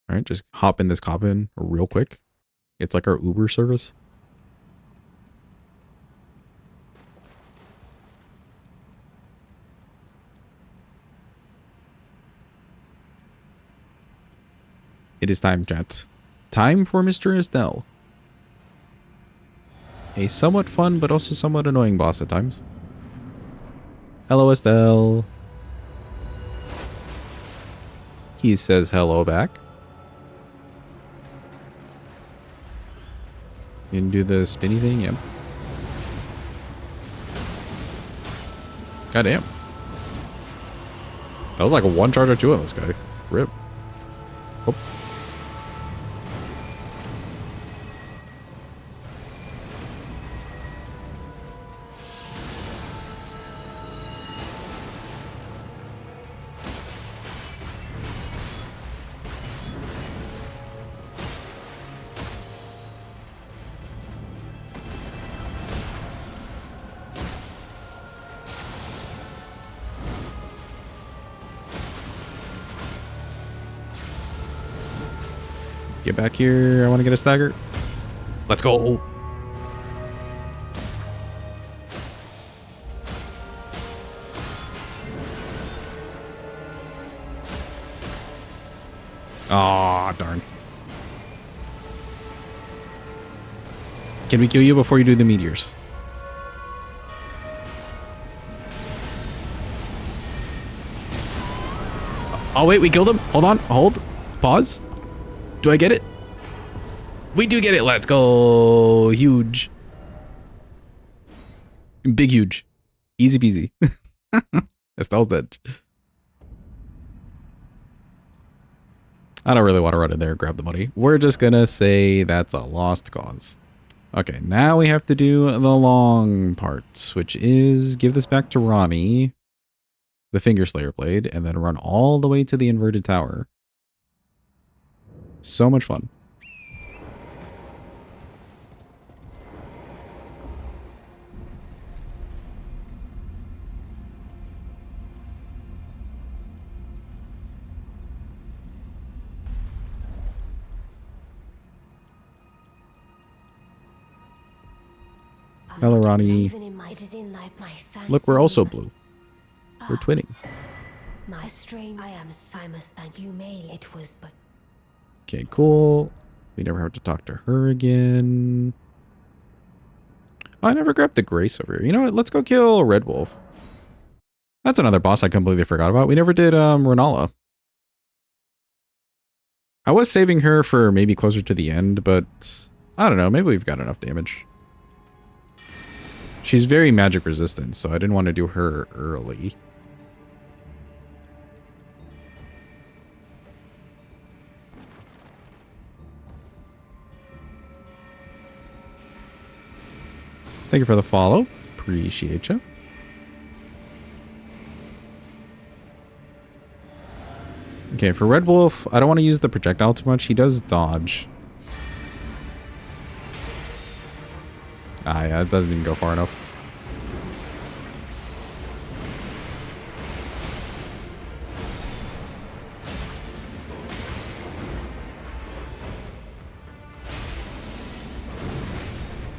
All right, just hop in this coffin real quick. It's like our Uber service. It is time, chat. Time for Mr. Estelle. A somewhat fun, but also somewhat annoying boss at times. Hello, Estelle. He says hello back. You can do the spinny thing, yep. Goddamn. That was like a one charge or two on this guy. Rip. Oh. Get back here. I want to get a stagger. Let's go. Aw, darn. Can we kill you before you do the meteors? Oh, wait, we killed him. Hold on. Hold. Pause. Do I get it? We do get it. Let's go. Huge. Big, huge. Easy peasy. Estelle's dead. I don't really want to run in there and grab the money. We're just going to say that's a lost cause. Okay, now we have to do the long part, which is give this back to Ronnie, the Finger Slayer blade, and then run all the way to the inverted tower. So much fun. Elorani. Even in my, it is in thy my thanks. Look, we're also blue. We're twinning. My strain. I must thank you, Bayle. It was but. Okay, cool. We never have to talk to her again. Oh, I never grabbed the Grace over here. You know what? Let's go kill Red Wolf. That's another boss I completely forgot about. We never did Renala. I was saving her for maybe closer to the end, but I don't know. Maybe we've got enough damage. She's very magic resistant, so I didn't want to do her early. Thank you for the follow. Appreciate you. Okay, for Red Wolf, I don't want to use the projectile too much. He does dodge. Ah, yeah, it doesn't even go far enough.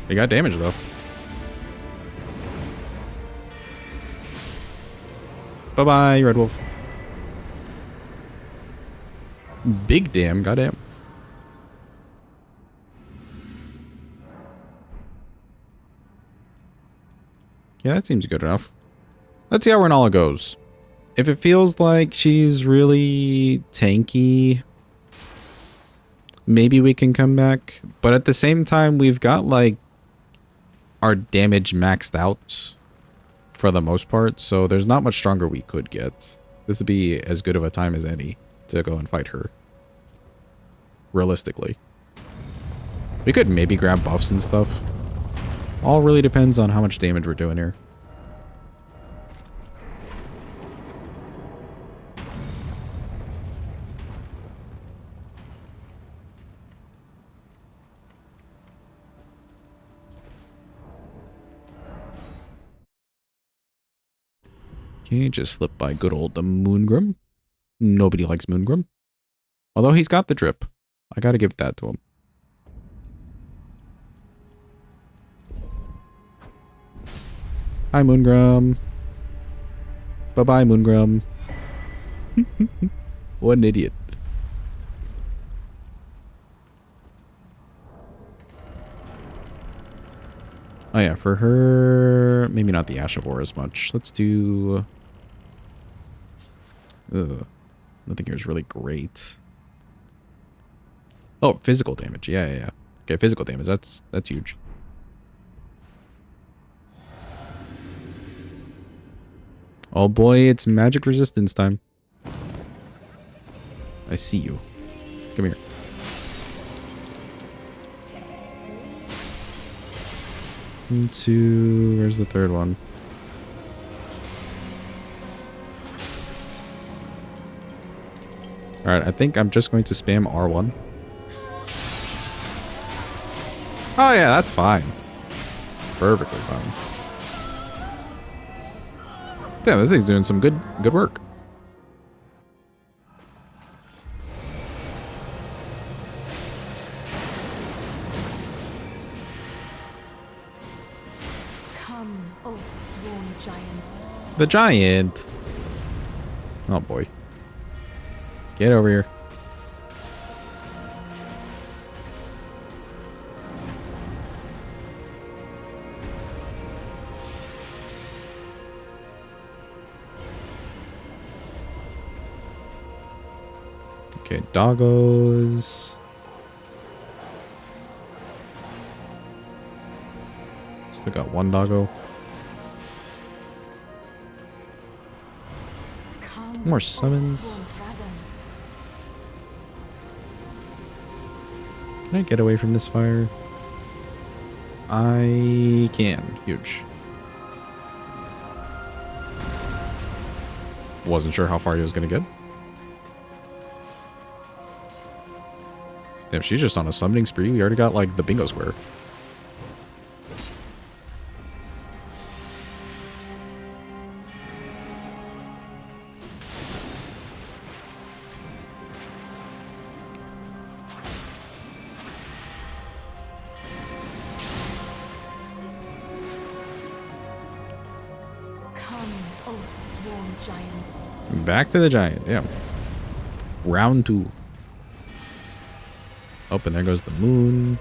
He got damage, though. Bye-bye, Red Wolf. Big damn, goddamn. Yeah, that seems good enough. Let's see how Renala goes. If it feels like she's really tanky, maybe we can come back. But at the same time, we've got, like, our damage maxed out for the most part, so there's not much stronger we could get. This would be as good of a time as any to go and fight her. Realistically. We could maybe grab buffs and stuff. All really depends on how much damage we're doing here. Okay, just slip by good old Moongrim. Nobody likes Moongrim. Although he's got the drip. I gotta give that to him. Hi, Moongrim. Bye-bye, Moongrim. What an idiot. Oh yeah, for her, maybe not the Ash of War as much. Let's do... Ugh. Nothing here is really great. Oh, physical damage. Yeah. Okay, physical damage. That's huge. Oh boy, it's magic resistance time. I see you. Come here. One, two, where's the third one? Alright, I think I'm just going to spam R1. Oh yeah, that's fine. Perfectly fine. Damn, this thing's doing some good work. Come, O sworn giant. The giant. Oh boy. Get over here. Okay, doggos. Still got one doggo. Come, More O summons. sworn dragon. Can I get away from this fire? I can. Huge. Wasn't sure how far he was going to get. Damn, she's just on a summoning spree. We already got, like, the bingo square. return, giant. Back to the giant, yeah. Round 2. Oh, and there goes the moon.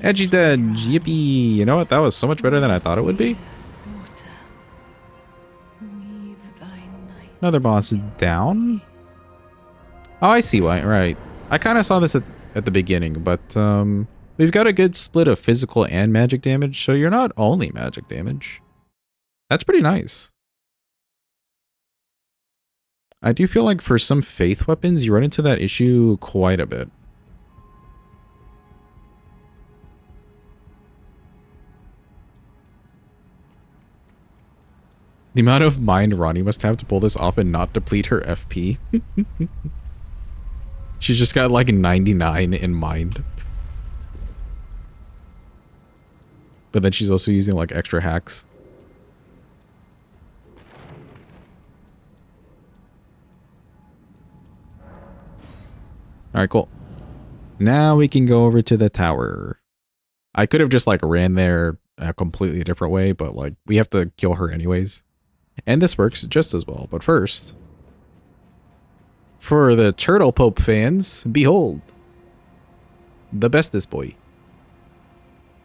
Edgy Edge, yippee. You know what? That was so much better than I thought it would be. Daughter, weave thy night. Another boss is down. Oh, I see why. Right. I kind of saw this at the beginning, but we've got a good split of physical and magic damage, so you're not only magic damage. That's pretty nice. I do feel like for some faith weapons, you run into that issue quite a bit. The amount of mind Ronnie must have to pull this off and not deplete her FP. She's just got like 99 in mind. But then she's also using like extra hacks. Alright, cool. Now we can go over to the tower. I could have just like ran there a completely different way, but like we have to kill her anyways. And this works just as well. But first, for the Turtle Pope fans, behold, the bestest boy.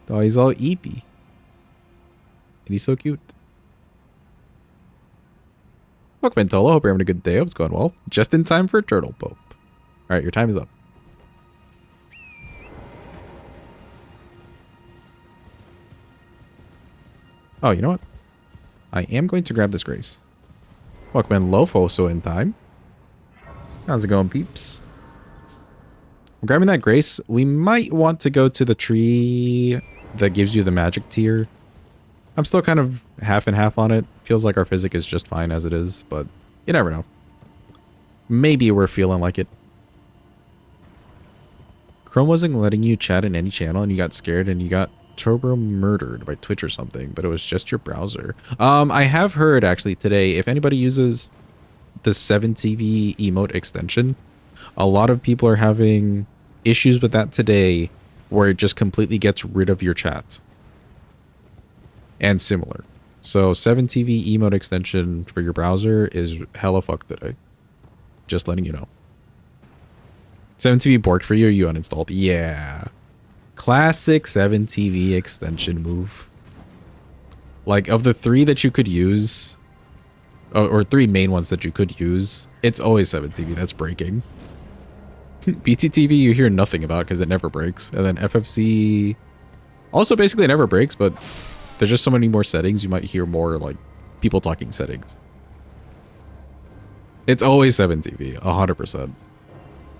Oh, he's all eepy. And he's so cute. Welcome, Mentolo. Hope you're having a good day. Hope it's going well. Just in time for Turtle Pope. Alright, your time is up. Oh, you know what? I am going to grab this grace. Welcome in Lofoso in time. How's it going, peeps? I'm grabbing that grace. We might want to go to the tree that gives you the magic tier. I'm still kind of half and half on it. Feels like our physic is just fine as it is, but you never know. Maybe we're feeling like it. Chrome wasn't letting you chat in any channel and you got scared and you got turbo murdered by Twitch or something, but it was just your browser. I have heard actually today, if anybody uses the 7TV emote extension, a lot of people are having issues with that today where it just completely gets rid of your chat. And similar. So 7TV emote extension for your browser is hella fucked today. Just letting you know. 7TV borked for you or you uninstalled? Yeah. Classic 7TV extension move. Like, of the 3 that you could use, or 3 main ones that you could use, it's always 7TV that's breaking. BTTV you hear nothing about because it never breaks. And then FFC also basically never breaks, but there's just so many more settings, you might hear more, like, people talking settings. It's always 7TV, 100%.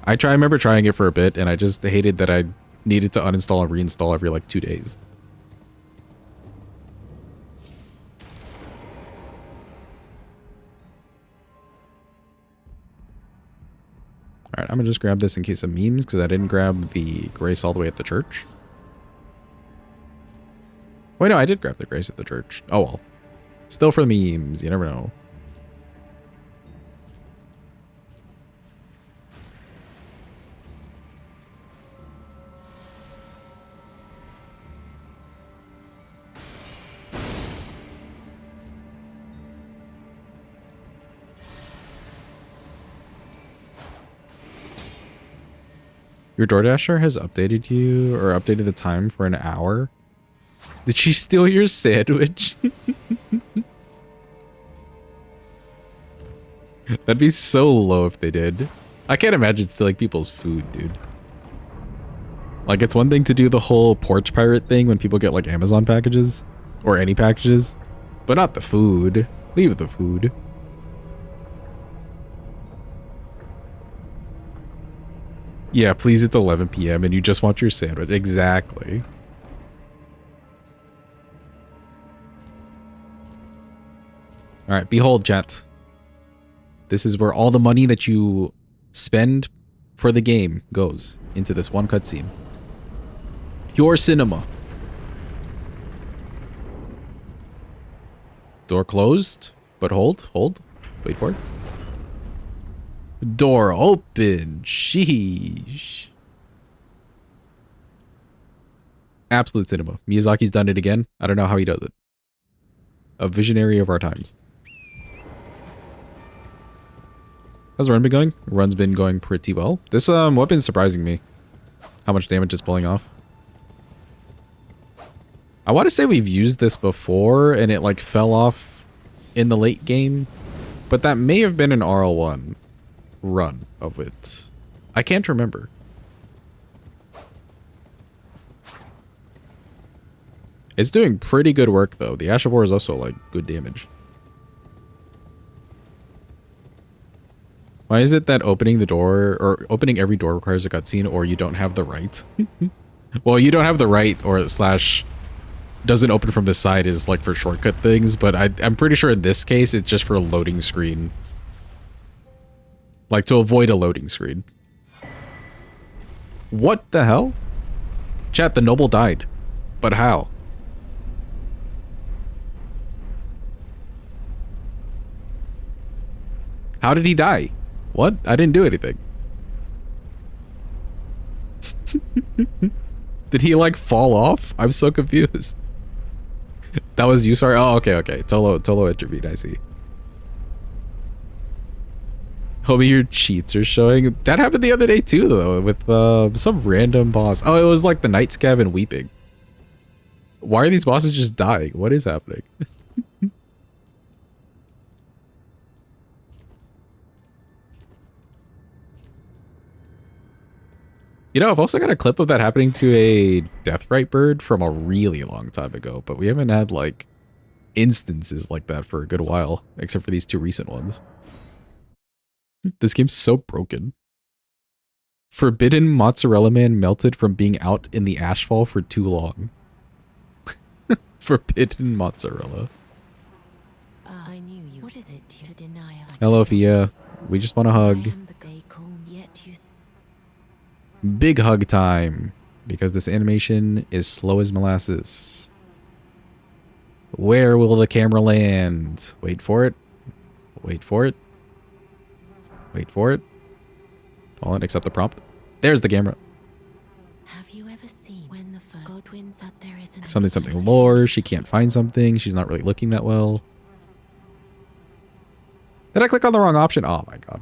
I remember trying it for a bit, and I just hated that I needed to uninstall and reinstall every like 2 days. Alright, I'm gonna just grab this in case of memes because I didn't grab the grace all the way at the church. Wait, no, I did grab the grace at the church. Oh well. Still for the memes, you never know. Your DoorDasher has updated you, or updated the time for an hour? Did she steal your sandwich? That'd be so low if they did. I can't imagine stealing people's food, dude. Like, it's one thing to do the whole porch pirate thing when people get, like, Amazon packages. Or any packages. But not the food. Leave the food. Yeah, please, it's 11 p.m. and you just want your sandwich. Exactly. Alright, behold, chat. This is where all the money that you spend for the game goes into this one cutscene. Pure cinema. Door closed, but hold. Wait for it. Door open. Sheesh. Absolute cinema. Miyazaki's done it again. I don't know how he does it. A visionary of our times. How's the run been going? Run's been going pretty well. This weapon's surprising me. How much damage it's pulling off. I want to say we've used this before and it like fell off in the late game. But that may have been an RL1 run of it. I can't remember. It's doing pretty good work though. The Ash of War is also like good damage. Why is it that opening the door or opening every door requires a cutscene or you don't have the right? Well, you don't have the right or slash doesn't open from the side is like for shortcut things, but I'm pretty sure in this case it's just for a loading screen. Like to avoid a loading screen. What the hell? Chat, the noble died. But how? How did he die? What? I didn't do anything. Did he like fall off? I'm so confused. That was you, sorry? Oh, okay. Tolo intervened, I see. Homie, your cheats are showing. That happened the other day too, though, with some random boss. Oh, it was like the Night Scav and Weeping. Why are these bosses just dying? What is happening? You know, I've also got a clip of that happening to a Deathrite bird from a really long time ago, but we haven't had, like, instances like that for a good while, except for these two recent ones. This game's so broken. Forbidden Mozzarella Man melted from being out in the ashfall for too long. Forbidden Mozzarella. I knew you. What is it to deny? Hello, Fia. We just want a hug. Big hug time, because this animation is slow as molasses. Where will the camera land? Wait for it. Wait for it. Wait for it. Hold on, accept the prompt. There's the camera. Have you ever seen when the first Godwin's out there isn't Something lore. She can't find something. She's not really looking that well. Did I click on the wrong option? Oh my god.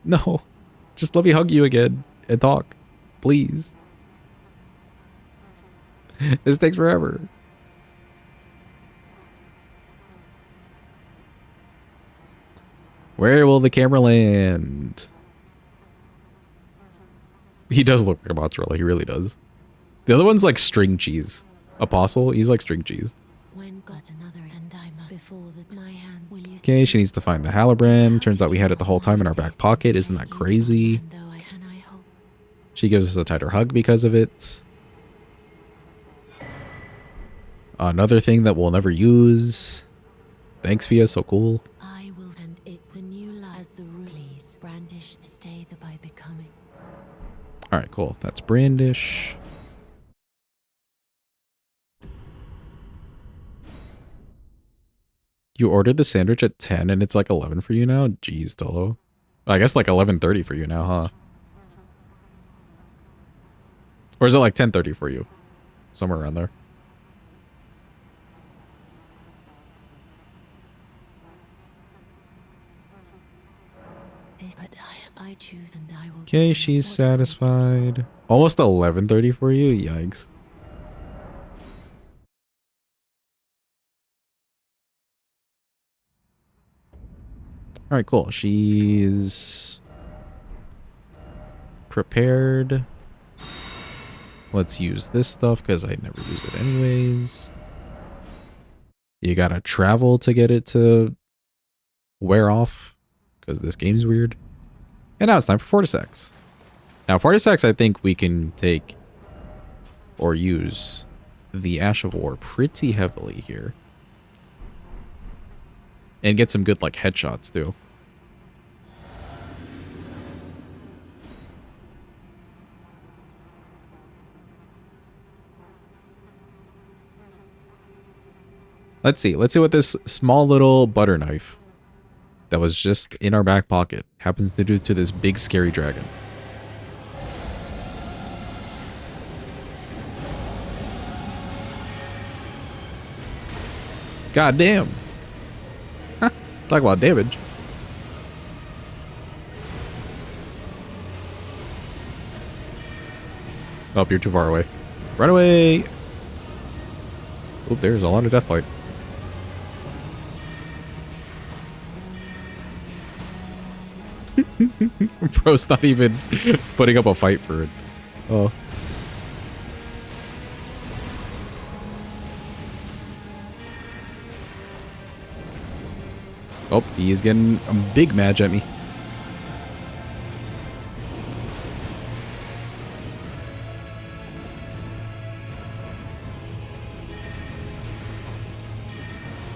No. Just let me hug you again and talk. Please. This takes forever. Where will the camera land? He does look like a mozzarella. He really does. The other one's like string cheese. Apostle, he's like string cheese. When got another and I must before that my hands will you Okay, she needs to find the Halibran. Turns out we had it the whole time in our back pocket. Isn't that crazy? She gives us a tighter hug because of it. Another thing that we'll never use. Thanks, Fia. So cool. I will send it the new lies the rules brandish stay the by becoming. All right, cool. That's brandish. You ordered the sandwich at 10 and it's like 11 for you now? Jeez, Dolo. I guess like 11:30 for you now, huh? Or is it like 10:30 for you? Somewhere around there. I choose and I will. Okay, she's satisfied. Almost 11:30 for you? Yikes. All right, cool. She's prepared. Let's use this stuff because I never use it anyways. You gotta travel to get it to wear off because this game's weird. And now it's time for Fortisex. Now, Fortisex, I think we can take or use the Ash of War pretty heavily here. And get some good, like, headshots, too. Let's see. Let's see what this small little butter knife that was just in our back pocket happens to do to this big scary dragon. God damn. Talk about damage. Oh, you're too far away. Run away. Oh, there's a lot of deathbite. Bro's not even putting up a fight for it. Oh. Oh, he's getting a big match at me.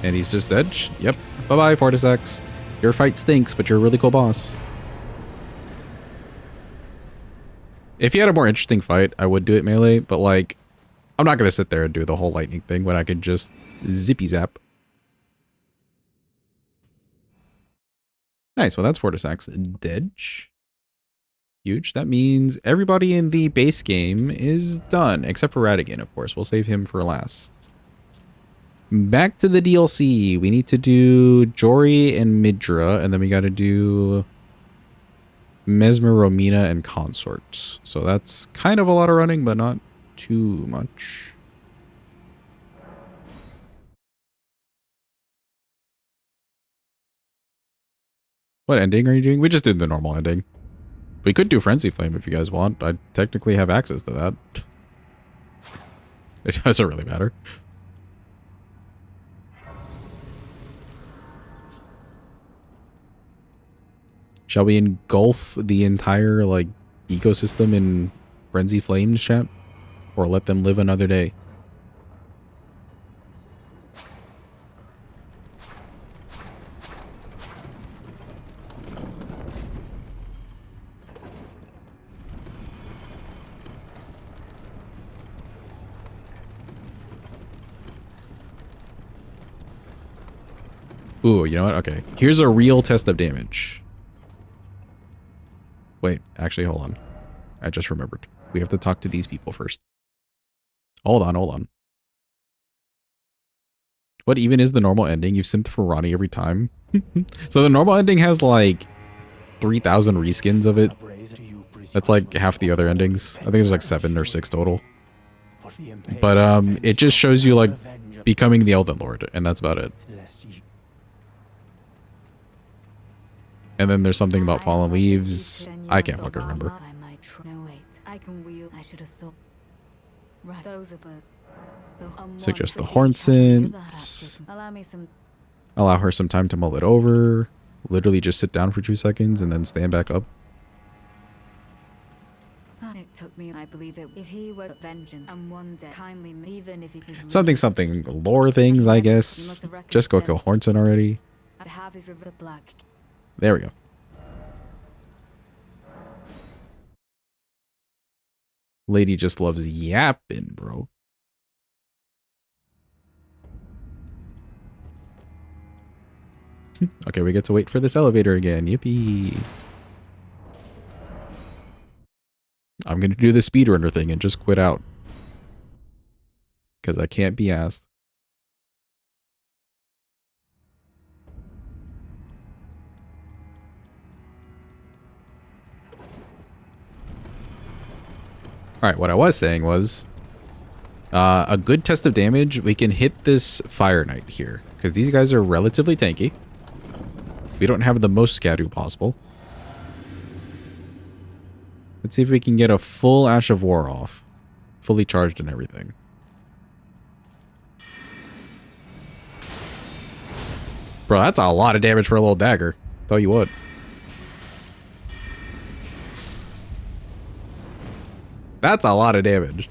And he's just dead. Yep. Bye-bye, Fortisex. Your fight stinks, but you're a really cool boss. If you had a more interesting fight, I would do it melee, but like, I'm not going to sit there and do the whole lightning thing when I can just zippy zap. Nice, well that's Fortisex dead. Huge. That means everybody in the base game is done, except for Radigan, of course. We'll save him for last. Back to the DLC. We need to do Jory and Midra, and then we got to do Mesmer, Romina, and Consort. So that's kind of a lot of running, but not too much. What ending are you doing? We just did the normal ending. We could do Frenzy Flame if you guys want. I technically have access to that. It doesn't really matter. Shall we engulf the entire, like, ecosystem in Frenzy Flames, chat? Or let them live another day? Ooh, you know what? Okay. Here's a real test of damage. Wait, actually, hold on. I just remembered. We have to talk to these people first. Hold on, hold on. What even is the normal ending? You've simped for Ronnie every time. So the normal ending has like 3,000 reskins of it. That's like half the other endings. I think there's like 7 or 6 total. But it just shows you like becoming the Elden Lord, and that's about it. And then there's something about fallen leaves. I can't fucking remember. Suggest the Hornsent. Allow her some time to mull it over. Literally just sit down for 2 seconds and then stand back up. Something lore things, I guess. Just go kill Hornsent already. There we go. Lady just loves yapping, bro. Okay, we get to wait for this elevator again. Yippee. I'm going to do the speedrunner thing and just quit out. Because I can't be asked. Alright, what I was saying was a good test of damage, we can hit this Fire Knight here. Because these guys are relatively tanky. We don't have the most Scadu possible. Let's see if we can get a full Ash of War off. Fully charged and everything. Bro, that's a lot of damage for a little dagger. Tell you what. That's a lot of damage.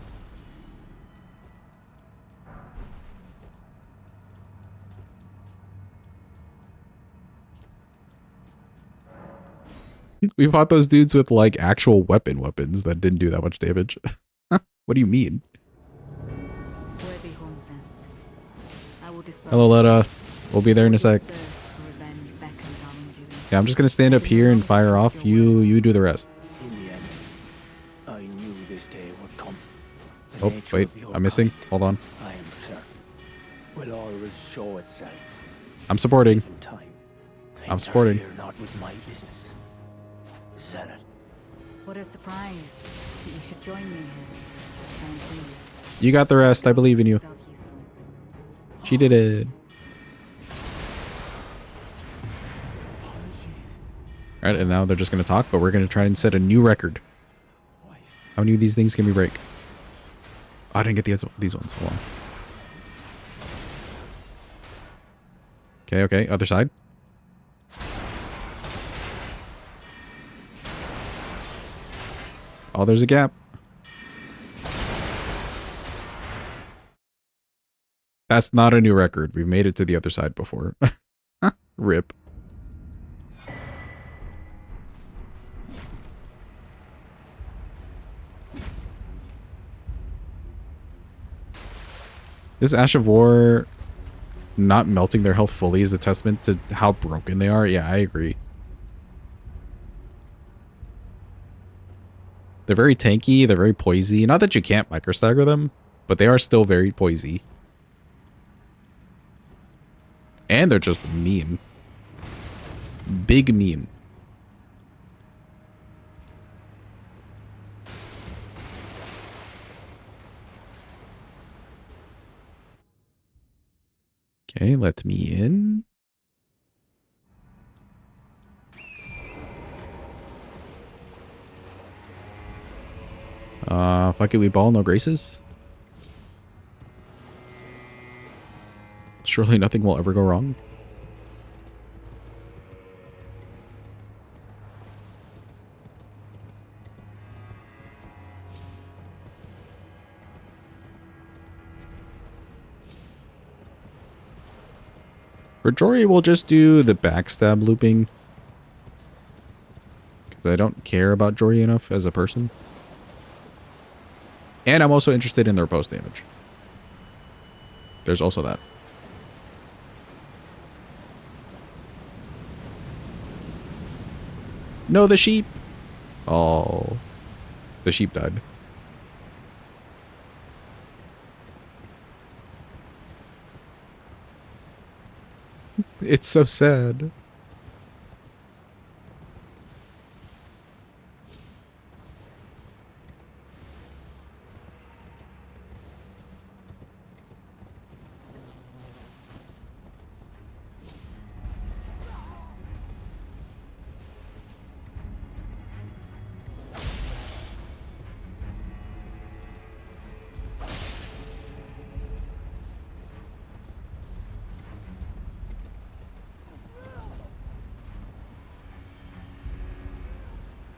We fought those dudes with like actual weapons that didn't do that much damage. What do you mean? Worthy Hornsent, I will dispose Hello, Letta. We'll be there in a sec. thirst for revenge beckons our undoing. Yeah, I'm just gonna stand up here and fire off. You do the rest. In the end, I knew this day would come. The Oh, nature wait. of your I'm missing. kind, Hold on. I am certain, will always show itself I'm supporting. in time. I'm supporting. Interfere not with my business. Zealot. What a surprise that you should join me here. I am pleased. You got the rest. I believe in you. Self-useful. She did it. Alright, and now they're just gonna talk, but we're gonna try and set a new record. How many of these things can we break? Oh, I didn't get these ones. Hold on. Okay, okay. Other side. Oh, there's a gap. That's not a new record. We've made it to the other side before. Rip. This Ash of War not melting their health fully is a testament to how broken they are. Yeah, I agree. They're very tanky, they're very poisy. Not that you can't microstagger them, but they are still very poisy. And they're just mean. Big mean. Okay, let me in. Fuck it, we ball, no graces. Surely nothing will ever go wrong. For Jory, we'll just do the backstab looping. Because I don't care about Jory enough as a person. And I'm also interested in their post damage. There's also that. No, the sheep. Oh, the sheep died. It's so sad.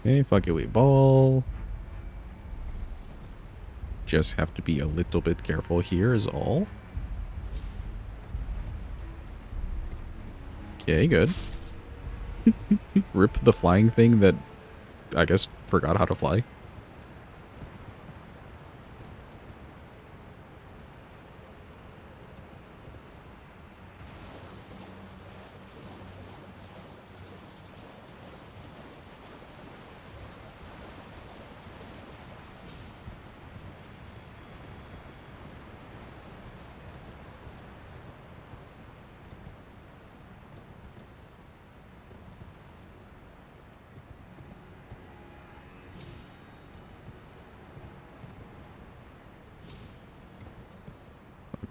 Okay, fuck it, we ball. Just have to be a little bit careful here is all. Okay, good. Rip the flying thing that I guess forgot how to fly.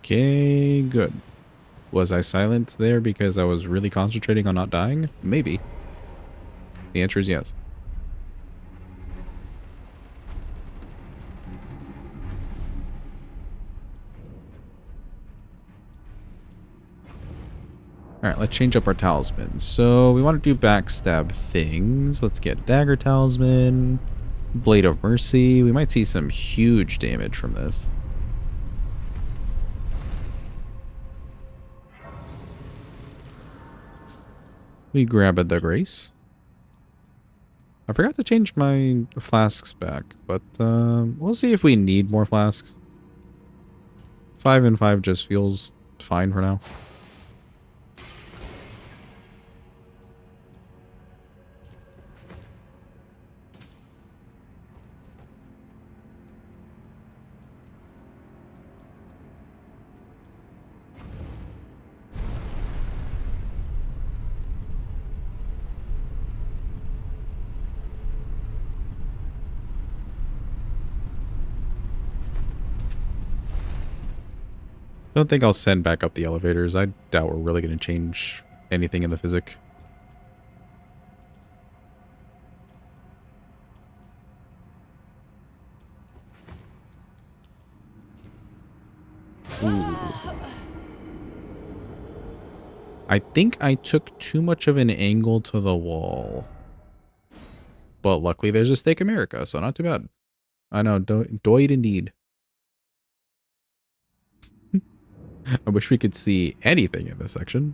Okay, good. Was I silent there because I was really concentrating on not dying? Maybe. The answer is yes. Alright, let's change up our talisman. So we want to do backstab things. Let's get Dagger Talisman, Blade of Mercy. We might see some huge damage from this. We grab the Grace. I forgot to change my flasks back, but we'll see if we need more flasks. 5 and 5 just feels fine for now. Don't think I'll send back up the elevators. I doubt we're really going to change anything in the physics. Ooh. I think I took too much of an angle to the wall. But luckily there's a Stake America, so not too bad. I know, doid indeed. I wish we could see anything in this section.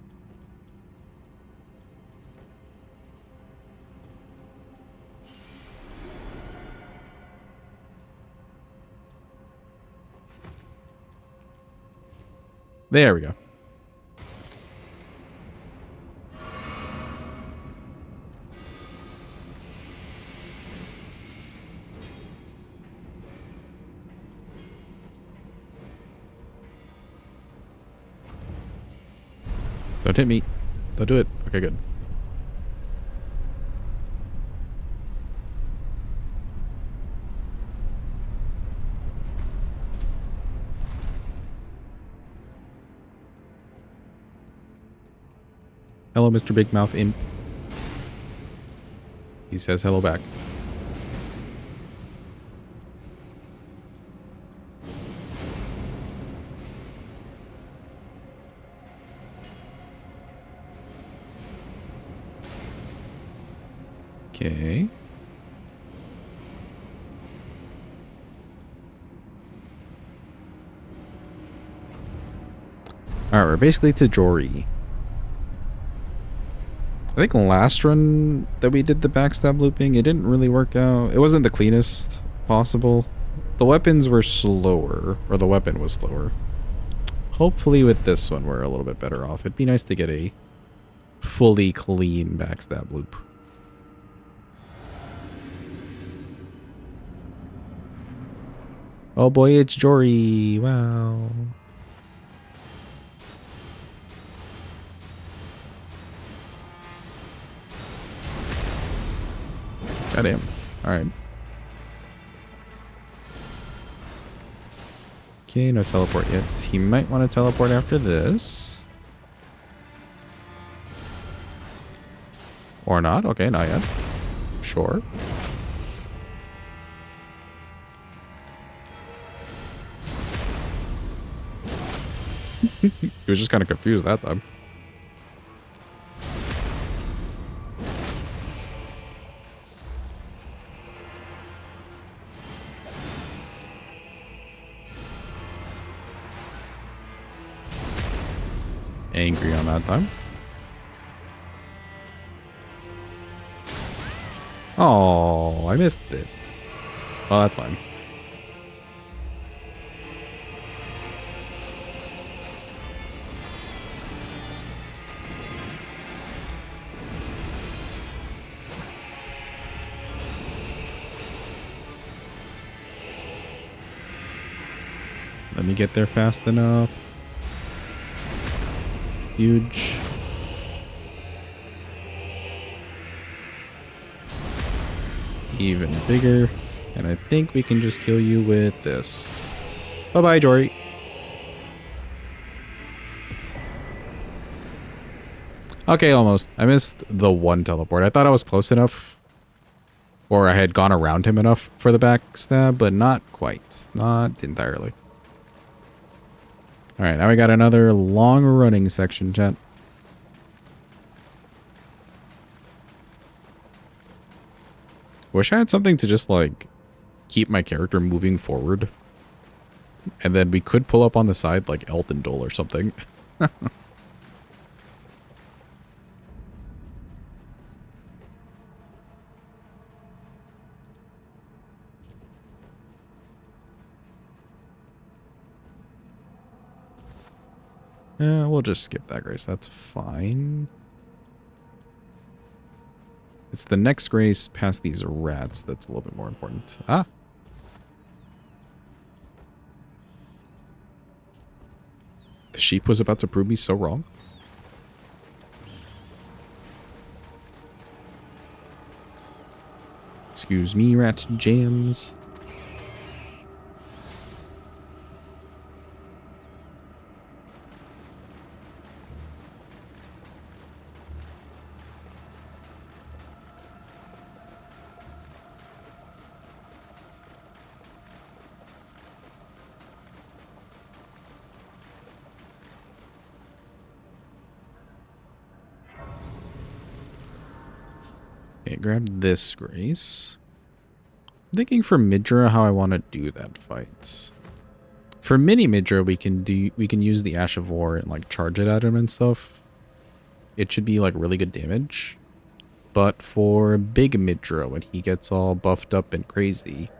There we go. Don't hit me. Don't do it. Okay, good. Hello, Mr. Big Mouth Imp. He says hello back. Okay. Alright, we're basically to Jory. I think last run that we did the backstab looping, it didn't really work out. It wasn't the cleanest possible. The weapons were slower, or the weapon was slower. Hopefully with this one we're a little bit better off. It'd be nice to get a fully clean backstab loop. Oh boy, it's Jory. Wow. Goddamn. Alright. Okay, no teleport yet. He might want to teleport after this. Or not. Okay, not yet. Sure. He was just kind of confused that time. Angry on that time. Oh, I missed it. Well, that's fine. Let me get there fast enough. Huge. Even bigger. And I think we can just kill you with this. Bye-bye, Jory. Okay, almost. I missed the one teleport. I thought I was close enough. Or I had gone around him enough for the backstab, but not quite. Not entirely. Alright, now we got another long running section, chat. Wish I had something to just, like, keep my character moving forward. And then we could pull up on the side like Elton Dole or something. We'll just skip that grace. That's fine. It's the next grace past these rats that's a little bit more important. Ah! The sheep was about to prove me so wrong. Excuse me, rat jams. Okay, grab this grace. I'm thinking for Midra how I want to do that fight. For mini Midra, we can use the Ash of War and like charge it at him and stuff. It should be like really good damage. But for big Midra, when he gets all buffed up and crazy,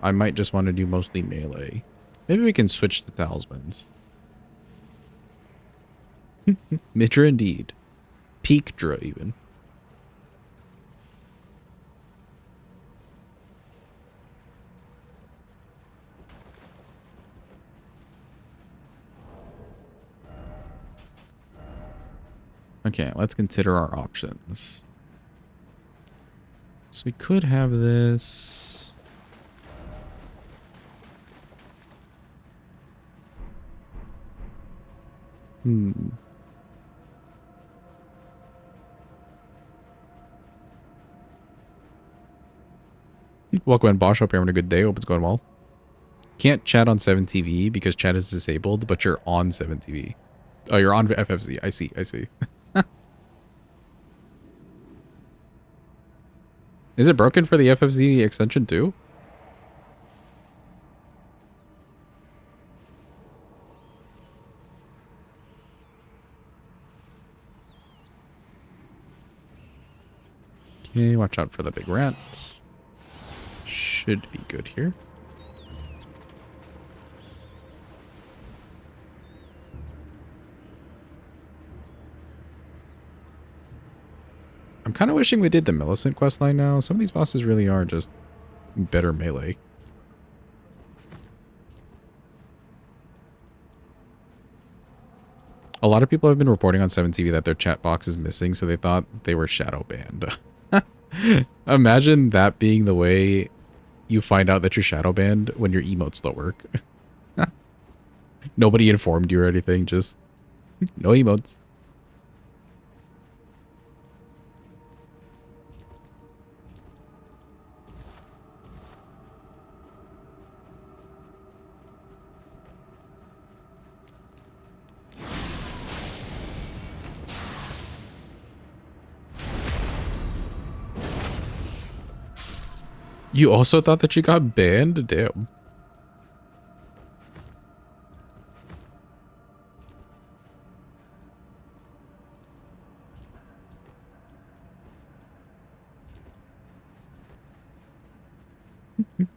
I might just want to do mostly melee. Maybe we can switch to talismans. Midra indeed. Peak Dra even. Okay, let's consider our options. So we could have this. Welcome in, Bosch. Hope you're having a good day. Hope it's going well. Can't chat on 7TV because chat is disabled, but you're on 7TV. Oh, you're on FFZ. I see. I see. Is it broken for the FFZ extension too? Okay, watch out for the big rat. Should be good here. I'm kind of wishing we did the Millicent questline now. Some of these bosses really are just better melee. A lot of people have been reporting on 7TV that their chat box is missing, so they thought they were shadow banned. Imagine that being the way you find out that you're shadow banned when your emotes don't work. Nobody informed you or anything, just no emotes. You also thought that you got banned? Damn.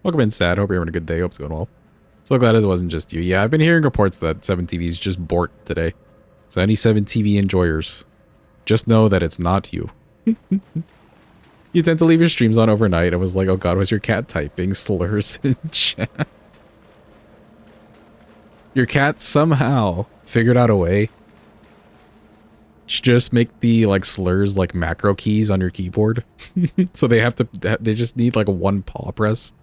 Welcome in, Sad. Hope you're having a good day. Hope it's going well. So glad it wasn't just you. Yeah, I've been hearing reports that 7TV is just borked today. So any 7TV enjoyers, just know that it's not you. You tend to leave your streams on overnight. I was like, oh god, was your cat typing slurs in chat? Your cat somehow figured out a way to just make the like slurs like macro keys on your keyboard. So they just need like a one paw press.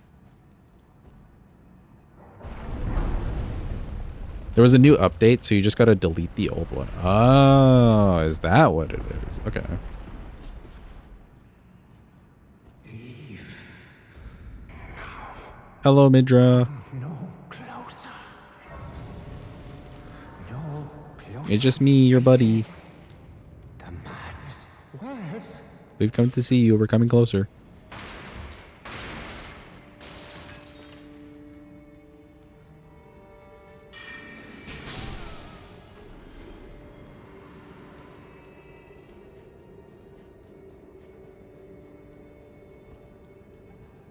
There was a new update, so you just gotta delete the old one. Oh, is that what it is? Okay. Hello, Midra. No closer. No closer. It's just me, your buddy. The madness. Where's We've come to see you. We're coming closer.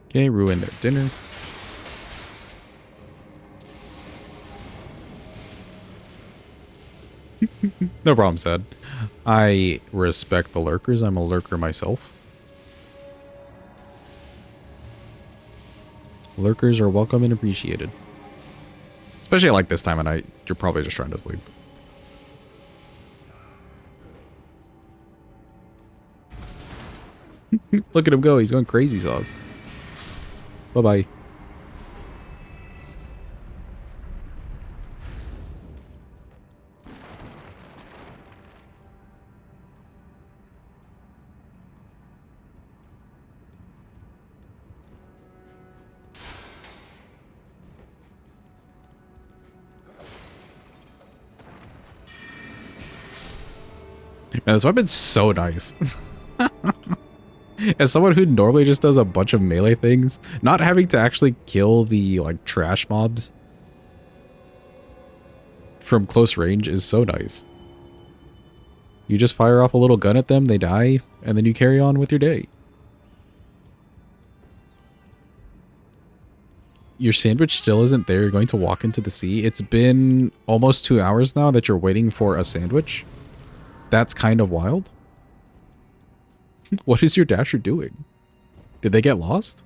Okay, ruin their dinner. No problem, Sad. I respect the lurkers. I'm a lurker myself. Lurkers are welcome and appreciated. Especially like this time of night. You're probably just trying to sleep. Look at him go. He's going crazy sauce. Bye-bye. Man, this weapon's so nice. As someone who normally just does a bunch of melee things, not having to actually kill the, like, trash mobs from close range is so nice. You just fire off a little gun at them, they die, and then you carry on with your day. Your sandwich still isn't there, you're going to walk into the sea. It's been almost 2 hours now that you're waiting for a sandwich. That's kind of wild. What is your dasher doing? Did they get lost?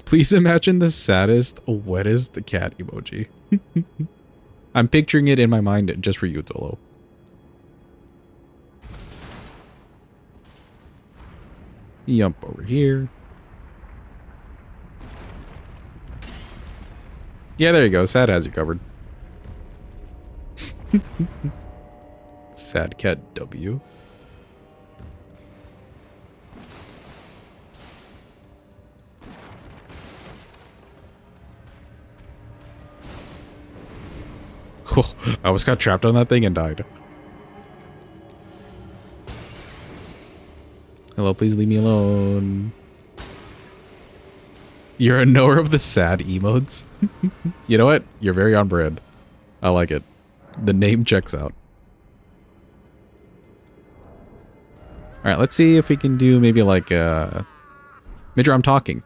Please imagine the saddest, wettest cat emoji. I'm picturing it in my mind just for you, Tolo. Jump over here. Yeah, there you go. Sad has you covered. Sad cat W. Oh, I almost got trapped on that thing and died. Hello, please leave me alone. You're a knower of the sad emotes. You know what? You're very on brand. I like it. The name checks out. Alright, let's see if we can do maybe like Midra, I'm talking.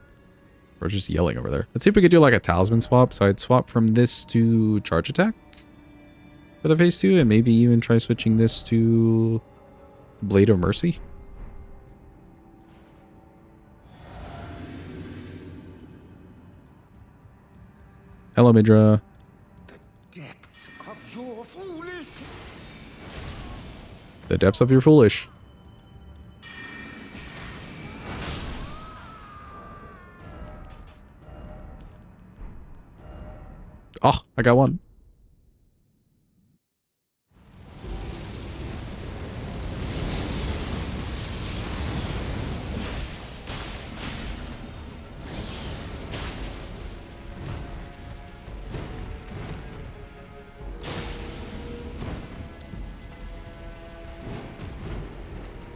We're just yelling over there. Let's see if we could do like a talisman swap. So I'd swap from this to charge attack for the phase 2, and maybe even try switching this to Blade of Mercy. Hello, Midra. The depths of your foolish. The depths of your foolish. Oh, I got one.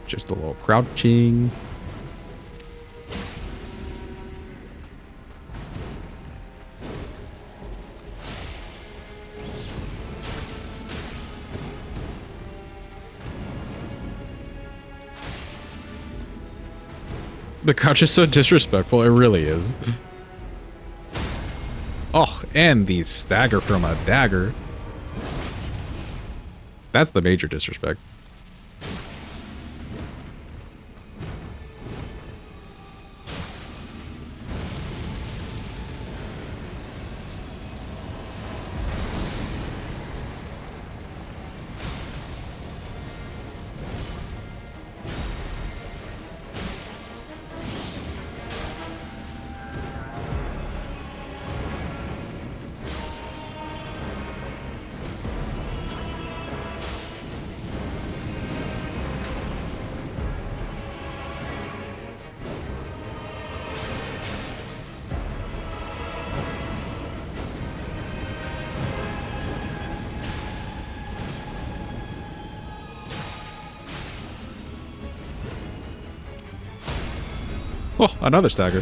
Just a little crouching. The crouch is so disrespectful, it really is. Oh, and the stagger from a dagger. That's the major disrespect. Oh, another stagger.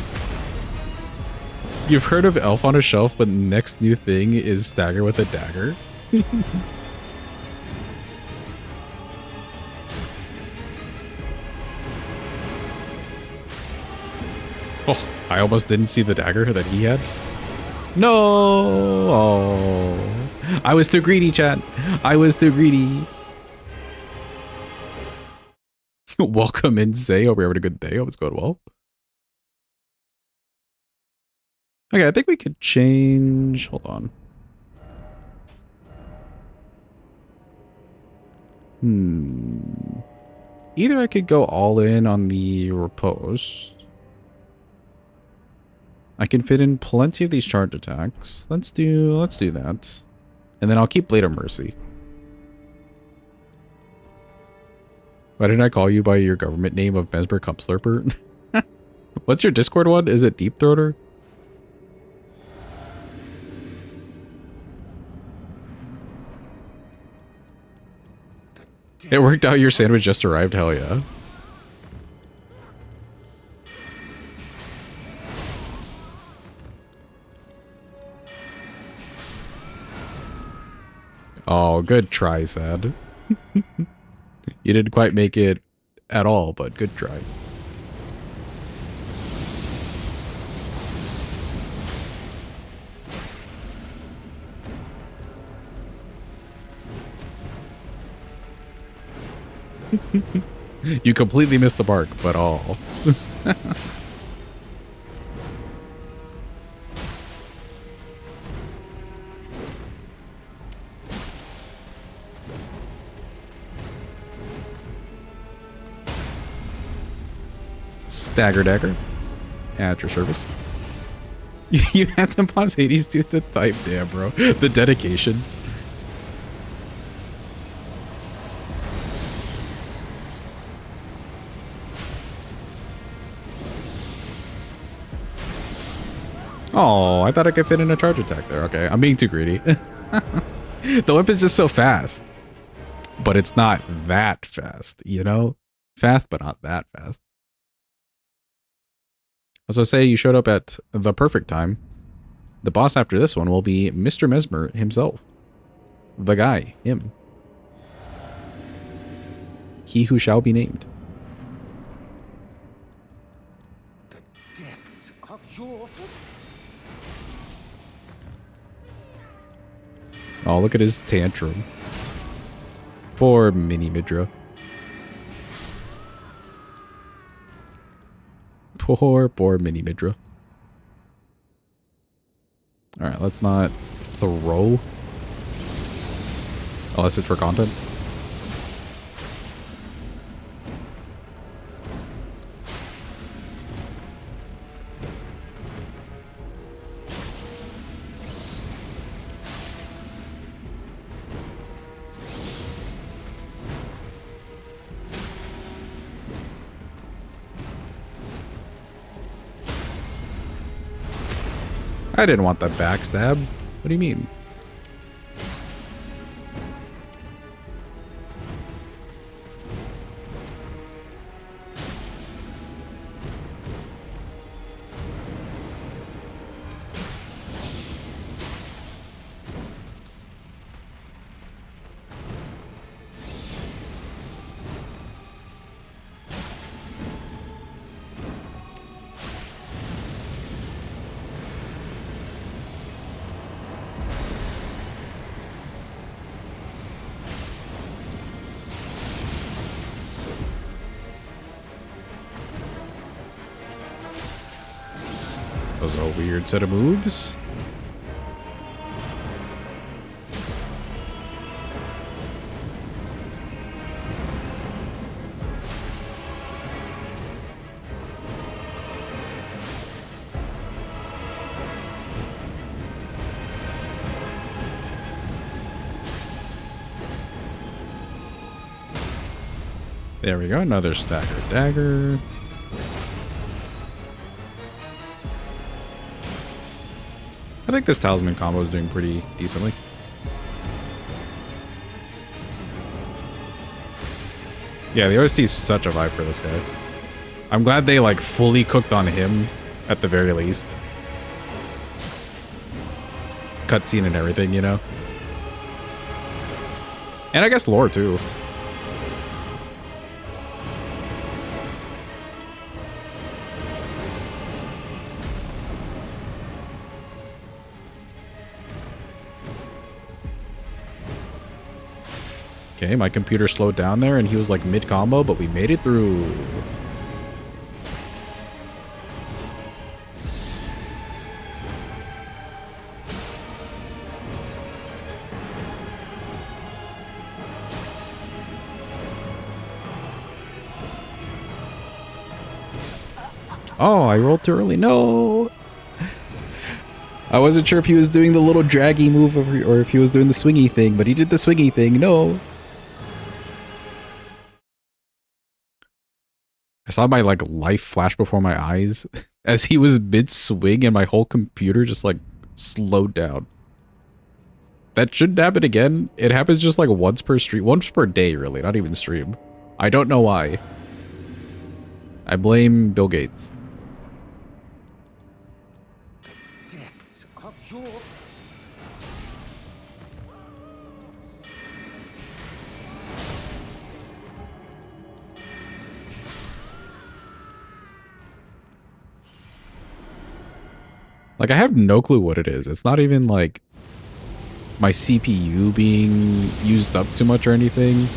You've heard of Elf on a Shelf, but next new thing is stagger with a dagger? Oh, I almost didn't see the dagger that he had. No! Oh. I was too greedy, chat. I was too greedy. Welcome in, Say. Hope you're having a good day. Hope it's going well. Okay, I think we could change... Hold on. Either I could go all in on the riposte. I can fit in plenty of these charge attacks. Let's do that. And then I'll keep Blade of Mercy. Why didn't I call you by your government name of Mesmer Cup Slurper? What's your Discord one? Is it Deep Throater? It worked out, your sandwich just arrived, hell yeah. Oh, good try, Sad. You didn't quite make it at all, but good try. You completely missed the mark, but all. Stagger dagger. At your service. You had to pause Hades to type, damn bro. The dedication. Oh, I thought I could fit in a charge attack there. Okay, I'm being too greedy. The weapon's just so fast. But it's not that fast, you know? Fast, but not that fast. As I say, you showed up at the perfect time. The boss after this one will be Mr. Mesmer himself. The guy, him. He who shall be named. The depths of your... Oh, look at his tantrum. Poor mini Midra. Poor mini Midra. Alright, let's not throw. Unless it's for content. I didn't want that backstab. What do you mean? That was a weird set of moves. There we go, another stagger dagger. I think this talisman combo is doing pretty decently. Yeah, the OST is such a vibe for this guy. I'm glad they like fully cooked on him at the very least. Cutscene and everything, you know? And I guess lore too. Okay, my computer slowed down there and he was like mid-combo, but we made it through. Oh, I rolled too early. No. I wasn't sure if he was doing the little draggy move or if he was doing the swingy thing, but he did the swingy thing. No. I saw my like life flash before my eyes as he was mid-swing and my whole computer just like slowed down. That shouldn't happen again. It happens just like once per stream, once per day really, not even stream. I don't know why. I blame Bill Gates. Depths of your Like, I have no clue what it is. It's not even like my CPU being used up too much or anything.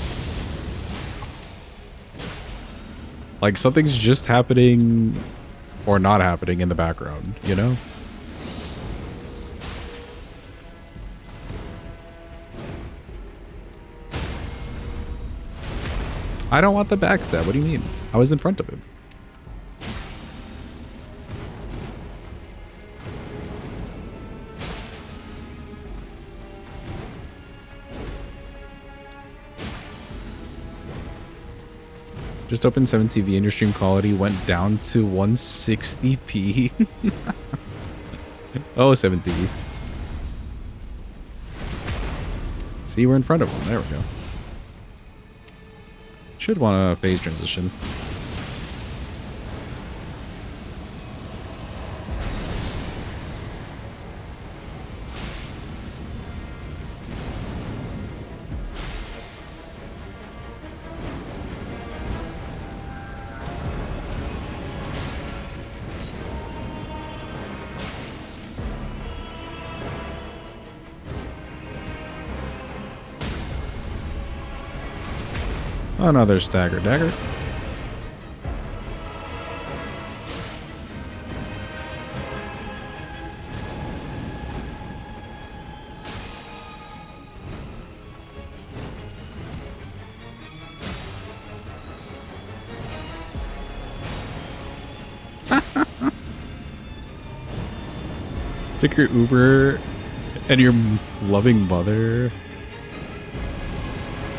Like, something's just happening or not happening in the background, you know? I don't want the backstab. What do you mean? I was in front of him. Just opened 7TV and your stream quality went down to 160p. Oh, 7TV. See, we're in front of him. There we go. Should want a phase transition. Another stagger dagger. Took your Uber and your loving mother.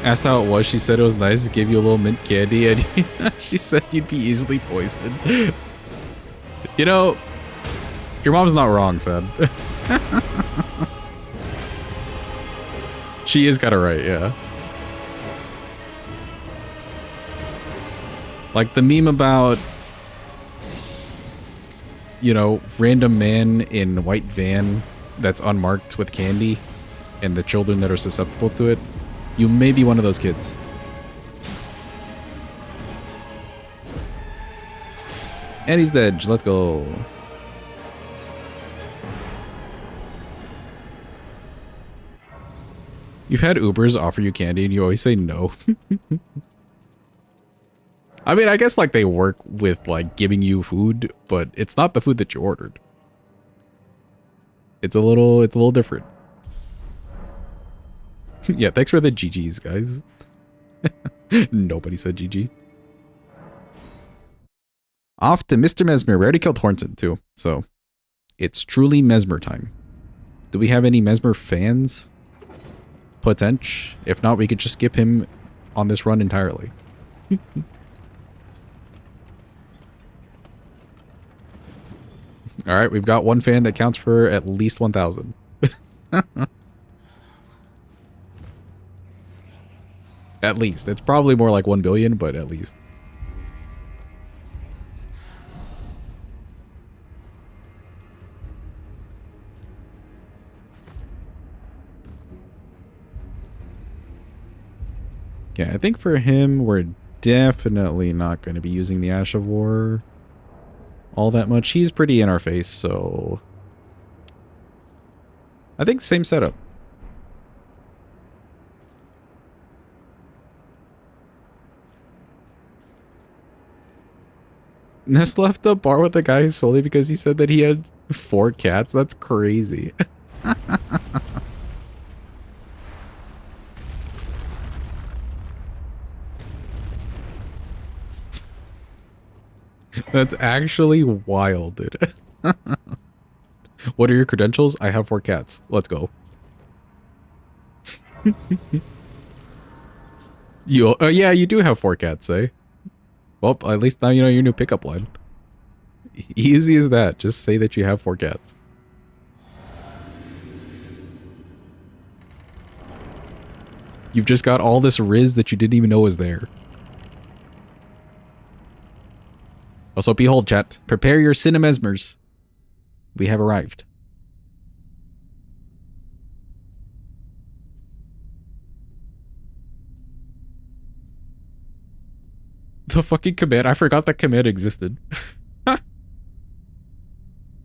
Asked how it was. She said it was nice. Gave you a little mint candy, and she said you'd be easily poisoned. You know, your mom's not wrong, son. She is kind of right, yeah. Like the meme about, you know, random man in white van that's unmarked with candy and the children that are susceptible to it. You may be one of those kids. And he's dead. Let's go. You've had Ubers offer you candy and you always say no. I mean, I guess like they work with like giving you food, but it's not the food that you ordered. It's a little different. Yeah, thanks for the GGs, guys. Nobody said GG. Off to Mr. Mesmer. We already killed Hornton, too. So, it's truly Mesmer time. Do we have any Mesmer fans? Potential? If not, we could just skip him on this run entirely. Alright, we've got one fan that counts for at least 1,000. At least. It's probably more like 1 billion, but at least. Okay, I think for him, we're definitely not going to be using the Ash of War all that much. He's pretty in our face, so I think same setup. Ness left the bar with the guy solely because he said that he had 4 cats. That's crazy. That's actually wild, dude. What are your credentials? I have 4 cats. Let's go. You, yeah, you do have 4 cats, eh? Well, at least now you know your new pickup line. Easy as that. Just say that you have 4 cats. You've just got all this Riz that you didn't even know was there. Also, behold, chat. Prepare your cinemesmers. We have arrived. The fucking command. I forgot that command existed.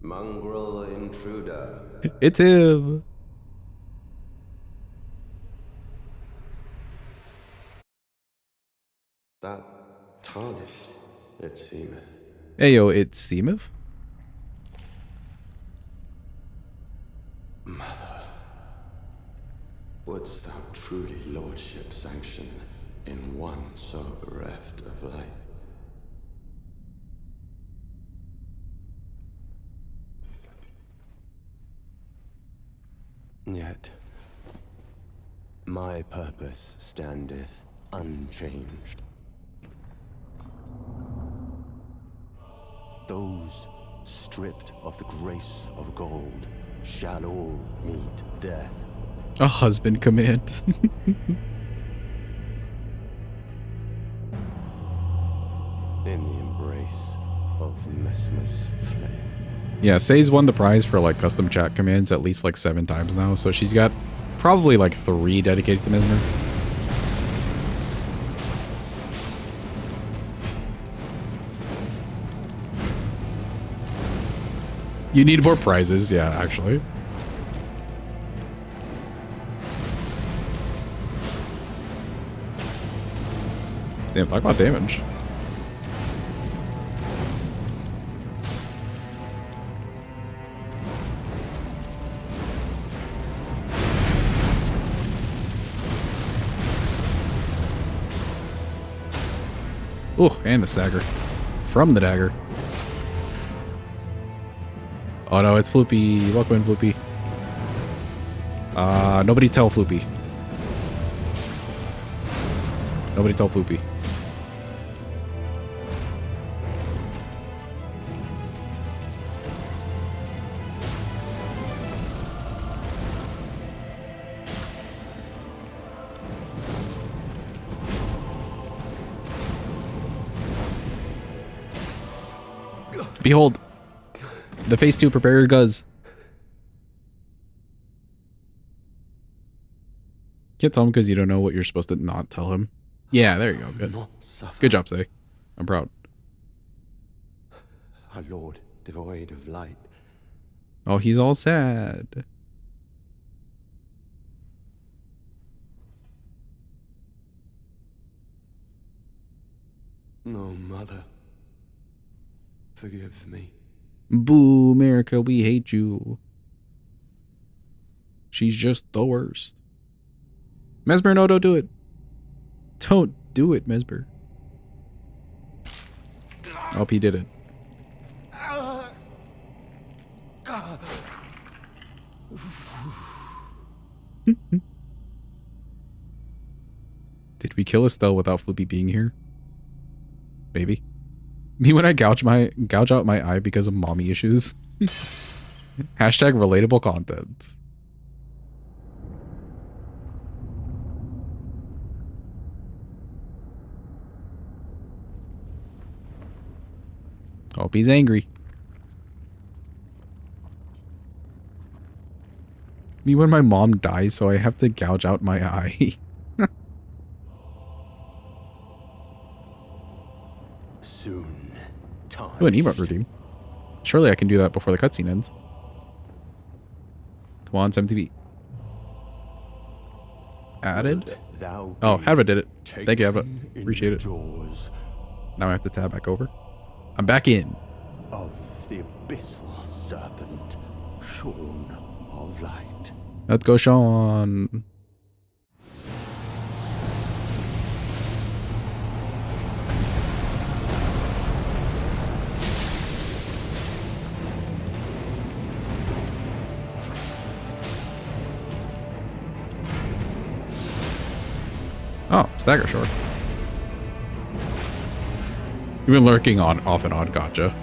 Mongrel intruder. It's him. That tarnished, it seemeth. Ayo, it seemeth? Mother, wouldst thou truly lordship sanction in one so bereft of light? Yet, my purpose standeth unchanged. Those stripped of the grace of gold shall all meet death. A husband command. In the embrace of Mesmer's flame. Yeah, Say's won the prize for like custom chat commands at least like 7 times now, so she's got probably like 3 dedicated to Mesmer. You need more prizes, yeah, actually. Damn, talk about damage. Ooh, and the stagger. From the dagger. Oh no, it's Floopy. Welcome in, Floopy. Nobody tell Floopy. Nobody tell Floopy. Behold, the phase 2, prepare your guzz. Can't tell him because you don't know what you're supposed to not tell him. Yeah, there you go. Good. Good job, Say. I'm proud. Our Lord, devoid of light. Oh, he's all sad. No, Mother. Forgive me. Boo, America, we hate you. She's just the worst. Mesmer, no, don't do it. Don't do it, Mesmer. Oh, he did it. Did we kill Estelle without Flippy being here? Maybe. Me when I gouge out my eye because of mommy issues. Hashtag relatable content. Hope he's angry. Me when my mom dies, so I have to gouge out my eye. Soon, time. Ooh, an emote redeem. Surely I can do that before the cutscene ends. Come on, 70B. Added? Oh, Hadva did it. Thank you, Hadva. Appreciate it. Now I have to tab back over. I'm back in. of the abyssal serpent, shorn of light. Let's go, Sean. Oh, stagger short. You've been lurking on off and on, gotcha.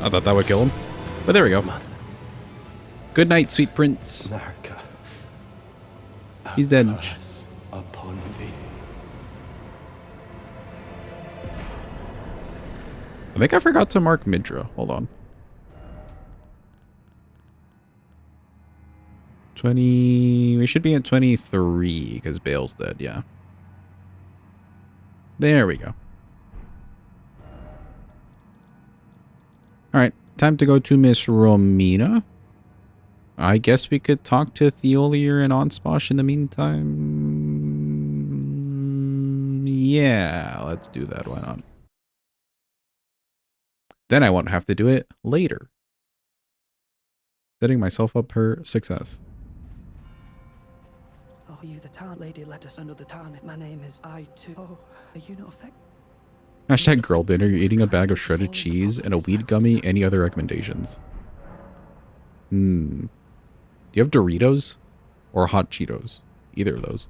I thought that would kill him. But there we go. Good night, sweet prince. America. He's dead. Curse upon thee. I think I forgot to mark Midra. Hold on. 20... We should be at 23 because Bayle's dead, yeah. There we go. Alright, time to go to Miss Romina. I guess we could talk to Theolier and Onsposh in the meantime. Yeah, let's do that. Why not? Then I won't have to do it later. Setting myself up for success. Oh, you the town lady led us under the town. My name is I too. Oh, are you not affected? Hashtag girl dinner. You're eating a bag of shredded cheese and a weed gummy. Any other recommendations? Do you have Doritos or hot Cheetos? Either of those.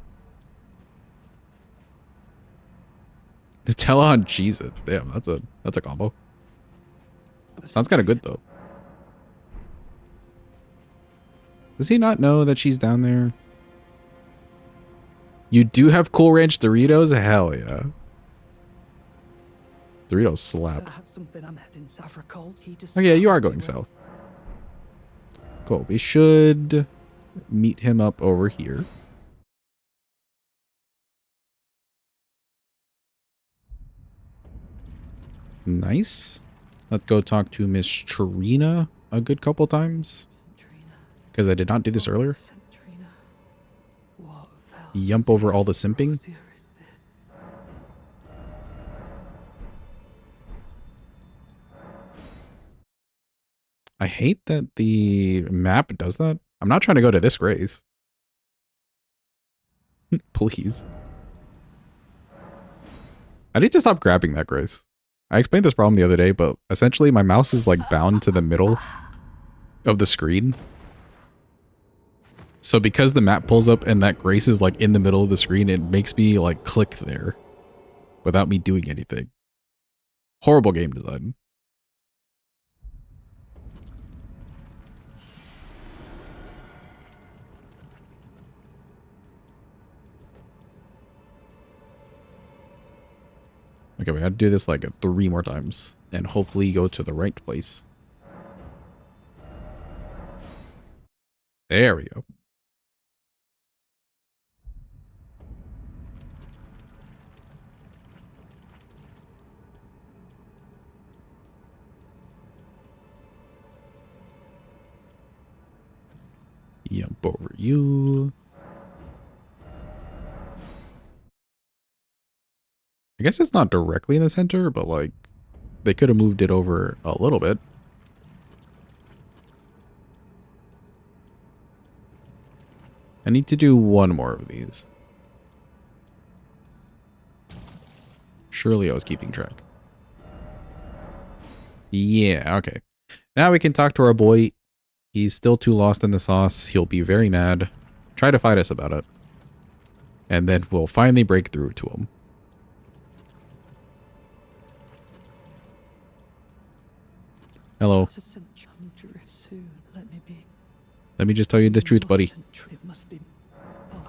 Nutella on Cheez-Its. Damn, that's a combo. Sounds kind of good though. Does he not know that she's down there? You do have Cool Ranch Doritos? Hell yeah. Doritos slap. I had something. I'm heading south for a cold. He just Oh yeah, you are going south. Cool. We should meet him up over here. Nice. Let's go talk to Miss Trina a good couple times. Because I did not do this earlier. Yump over all the simping. I hate that the map does that. I'm not trying to go to this grace. Please. I need to stop grabbing that grace. I explained this problem the other day, but essentially my mouse is like bound to the middle of the screen. So because the map pulls up and that grace is like in the middle of the screen, it makes me like click there without me doing anything. Horrible game design. Okay, we gotta do this like 3 more times and hopefully go to the right place. There we go. Yump over you. I guess it's not directly in the center, but like they could have moved it over a little bit. I need to do 1 more of these. Surely I was keeping track. Yeah, okay. Now we can talk to our boy. He's still too lost in the sauce. He'll be very mad. Try to fight us about it. And then we'll finally break through to him. Hello. It's a century soon. Let me be. Let me just tell you the truth, buddy. Century. It must be. Oh,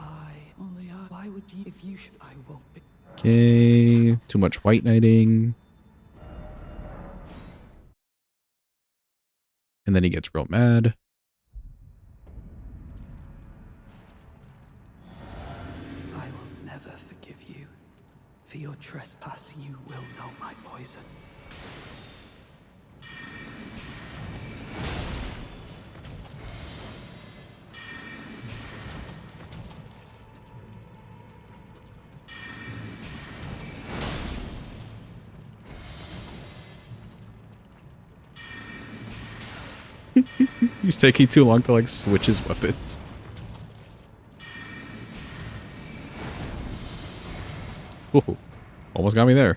only I. Why would you? If you should, I won't be. Okay. Too much white knighting. And then he gets real mad. I will never forgive you. For your trespass, you will know my poison. He's taking too long to like switch his weapons. Ooh, almost got me there.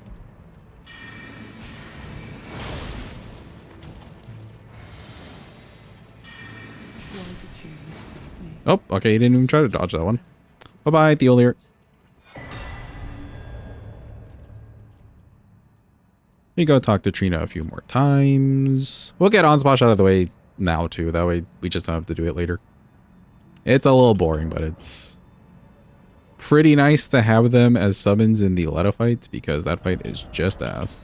Oh, okay, he didn't even try to dodge that one. Bye-bye, Theolier. We go talk to Trina a few more times. We'll get Onsplash out of the way now, too. That way, we just don't have to do it later. It's a little boring, but it's pretty nice to have them as summons in the Leto fight, because that fight is just ass.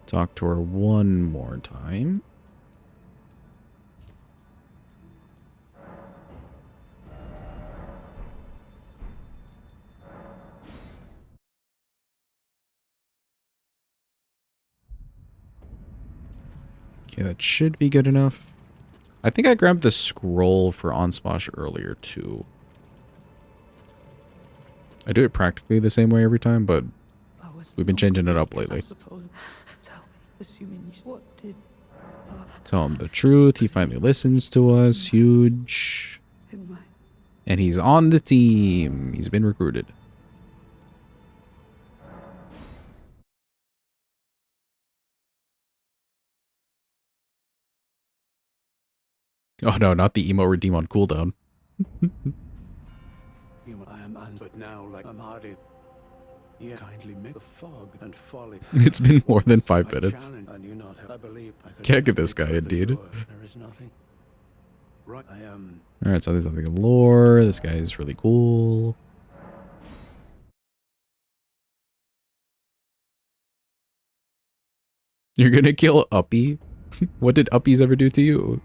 Talk to her one more time. Okay, that should be good enough. I think I grabbed the scroll for Onsplash earlier, too. I do it practically the same way every time, but we've been changing it up lately. Tell me, assuming you. What did? Tell him the truth. He finally listens to us. Huge. In my. And he's on the team. He's been recruited. Oh no, not the emo redeem on cooldown. I am, but now like I'm hardy. Yeah, kindly make the fog and folly. It's been more than 5 minutes. I believe I could Can't get this guy in, dude. There is nothing. Right, I am. Alright, so there's something lore. This guy is really cool. You're gonna kill Uppy? What did Uppies ever do to you?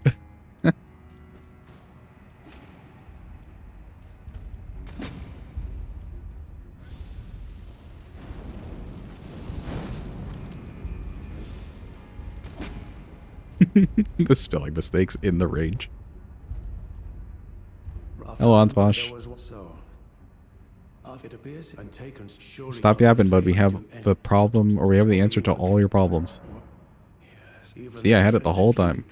The spelling mistakes in the range. Hello, Onsplash. Stop yapping, bud. We have the problem, or we have the answer to all your problems. See, I had it the whole time.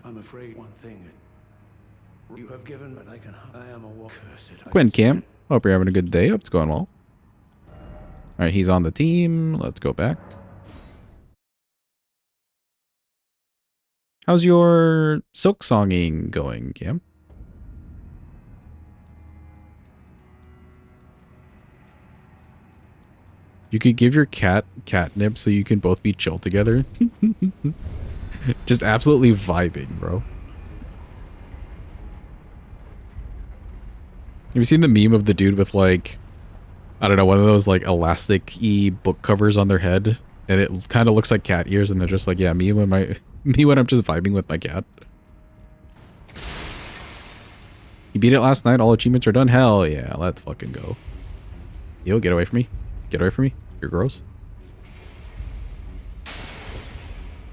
I'm afraid one thing you have given, but I am a cursed. Quinn Camp, hope you're having a good day. Hope it's going well. Alright, he's on the team. Let's go back. How's your silk songing going, Cam? You could give your cat catnip so you can both be chill together. Just absolutely vibing, bro. Have you seen the meme of the dude with like, I don't know, one of those like elastic-y book covers on their head, and it kind of looks like cat ears, and they're just like, yeah, me when I'm just vibing with my cat. You beat it last night, all achievements are done? Hell yeah, let's fucking go. Yo, get away from me. Get away from me. You're gross.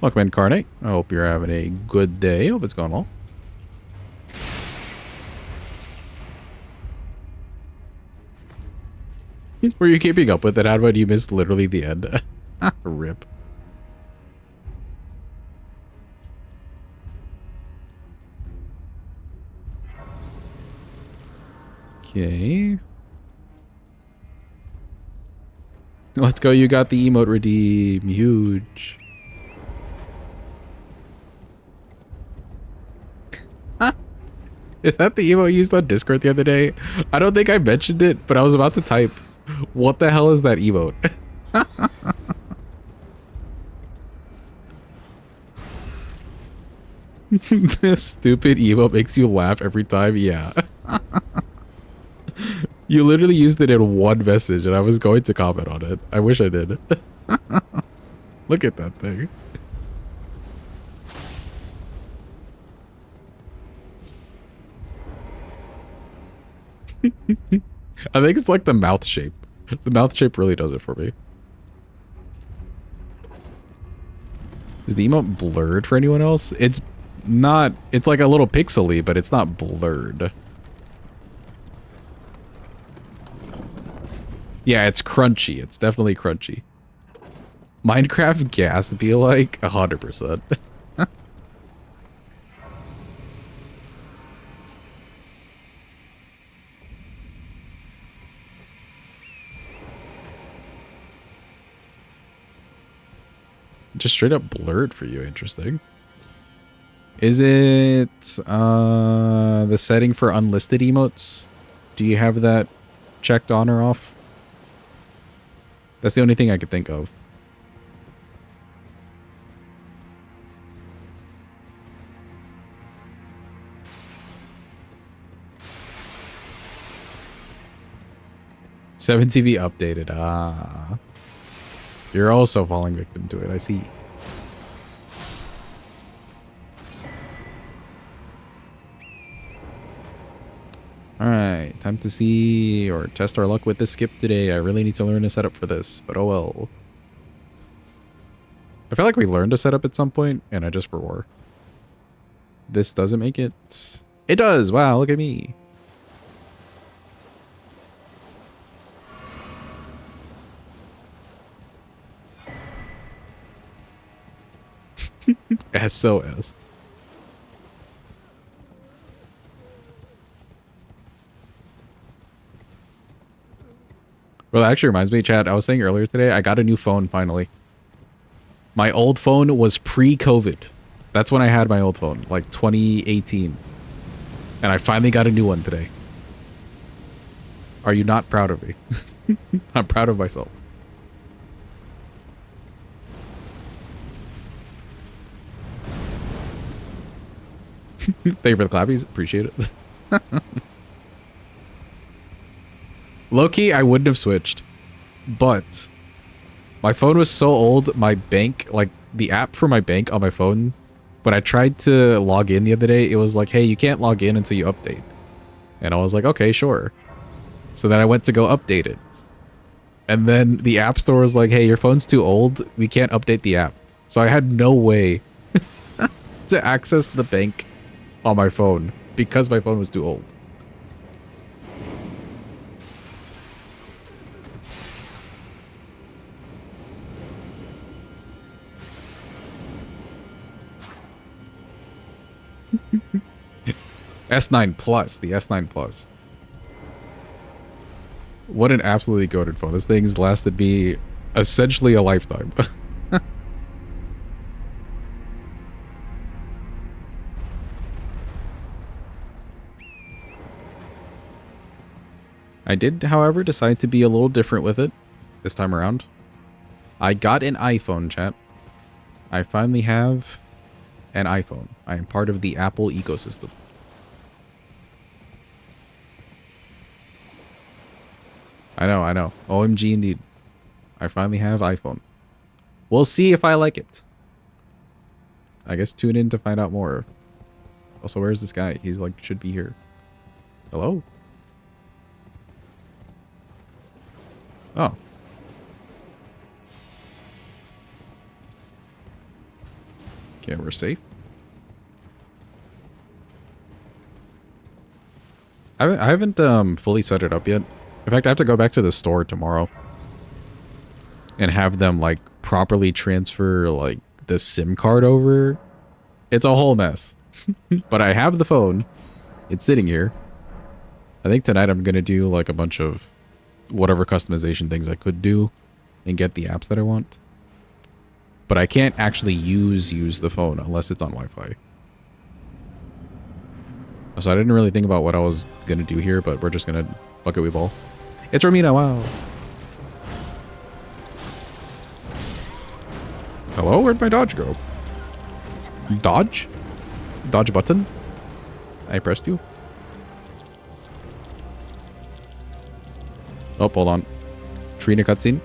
Welcome in, Incarnate. I hope you're having a good day. Hope it's going well. Were you keeping up with it, Adwood? You missed literally the end. Rip. Okay. Let's go. You got the emote redeem. Huge. Is that the emote used on Discord the other day? I don't think I mentioned it, but I was about to type, what the hell is that emote? This stupid emote makes you laugh every time. Yeah. You literally used it in one message and I was going to comment on it. I wish I did. Look at that thing. I think it's like the mouth shape. The mouth shape really does it for me. Is the emote blurred for anyone else? It's not, it's like a little pixely, but it's not blurred. Yeah, it's crunchy. It's definitely crunchy. Minecraft gas be like 100%. Just straight up blurred for you. Interesting. Is it the setting for unlisted emotes? Do you have that checked on or off? That's the only thing I could think of. Seven TV updated. Ah. You're also falling victim to it, I see. Alright, time to see or test our luck with this skip today. I really need to learn a setup for this, but oh well. I feel like we learned a setup at some point, and I just forgot. This doesn't make it. It does! Wow, look at me. SOS. Well, that actually reminds me, chat, I was saying earlier today, I got a new phone finally. My old phone was pre-COVID. That's when I had my old phone, like 2018. And I finally got a new one today. Are you not proud of me? I'm proud of myself. Thank you for the clappies. Appreciate it. Low-key, I wouldn't have switched. But my phone was so old, my bank, like the app for my bank on my phone, when I tried to log in the other day, it was like, hey, you can't log in until you update. And I was like, okay, sure. So then I went to go update it. And then the app store was like, hey, your phone's too old. We can't update the app. So I had no way to access the bank on my phone because my phone was too old. S9 Plus, the S9 Plus. What an absolutely goated phone. This thing's lasted me essentially a lifetime. I did, however, decide to be a little different with it this time around. I got an iPhone, chat. I finally have an iPhone. I am part of the Apple ecosystem. I know. OMG indeed. I finally have iPhone. We'll see if I like it. I guess tune in to find out more. Also, where's this guy? He's like, should be here. Hello? Oh. Okay, we're safe. I haven't fully set it up yet. In fact, I have to go back to the store tomorrow and have them like properly transfer like the SIM card over. It's a whole mess. But I have the phone. It's sitting here. I think tonight I'm going to do like a bunch of whatever customization things I could do and get the apps that I want. But I can't actually use the phone unless it's on Wi-Fi. So I didn't really think about what I was going to do here, but we're just going to bucket weave ball. It's Romina, wow. Hello, where'd my dodge go? Dodge? Dodge button? I pressed you. Oh, hold on. Trina cutscene.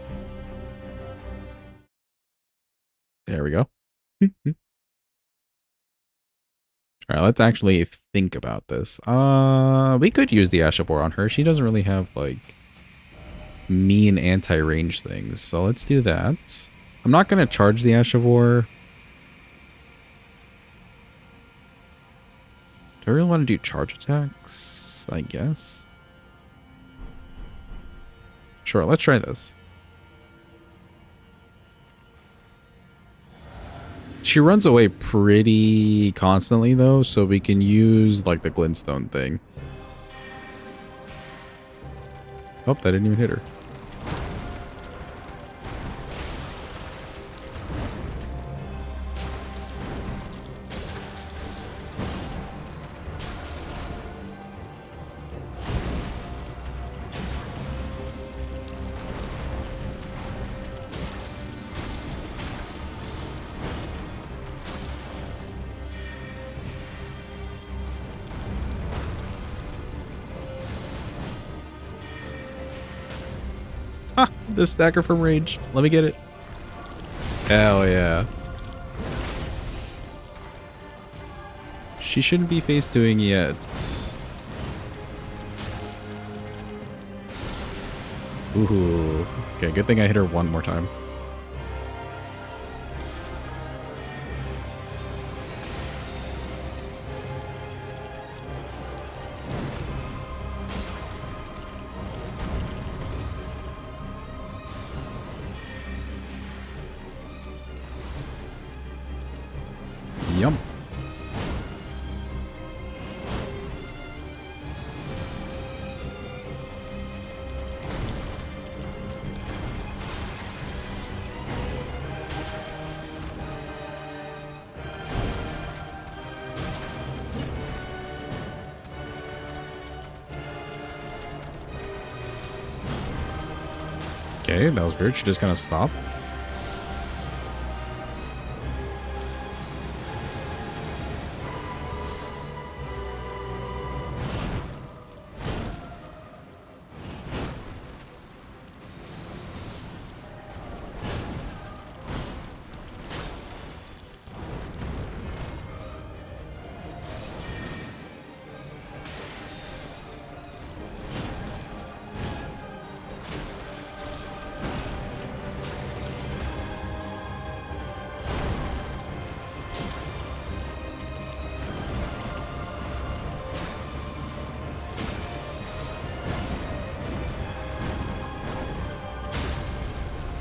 There we go. Alright, let's actually think about this. We could use the Ashabor on her. She doesn't really have, like, mean anti-range things. So let's do that. I'm not going to charge the Ashavor. Do I really want to do charge attacks? I guess. Sure, let's try this. She runs away pretty constantly, though, so we can use, like, the glintstone thing. Oh, that didn't even hit her. Ha! The stacker from Rage. Let me get it. Hell yeah. She shouldn't be face doing yet. Ooh. Okay, good thing I hit her one more time. Yum. Okay, that was weird. She just kind of stopped.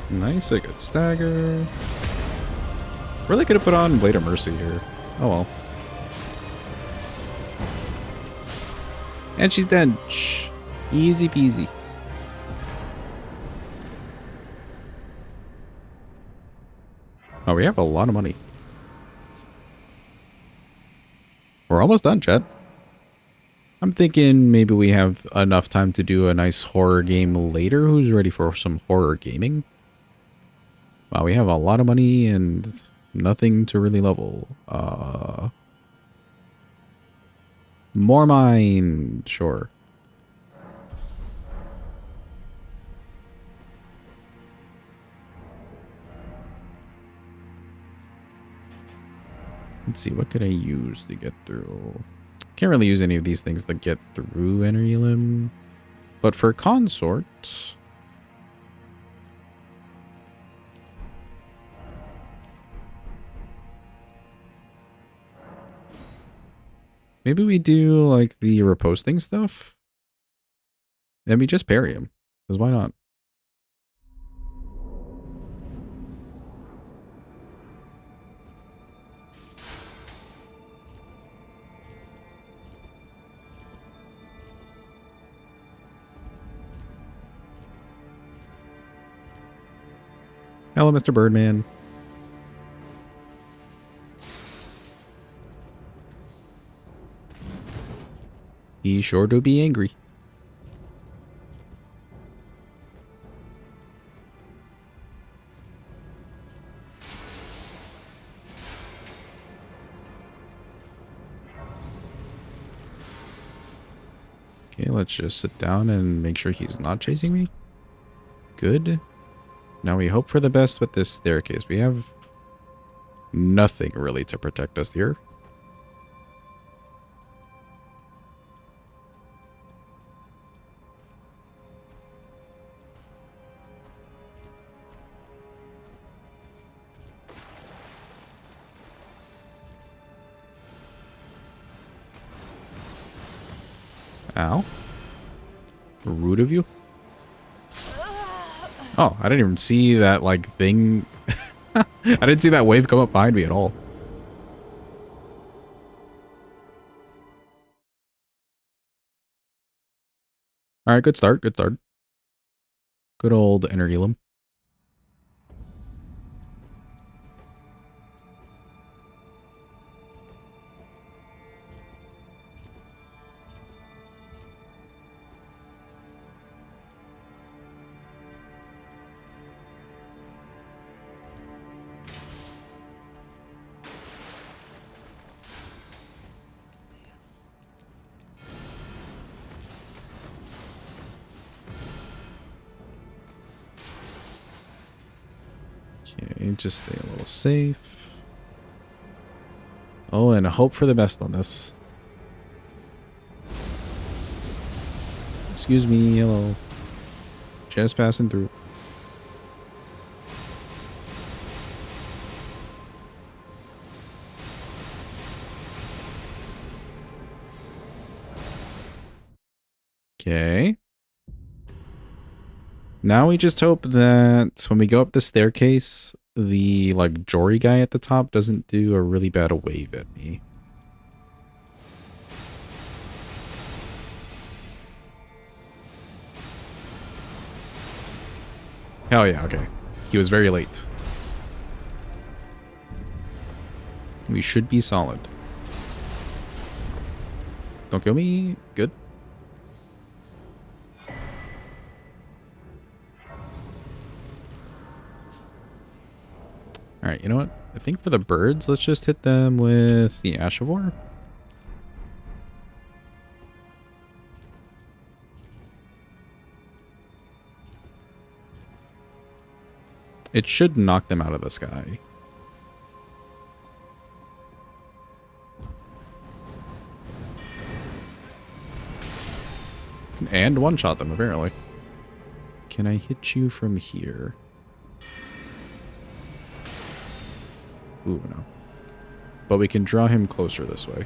Nice, a good stagger. Really could have put on Blade of Mercy here. Oh well. And she's dead. Shh. Easy peasy. Oh, we have a lot of money. We're almost done, chat. I'm thinking maybe we have enough time to do a nice horror game later. Who's ready for some horror gaming? Wow, we have a lot of money and nothing to really level. More mine, sure. Let's see, what could I use to get through? Can't really use any of these things to get through Energy Limb. But for Consort... maybe we do, like, the reposting stuff? Then we just parry him. Because why not? Hello, Mr. Birdman. He sure do be angry. Okay, let's just sit down and make sure he's not chasing me. Good. Now we hope for the best with this staircase. We have nothing really to protect us here. Ow. Rude of you. Oh, I didn't even see that, like, thing. I didn't see that wave come up behind me at all. Alright, good start, good start. Good old Energulum. Okay, just stay a little safe. Oh, and hope for the best on this. Excuse me, hello. Just passing through. Okay. Now we just hope that when we go up the staircase, the, like, Jory guy at the top doesn't do a really bad wave at me. Hell yeah, okay. He was very late. We should be solid. Don't kill me. Good. Alright, you know what? I think for the birds, let's just hit them with the Ashavor. It should knock them out of the sky. And one-shot them, apparently. Can I hit you from here? Ooh, no. But we can draw him closer this way.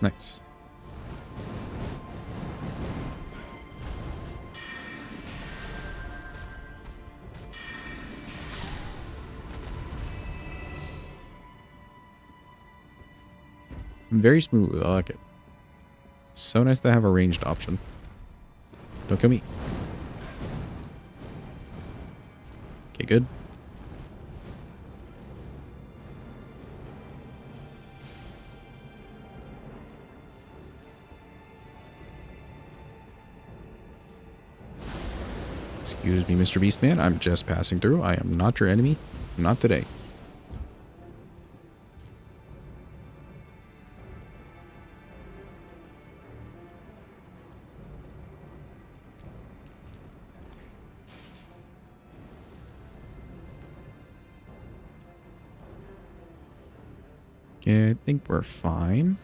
Nice. Very smooth. I like it. So nice to have a ranged option. Don't kill me. Okay, good. Excuse me, Mr. Beastman. I'm just passing through. I am not your enemy. Not today. Okay, I think we're fine.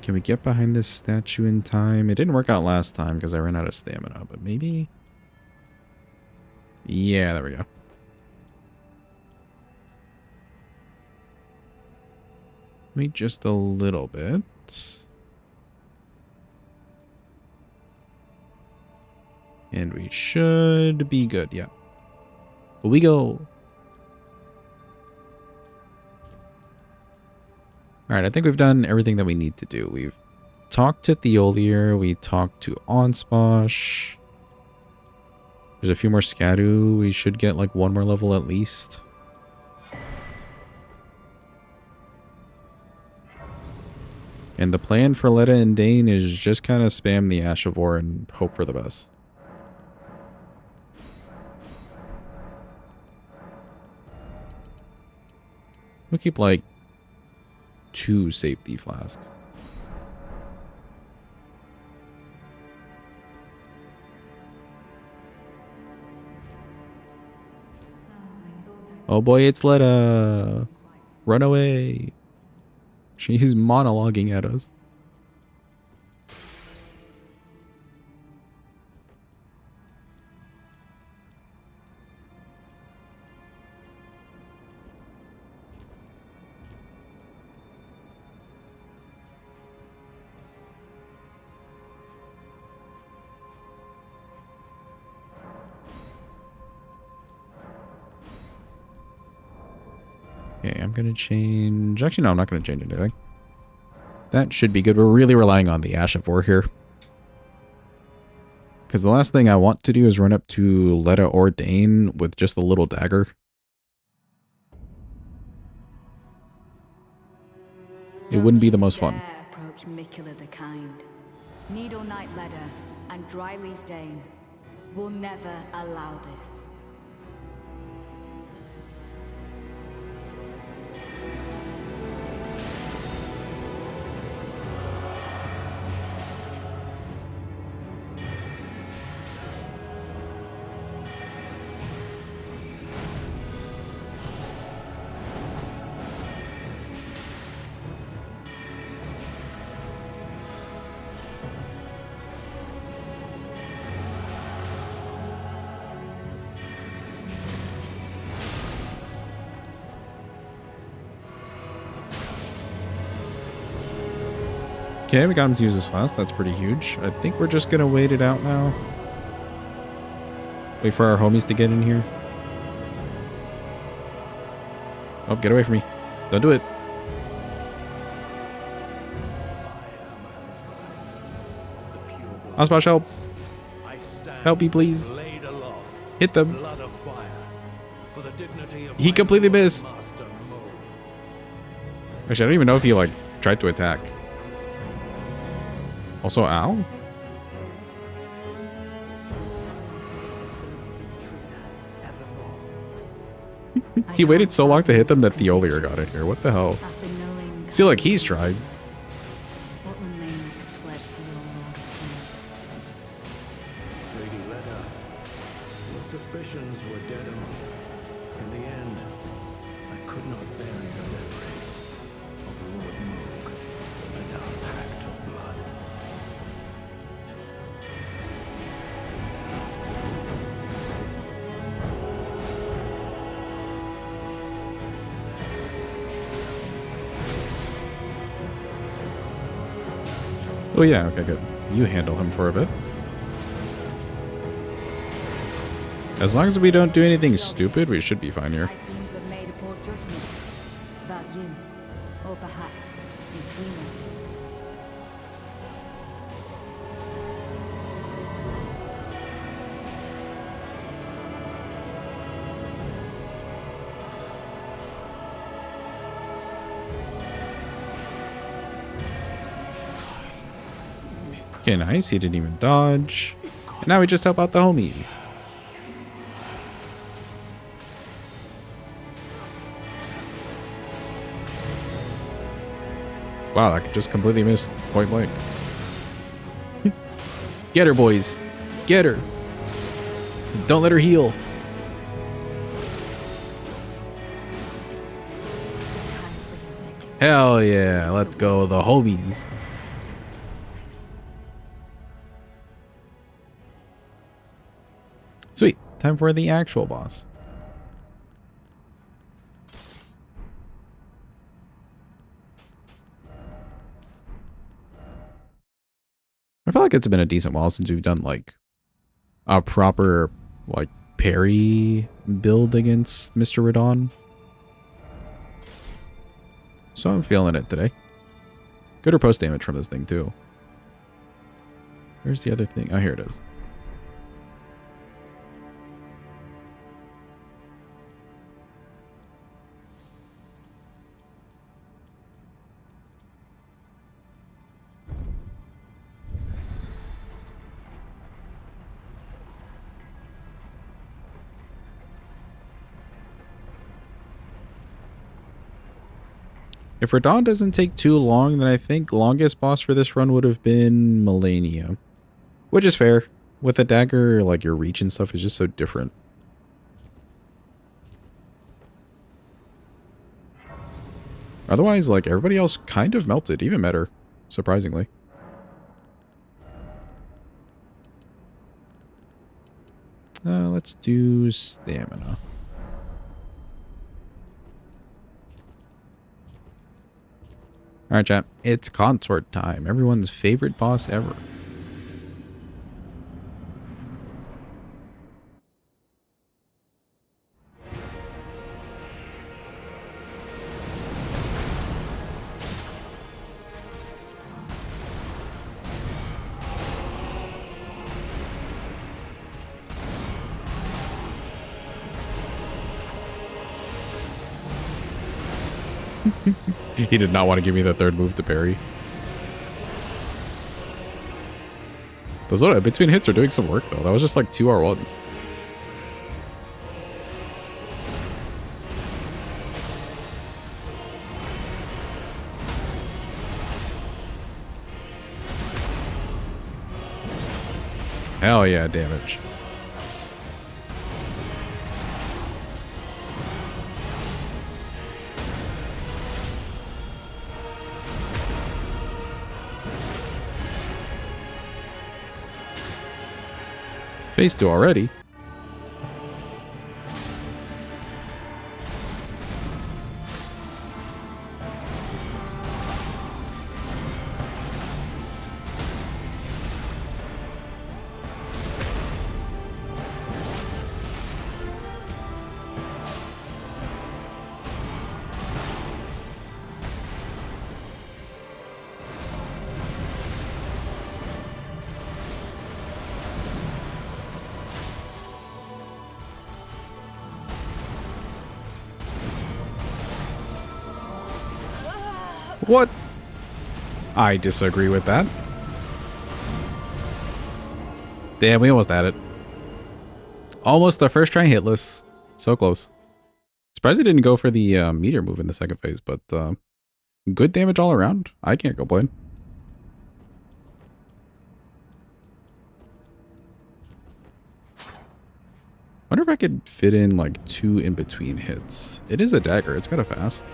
Can we get behind this statue in time? It didn't work out last time because I ran out of stamina, but maybe... Yeah, there we go. Wait just a little bit. And we should be good, yeah. But we go... Alright, I think we've done everything that we need to do. We've talked to Theolier, we talked to Onsposh. There's a few more Scadu. We should get like one more level at least. And the plan for Letta and Dane is just kind of spam the Ash of War and hope for the best. We'll keep like 2 safety flasks. Oh boy, it's Letta. Run away. She's monologuing at us. Okay, I'm going to change... Actually, no, I'm not going to change anything. That should be good. We're really relying on the Ash of War here. Because the last thing I want to do is run up to Letta or Dane with just a little dagger. It wouldn't be the most fun. Dare approach Mikula the Kind. Needle Knight Leda and Dryleaf Dane will never allow this. Okay, we got him to use his fast. That's pretty huge. I think we're just going to wait it out now. Wait for our homies to get in here. Oh, get away from me. Don't do it. Osbosh, help. Help me, please. Hit them. He completely missed. Actually, I don't even know if he, like, tried to attack. Also, ow. He waited so long to hit them that the Olier got in here. What the hell? Still, like, he's tried. What remains is fled to your Lord of Flame. Lady Leda, your suspicions were dead on. In the end, I could not bury the memory of Lord Moog and our pact of blood. Oh yeah, okay, good. You handle him for a bit. As long as we don't do anything stupid, we should be fine here. I seem to have made a poor judgment about you, or perhaps Euphemia. Okay, nice. He didn't even dodge. And now we just help out the homies. Wow, I just completely missed point blank. Get her, boys. Get her. Don't let her heal. Hell yeah. Let's go, the homies. Sweet. Time for the actual boss. I feel like it's been a decent while since we've done like a proper like parry build against Mr. Radon. So I'm feeling it today. Good riposte damage from this thing too. Where's the other thing? Oh, here it is. If Radon doesn't take too long, then I think longest boss for this run would have been Melania. Which is fair. With a dagger, like your reach and stuff is just so different. Otherwise, like everybody else kind of melted, even better, surprisingly. Let's do stamina. Alright, chat. It's consort time. Everyone's favorite boss ever. He did not want to give me the third move to parry. Those little between hits are doing some work though. That was just like 2 R1s. Hell yeah, damage. Phase 2 already. What? I disagree with that. Damn, we almost had it. Almost the first try hitless. So close. Surprised he didn't go for the meteor move in the second phase, but good damage all around. I can't complain. Wonder if I could fit in like 2 in between hits. It is a dagger. It's kind of fast.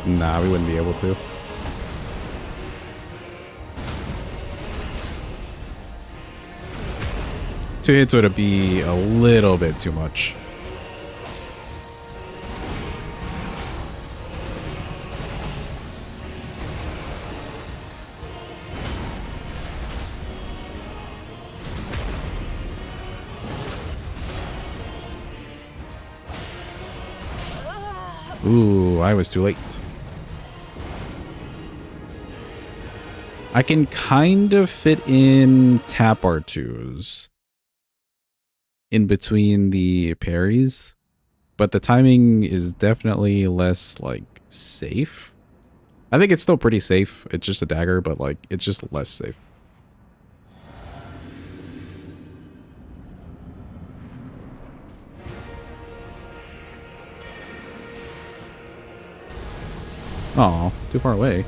Nah, we wouldn't be able to. Two hits would be a little bit too much. Ooh, I was too late. I can kind of fit in tap R2s in between the parries, but the timing is definitely less, like, safe. I think it's still pretty safe. It's just a dagger, but, like, it's just less safe. Oh, too far away.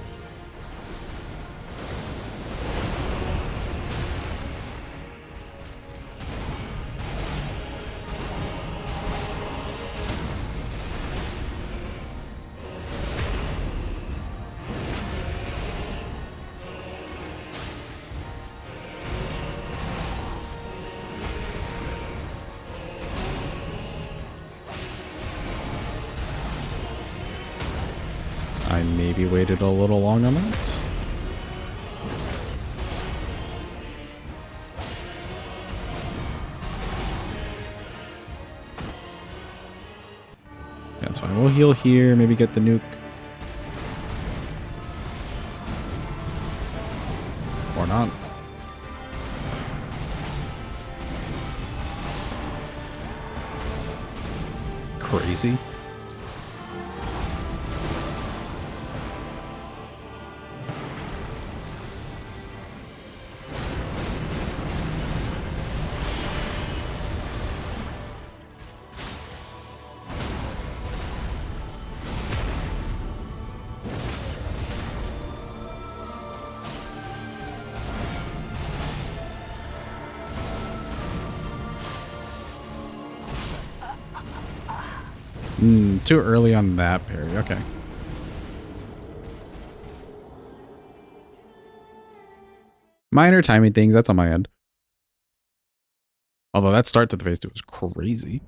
I maybe waited a little long on that. That's fine. We'll heal here, maybe get the nuke. Or not. Crazy. Too early on that parry. Okay. Minor timing things. That's on my end. Although that start to the phase 2 was crazy.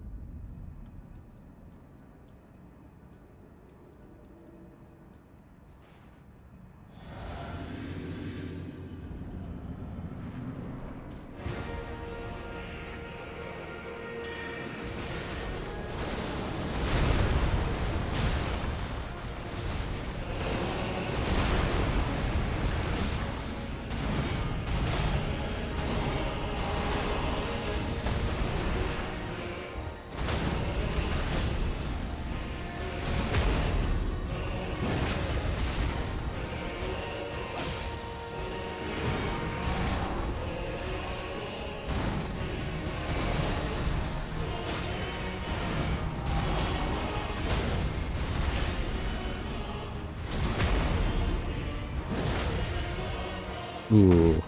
Ooh.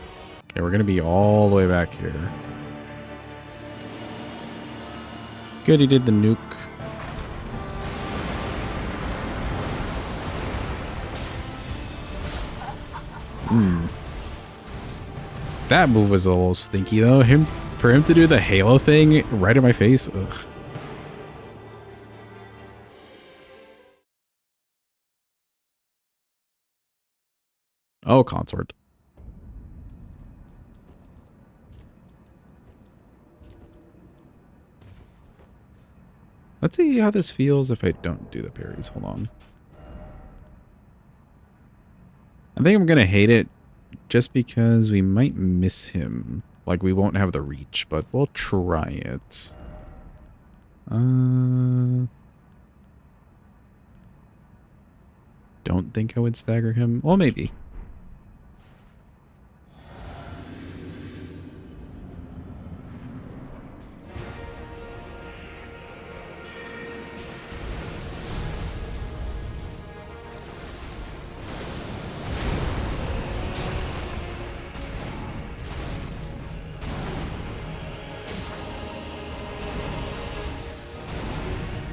Okay, we're going to be all the way back here. Good, he did the nuke. That move was a little stinky though. For him to do the Halo thing right in my face. Ugh. Oh, consort. Let's see how this feels if I don't do the parries. Hold on. I think I'm going to hate it just because we might miss him. Like, we won't have the reach, but we'll try it. Don't think I would stagger him. Well, maybe.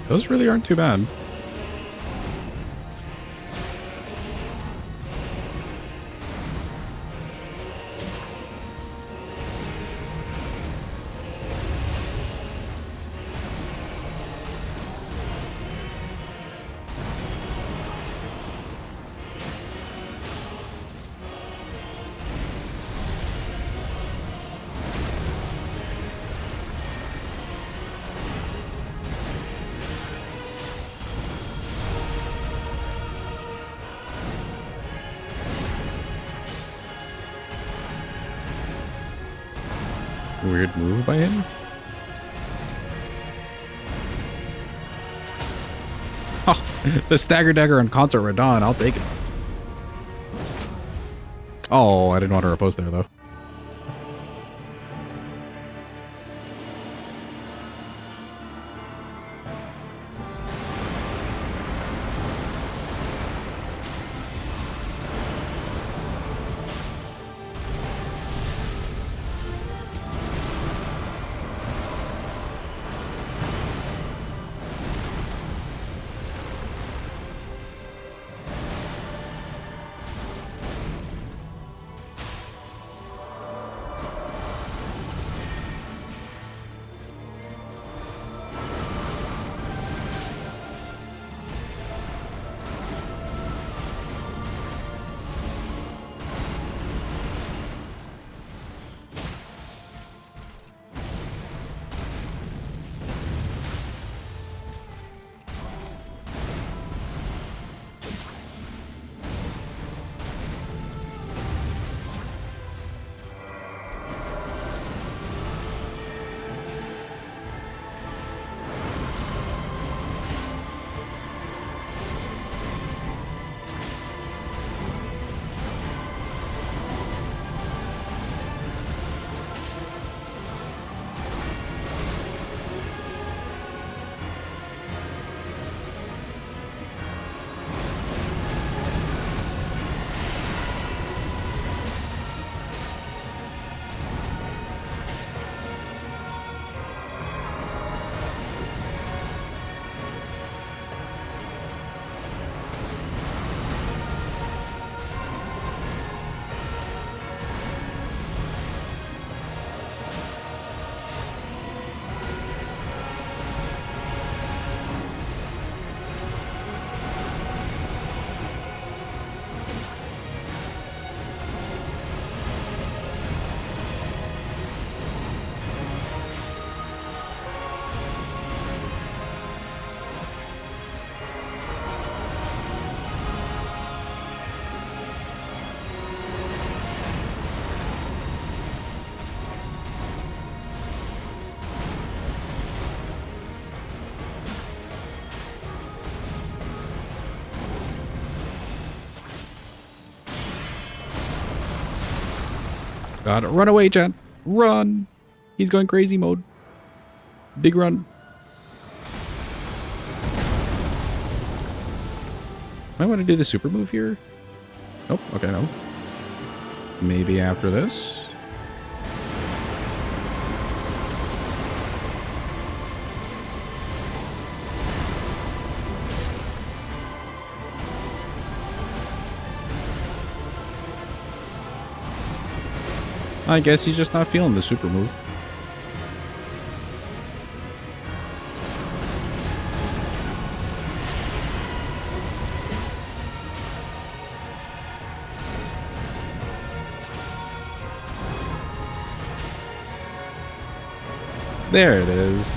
Those really aren't too bad. Weird move by him. Oh, the stagger dagger on Concert Radon. I'll take it. Oh, I didn't want to riposte there though. God, run away, Chad. Run. He's going crazy mode. Big run. I want to do the super move here. Nope. Okay, no. Maybe after this. I guess he's just not feeling the super move. There it is.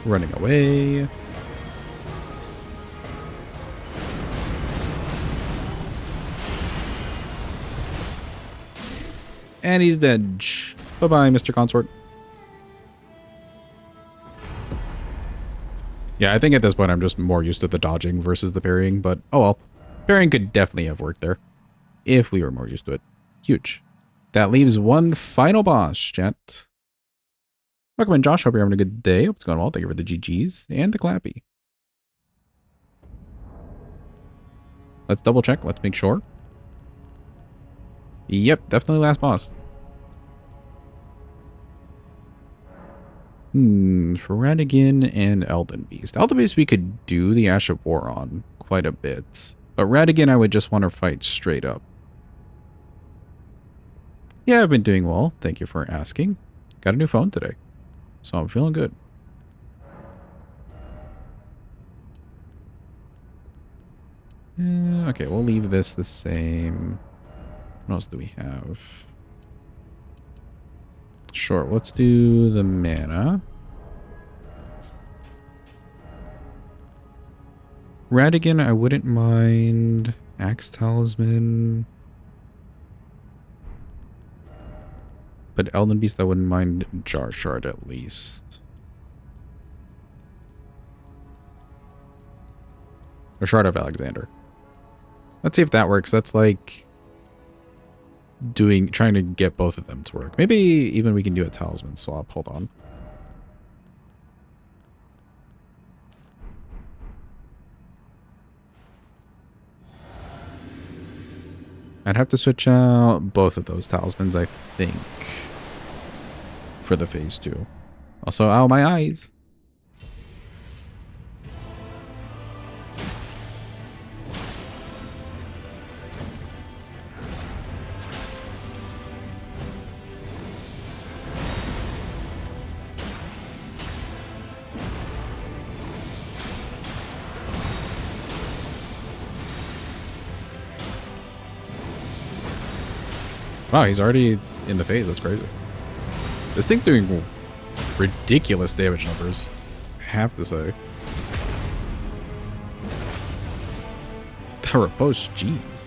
Running away. And he's dead. Bye-bye, Mr. Consort. Yeah, I think at this point I'm just more used to the dodging versus the parrying, but oh well. Parrying could definitely have worked there if we were more used to it. Huge. That leaves one final boss, chat. Welcome in, Josh. Hope you're having a good day. Hope it's going well. Thank you for the GGs and the clappy. Let's double check. Let's make sure. Yep, definitely last boss. For Radigan and Elden Beast. Elden Beast we could do the Ash of War on quite a bit. But Radigan I would just want to fight straight up. Yeah, I've been doing well. Thank you for asking. Got a new phone today. So I'm feeling good. Okay, we'll leave this the same. What else do we have? Sure, let's do the mana. Radigan, I wouldn't mind. Axe Talisman. But Elden Beast, I wouldn't mind Jar Shard at least. Or Shard of Alexander. Let's see if that works. That's like trying to get both of them to work. Maybe even we can do a talisman swap. Hold on. I'd have to switch out both of those talismans, I think, for the phase 2. Also, ow, my eyes. Wow, he's already in the phase. That's crazy. This thing's doing ridiculous damage numbers, I have to say. The riposte, jeez.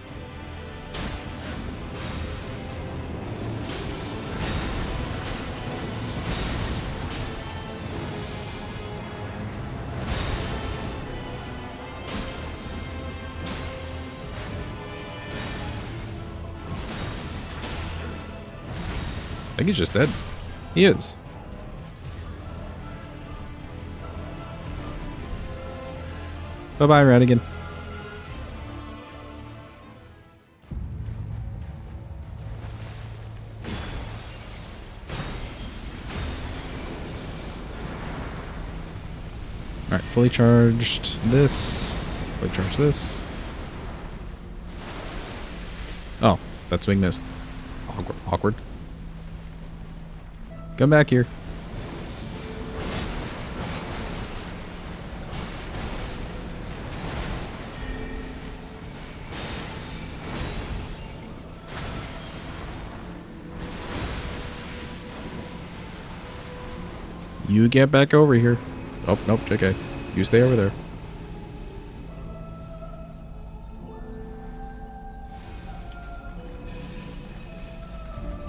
I think he's just dead. He is. Bye-bye, Radigan. Alright, fully charged this. Fully charged this. Oh, that swing missed. Awkward. Come back here. You get back over here. Oh, nope, okay. You stay over there.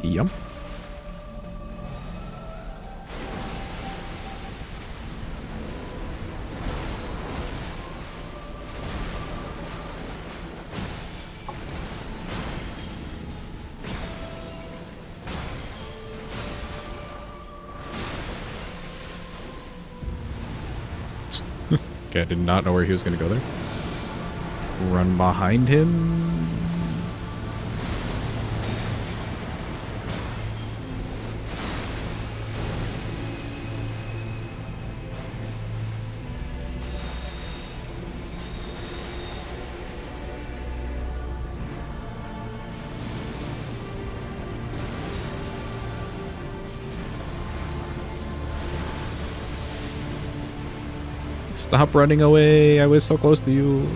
Yum. Okay, I did not know where he was going to go there. Run behind him. Stop running away. I was so close to you.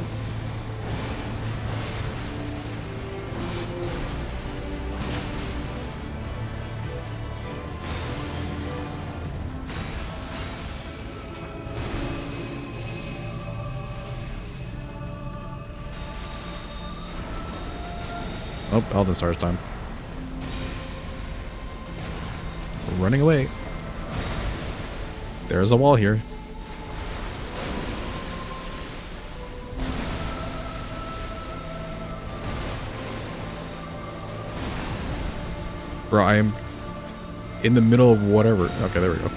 Oh, Elden Stars time. Running away. There's a wall here. Bro, I am in the middle of whatever. Okay, there we go.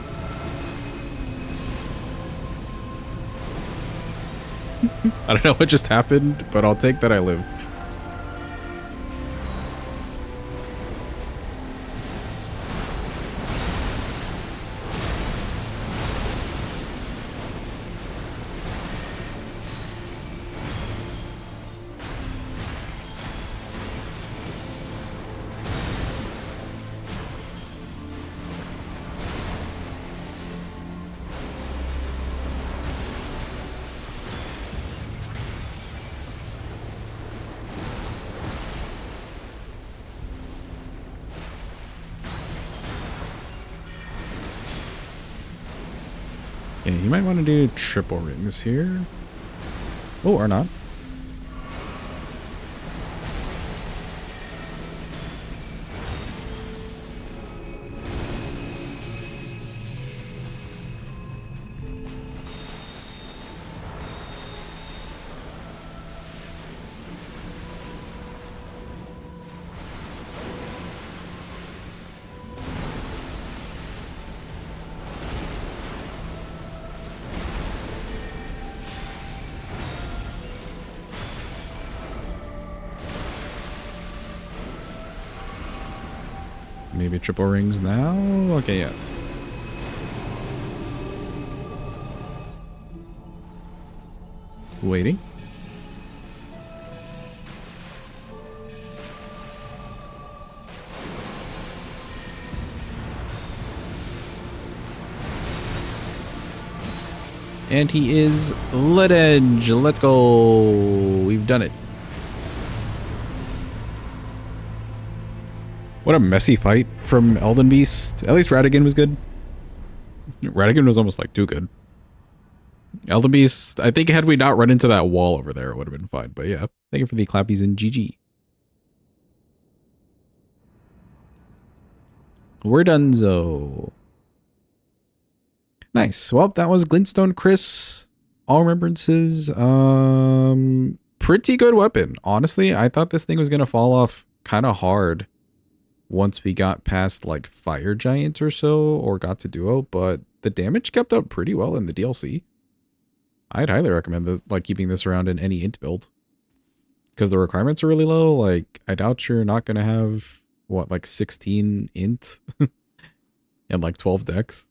I don't know what just happened, but I'll take that I lived. Yeah, you might want to do triple rings here. Oh, or not. Maybe triple rings now? Okay, yes. Waiting. And he is lit edge. Let's go. We've done it. What a messy fight from Elden Beast. At least Radigan was good. Radigan was almost like too good. Elden Beast, I think had we not run into that wall over there, it would have been fine. But yeah, thank you for the clappies and GG. We're donezo. Nice. Well, that was Glintstone Kris. All remembrances. Pretty good weapon. Honestly, I thought this thing was going to fall off kind of hard once we got past like Fire Giant or so, or got to Duo, but the damage kept up pretty well in the DLC. I'd highly recommend like keeping this around in any int build. Because the requirements are really low. Like, I doubt you're not going to have, what, like 16 int? And like 12 dex?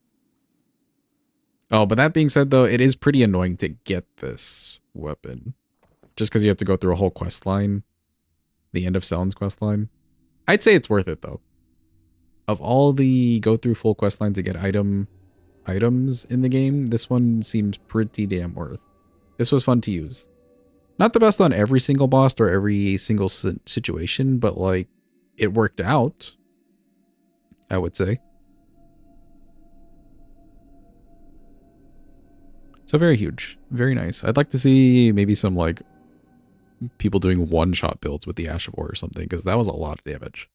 Oh, but that being said, though, it is pretty annoying to get this weapon. Just because you have to go through a whole quest line. The end of Selen's quest line. I'd say it's worth it, though. Of all the go through full quest lines to get items in the game, this one seems pretty damn worth. This was fun to use. Not the best on every single boss or every single situation, but like, it worked out, I would say. So very huge. Very nice. I'd like to see maybe some like people doing one-shot builds with the Ash of War or something, because that was a lot of damage.